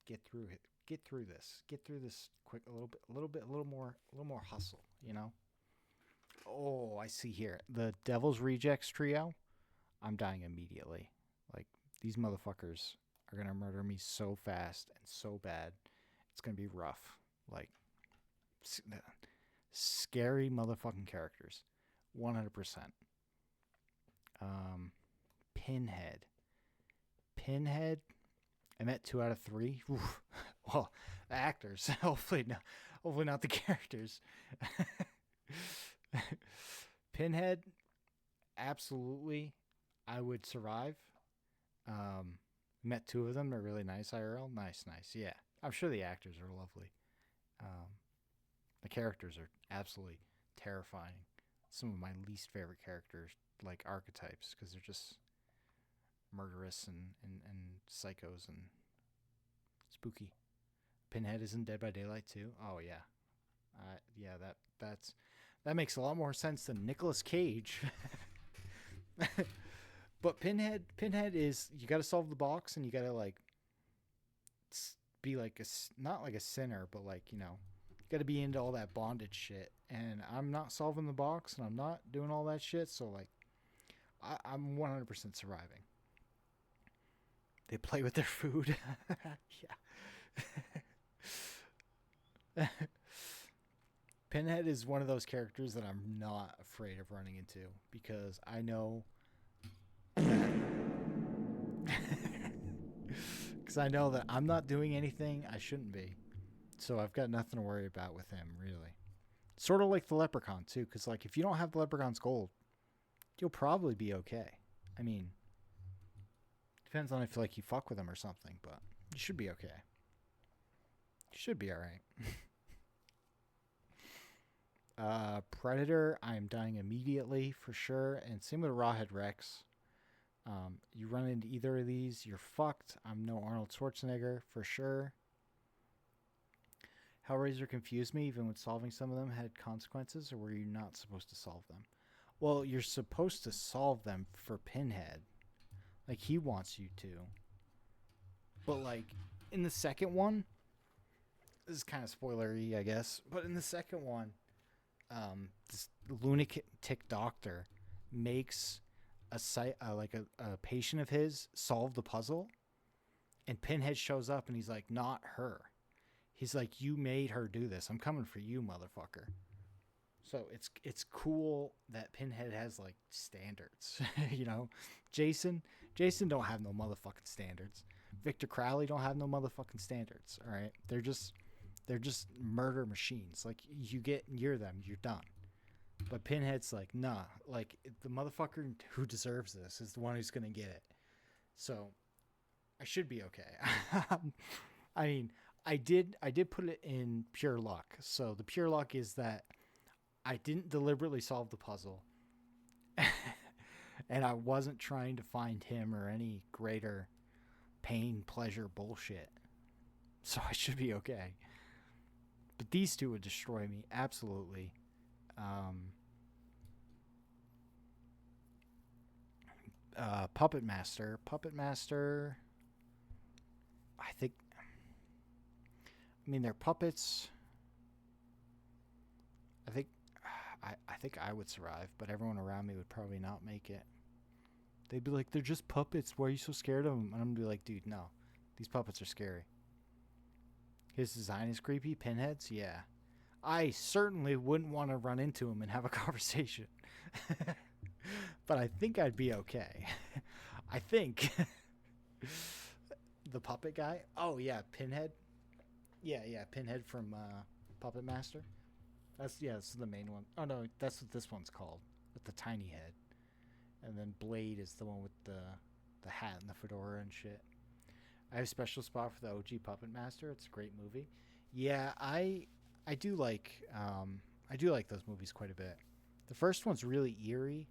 A: get through it. Get through this quick. A little more hustle. You know. Oh, I see here the Devil's Rejects trio. I'm dying immediately. Like these motherfuckers are gonna murder me so fast and so bad. It's gonna be rough. Like scary motherfucking characters. 100%. Pinhead. Pinhead. I met 2 out of 3. Oof. Well, the actors. Hopefully not the characters. Pinhead. Absolutely, I would survive. Met 2 of them. They're really nice IRL. Nice. Yeah, I'm sure the actors are lovely. The characters are absolutely terrifying. Some of my least favorite characters, like archetypes, because they're just murderous and psychos and spooky. Pinhead is in Dead by Daylight too. Oh yeah, yeah. That makes a lot more sense than Nicolas Cage. But Pinhead is, you got to solve the box and you got to like be like not like a sinner, but like, you know, you got to be into all that bondage shit. And I'm not solving the box and I'm not doing all that shit. So like, I'm 100% surviving. They play with their food. Yeah. Pinhead is one of those characters that I'm not afraid of running into because I know because I know that I'm not doing anything I shouldn't be. So I've got nothing to worry about with him, really. Sort of like the Leprechaun, too, because like if you don't have the Leprechaun's gold, you'll probably be okay. I mean, depends on if like you fuck with him or something, but you should be okay. You should be alright. Predator, I'm dying immediately for sure, and same with Rawhead Rex. You run into either of these, you're fucked. I'm no Arnold Schwarzenegger for sure. Hellraiser confused me, even when solving some of them had consequences, or were you not supposed to solve them? Well, you're supposed to solve them for Pinhead. Like, he wants you to. But, like, in the second one, this is kind of spoilery, I guess, but in the second one, this lunatic doctor makes a patient of his solve the puzzle, and Pinhead shows up and he's like, not her. He's like, you made her do this. I'm coming for you, motherfucker. So it's cool that Pinhead has like standards. You know, Jason don't have no motherfucking standards. Victor Crowley don't have no motherfucking standards. All right, they're just murder machines. Like, you get near them, you're done. But Pinhead's like, nah, like the motherfucker who deserves this is the one who's gonna get it. So I should be okay. I mean, I did put it in pure luck. So the pure luck is that I didn't deliberately solve the puzzle. And I wasn't trying to find him or any greater pain, pleasure, bullshit. So I should be okay. But these 2 would destroy me, absolutely. Puppet Master, I mean, they're puppets. I think I would survive, but everyone around me would probably not make it. They'd be like, they're just puppets. Why are you so scared of them? And I'm going to be like, dude, no. These puppets are scary. His design is creepy. Pinheads? Yeah. I certainly wouldn't want to run into him and have a conversation. But I think I'd be okay. I think. The puppet guy? Oh, yeah, Pinhead. Yeah, Pinhead from Puppet Master. That's the main one. Oh, no, that's what this one's called, with the tiny head. And then Blade is the one with the hat and the fedora and shit. I have a special spot for the OG Puppet Master. It's a great movie. Yeah, I do like those movies quite a bit. The first one's really eerie.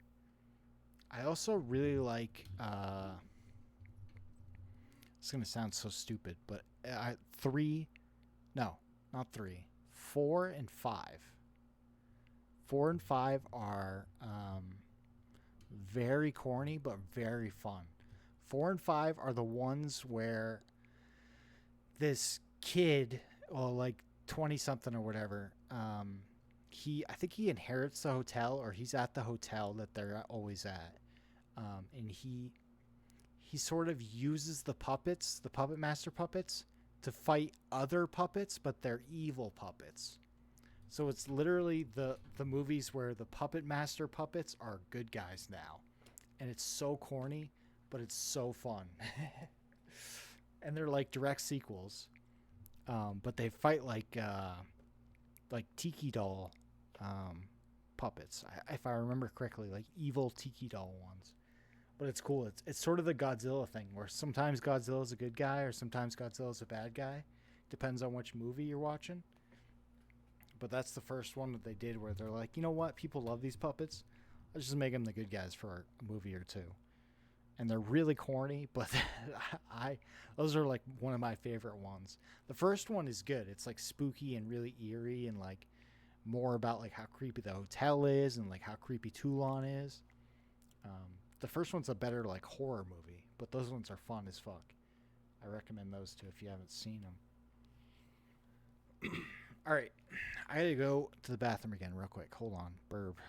A: I also really like it's gonna sound so stupid, but 3, no, not 3, 4 and 5. 4 and 5 are very corny but very fun. 4 and 5 are the ones where this kid, well, like 20 something or whatever, I think he inherits the hotel, or he's at the hotel that they're always at, and he sort of uses the puppets, the puppet master puppets, to fight other puppets, but they're evil puppets. So it's literally the movies where the puppet master puppets are good guys now, and it's so corny, but it's so fun. And they're like direct sequels, but they fight like tiki doll puppets, if I remember correctly, like evil tiki doll ones. But it's cool. It's sort of the Godzilla thing, where sometimes Godzilla's a good guy or sometimes Godzilla's a bad guy. Depends on which movie you're watching. But that's the first one that they did where they're like, you know what? People love these puppets. Let's just make them the good guys for a movie or two. And they're really corny, but those are like one of my favorite ones. The first one is good. It's like spooky and really eerie, and like more about like how creepy the hotel is and like how creepy Toulon is. The first one's a better like horror movie, but those ones are fun as fuck. I recommend those two if you haven't seen them. All right, I gotta go to the bathroom again real quick. Hold on, burp.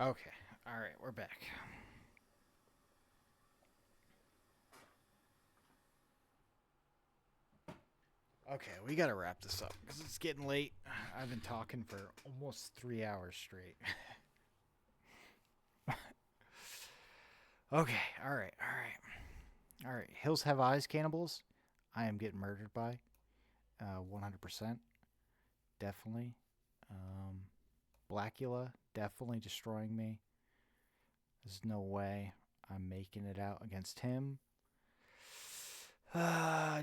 A: Okay, all right, we're back. Okay, we gotta wrap this up because it's getting late. I've been talking for almost 3 hours straight. Okay, all right, all right, all right. Hills Have Eyes, cannibals. I am getting murdered by, 100%, definitely. Blackula, definitely destroying me. There's no way I'm making it out against him.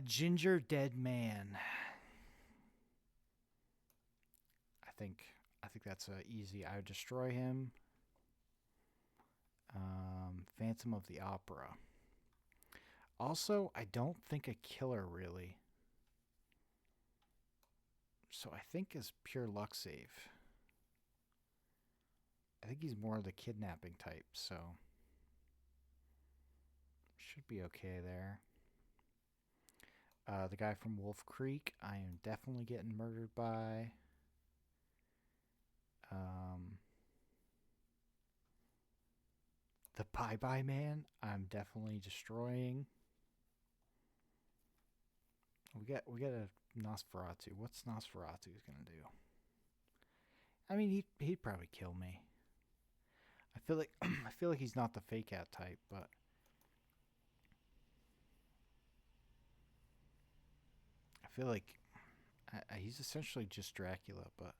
A: Ginger Dead Man. I think that's easy. I would destroy him. Phantom of the Opera. Also, I don't think a killer really. So I think is pure luck save. I think he's more of the kidnapping type, so should be okay there. The guy from Wolf Creek, I am definitely getting murdered by. The Bye Bye Man, I'm definitely destroying. We got a Nosferatu. What's Nosferatu's gonna do? I mean, he'd probably kill me. I feel like he's not the fake out type, but I feel like he's essentially just Dracula, but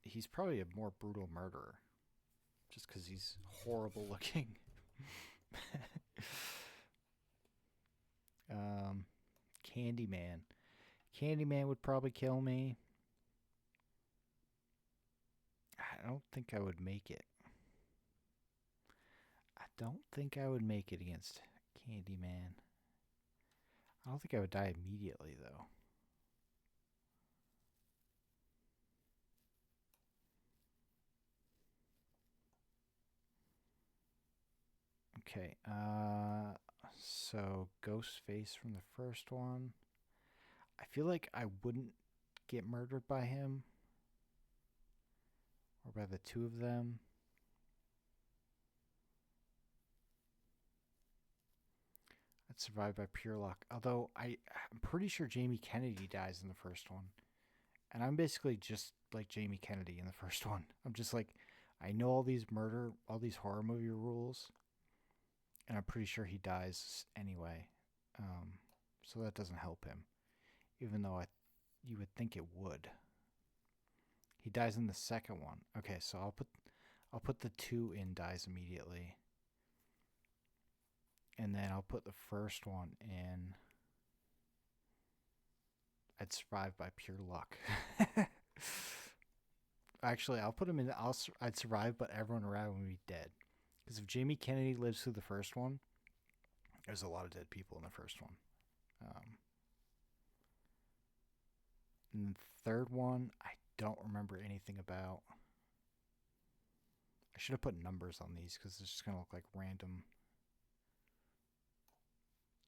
A: he's probably a more brutal murderer, just because he's horrible looking. Candyman. Candyman would probably kill me. I don't think I would make it. I don't think I would make it against Candyman. I don't think I would die immediately, though. Okay. So Ghostface from the first one. I feel like I wouldn't get murdered by him or by the two of them. I'd survive by pure luck. Although I'm pretty sure Jamie Kennedy dies in the first one. And I'm basically just like Jamie Kennedy in the first one. I'm just like, I know all these horror movie rules, and I'm pretty sure he dies anyway. So that doesn't help him, even though you would think it would. He dies in the second one. Okay, so I'll put the 2 in dies immediately, and then I'll put the first one in. I'd survive by pure luck. Actually, I'll put him in. I'd survive, but everyone around would be dead. Because if Jamie Kennedy lives through the first one, there's a lot of dead people in the first one. And the third one, I don't remember anything about. I should have put numbers on these because it's just going to look like random.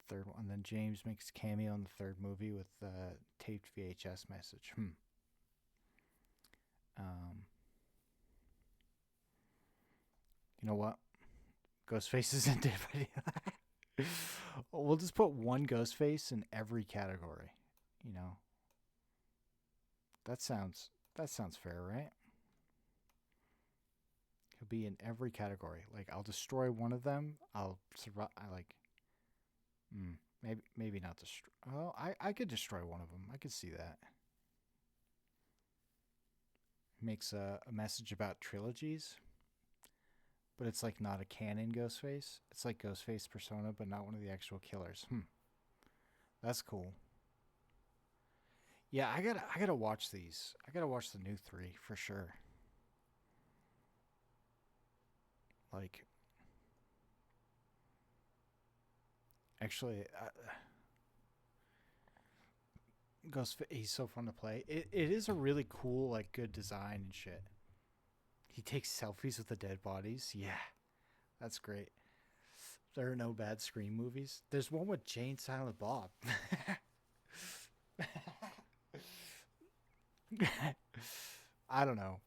A: Third one. And then James makes a cameo in the third movie with the taped VHS message. You know what? Ghostface isn't dead. We'll just put one Ghostface in every category. You know. That sounds fair, right? He'll be in every category. Like, I'll destroy one of them. I'll survive. Maybe not destroy. Oh, I could destroy one of them. I could see that. Makes a message about trilogies, but it's like not a canon Ghostface. It's like Ghostface Persona, but not one of the actual killers. That's cool. Yeah, I gotta watch these. I gotta watch the new 3 for sure. Like, actually, Ghostface, he's so fun to play. It is a really cool, like, good design and shit. He takes selfies with the dead bodies. Yeah, that's great. There are no bad Scream movies. There's one with Jane Silent Bob. I don't know.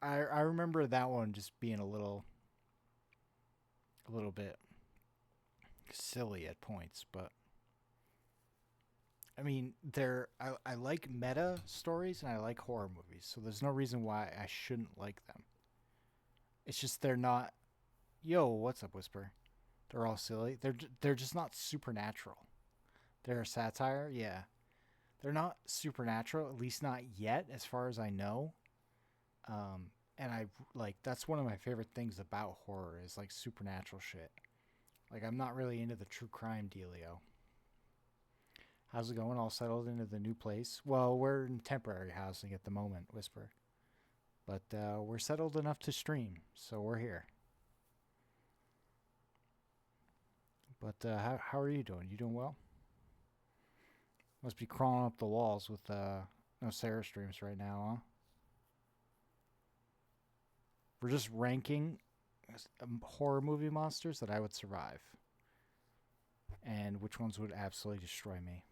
A: I remember that one just being a little bit silly at points, but I mean, I like meta stories and I like horror movies, so there's no reason why I shouldn't like them. It's just they're not. Yo, what's up, Whisper? They're all silly. They're just not supernatural. They're a satire, yeah. They're not supernatural, at least not yet, as far as I know. And I like that's one of my favorite things about horror is like supernatural shit. Like, I'm not really into the true crime dealio. How's it going? All settled into the new place? Well, we're in temporary housing at the moment, Whisper. But we're settled enough to stream, so we're here. But how are you doing? You doing well? Must be crawling up the walls with no Sarah streams right now, huh? We're just ranking horror movie monsters that I would survive. And which ones would absolutely destroy me.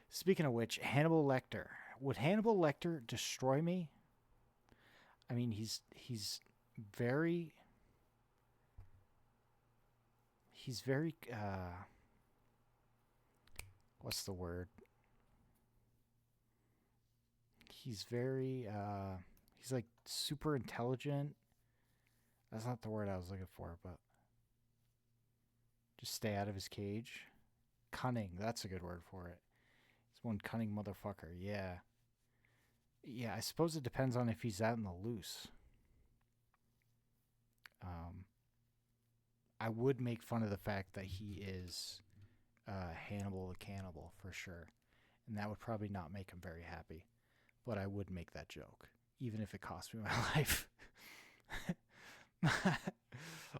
A: Speaking of which, Hannibal Lecter. Would Hannibal Lecter destroy me? I mean, he's very what's the word? He's very he's like super intelligent. That's not the word I was looking for, but just stay out of his cage. Cunning, that's a good word for it. He's one cunning motherfucker, yeah. Yeah, I suppose it depends on if he's out in the loose. I would make fun of the fact that he is Hannibal the Cannibal, for sure. And that would probably not make him very happy. But I would make that joke, even if it cost me my life.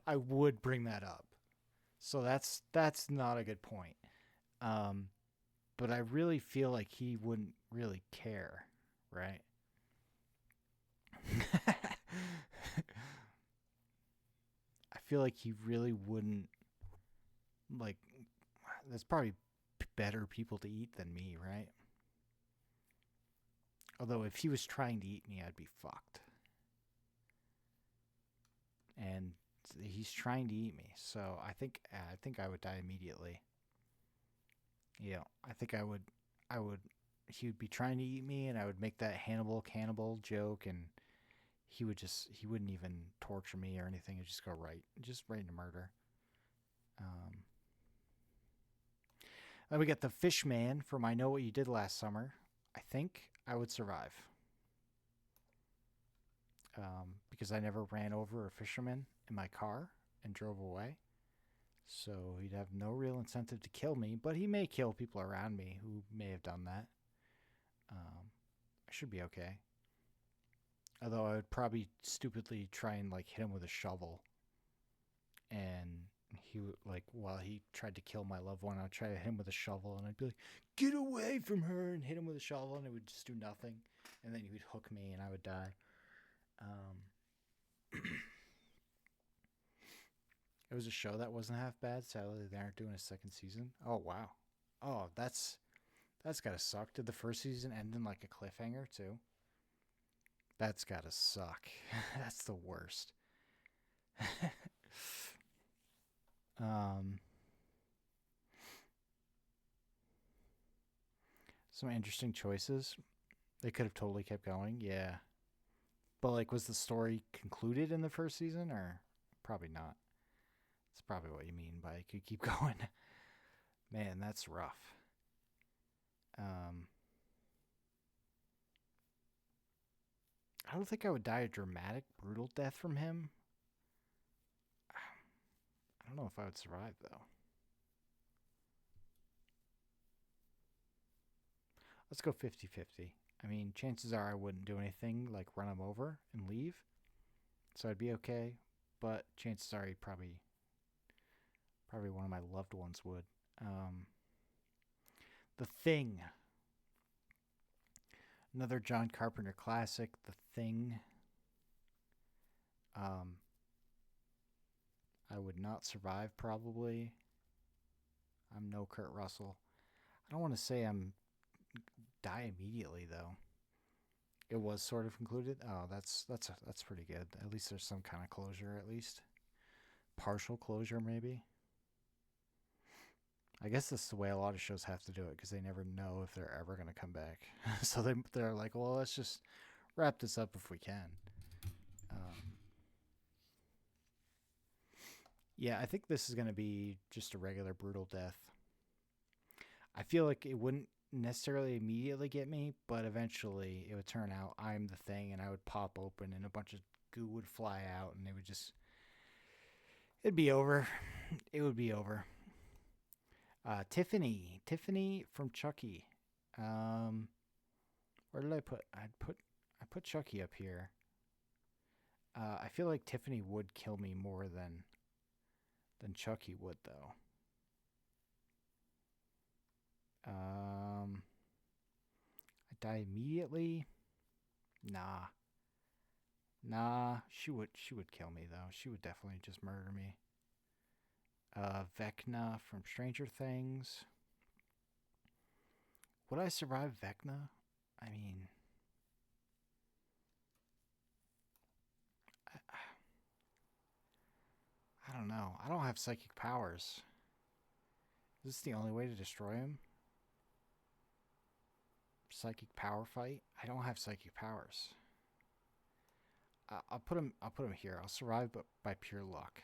A: I would bring that up. So that's not a good point. But I really feel like he wouldn't really care, right? I feel like he really wouldn't, like, there's probably better people to eat than me, right? Although if he was trying to eat me, I'd be fucked. And he's trying to eat me, so I think I would die immediately. Yeah, I think I would. He would be trying to eat me, and I would make that Hannibal cannibal joke, and he wouldn't even torture me or anything. It'd just go right into murder. Then we got the Fish Man from I Know What You Did Last Summer. I think I would survive. Because I never ran over a fisherman in my car and drove away. So he'd have no real incentive to kill me, but he may kill people around me who may have done that. I should be okay. Although I would probably stupidly try and like hit him with a shovel. And he would, like, while he tried to kill my loved one, I'd try to hit him with a shovel, and I'd be like, "Get away from her," and hit him with a shovel, and it would just do nothing. And then he would hook me, and I would die. It was a show that wasn't half bad. Sadly, they aren't doing a second season. Oh, wow. Oh, that's gotta suck. Did the first season end in like a cliffhanger too? That's gotta suck. That's the worst. Some interesting choices. They could have totally kept going. Yeah. But like, was the story concluded in the first season, or probably not? That's probably what you mean by could keep going. Man, that's rough. I don't think I would die a dramatic, brutal death from him. I don't know if I would survive, though. Let's go 50-50. I mean, chances are I wouldn't do anything like run him over and leave. So I'd be okay. But chances are he probably one of my loved ones would. The Thing. Another John Carpenter classic, The Thing. I would not survive, probably. I'm no Kurt Russell. I don't want to say I'm die immediately, though. It was sort of concluded. Oh, that's pretty good. At least there's some kind of closure, at least. Partial closure, maybe. I guess that's the way a lot of shows have to do it, because they never know if they're ever going to come back. So they're like, well, let's just wrap this up if we can. Yeah, I think this is going to be just a regular brutal death. I feel like it wouldn't necessarily immediately get me, but eventually it would turn out I'm the Thing, and I would pop open and a bunch of goo would fly out, and it'd be over. It would be over. Tiffany from Chucky. Where did I put? I put Chucky up here. I feel like Tiffany would kill me more than Chucky would, though. I die immediately. Nah, she would kill me, though. She would definitely just murder me. Vecna from Stranger Things. Would I survive Vecna? I mean, I don't know. I don't have psychic powers. Is this the only way to destroy him? Psychic power fight? I don't have psychic powers. I'll put him here. I'll survive, but by pure luck.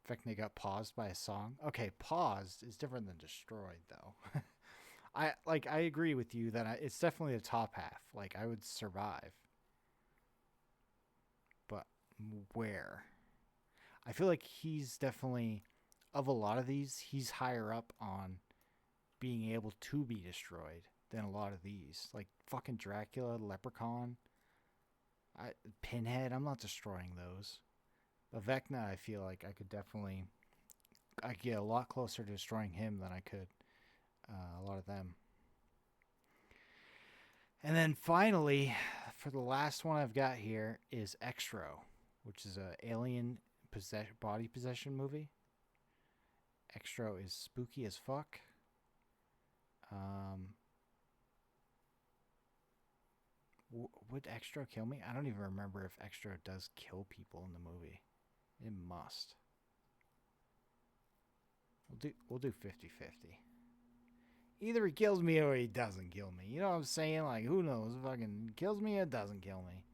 A: Vecna got paused by a song. Okay, paused is different than destroyed, though. I agree with you that it's definitely the top half. Like, I would survive. But where? I feel like he's definitely, of a lot of these, he's higher up on being able to be destroyed than a lot of these. Like, fucking Dracula, Leprechaun, Pinhead, I'm not destroying those. But Vecna, I feel like I could get a lot closer to destroying him than I could a lot of them. And then finally, for the last one I've got here is Extro, which is a alien body possession movie. Extro is spooky as fuck. Would Extro kill me? I don't even remember if Extro does kill people in the movie. It must. We'll do 50-50. Either he kills me or he doesn't kill me. You know what I'm saying? Like, who knows? Fucking kills me or doesn't kill me.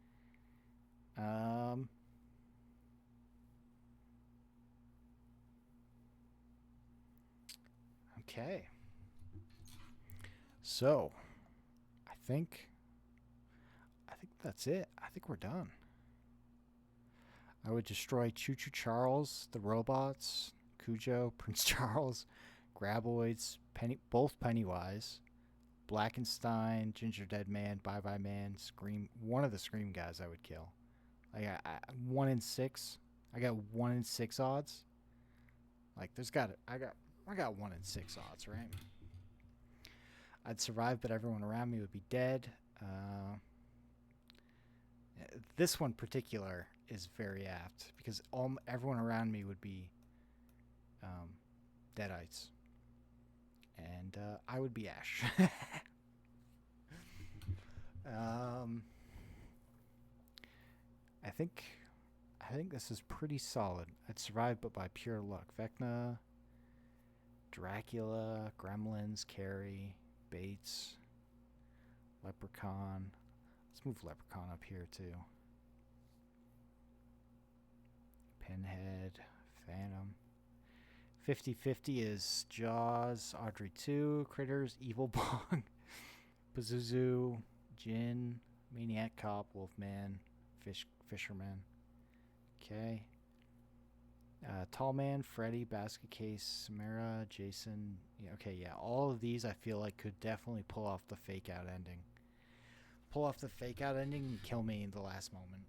A: Okay. So, I think that's it. I think we're done. I would destroy Choo Choo Charles, the robots, Cujo, Prince Charles, Graboids, both Pennywise, Blackenstein, Ginger Dead Man, Bye Bye Man, Scream. One of the Scream guys I would kill. Like 1 in 6. I got 1 in 6 odds. Like I got 1 in 6 odds, right? I'd survive, but everyone around me would be dead. This one particular is very apt because everyone around me would be deadites, and I would be Ash. I think this is pretty solid. I'd survive, but by pure luck. Vecna, Dracula, Gremlins, Carrie, Bates, Leprechaun. Let's move Leprechaun up here too. Pinhead, Phantom. 50-50 is Jaws, Audrey 2, Critters, Evil Bong, Pazuzu, Jinn, Maniac Cop, Wolfman, Fisherman. Okay. Tall Man, Freddy, Basket Case, Samara, Jason. Yeah, okay, yeah. All of these I feel like could definitely pull off the fake out ending. Pull off the fake out ending and kill me in the last moment.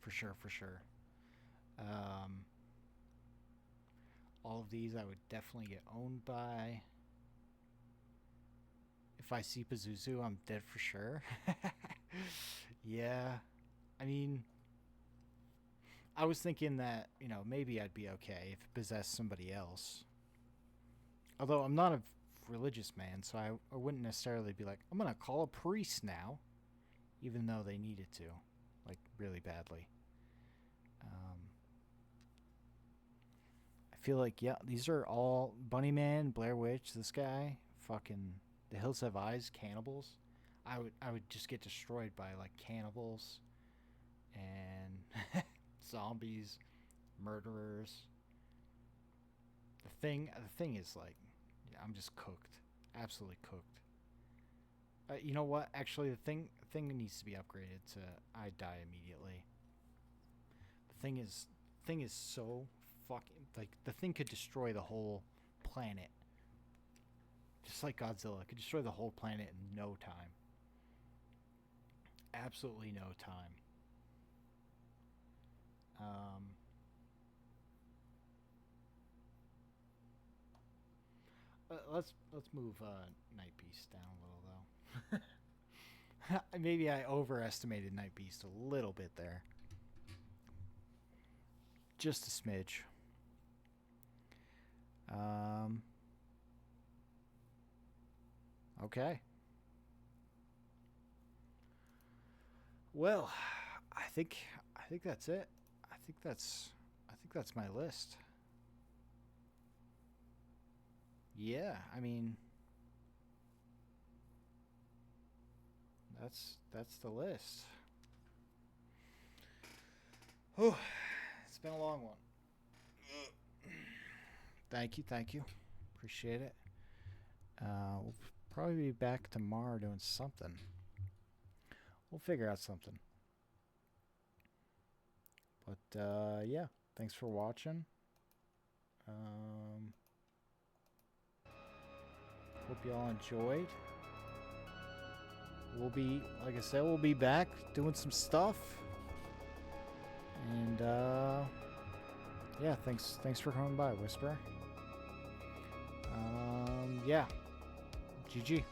A: For sure, for sure. All of these I would definitely get owned by. If I see Pazuzu, I'm dead for sure. Yeah. I mean, I was thinking that, you know, maybe I'd be okay if it possessed somebody else. Although I'm not a religious man, so I wouldn't necessarily be like, I'm going to call a priest now. Even though they needed to. Like, really badly. I feel like, yeah, these are all Bunny Man, Blair Witch, this guy, fucking The Hills Have Eyes, cannibals. I would just get destroyed by like cannibals and zombies, murderers. The thing is like, yeah, I'm just cooked, absolutely cooked. You know what? Actually, the thing needs to be upgraded to I die immediately. The thing is so fucking, like, the thing could destroy the whole planet. Just like Godzilla, it could destroy the whole planet in no time. Absolutely no time. Let's move Night Beast down a little though. Maybe I overestimated Night Beast a little bit there. Just a smidge. Okay. Well, I think that's it. I think that's my list. Yeah, I mean, that's the list. Oh, it's been a long one. Thank you. Appreciate it. We'll probably be back tomorrow doing something. We'll figure out something. But yeah, thanks for watching. Hope you all enjoyed. We'll be, like I said, we'll be back doing some stuff. And yeah, thanks for coming by, Whisper. Yeah, GG.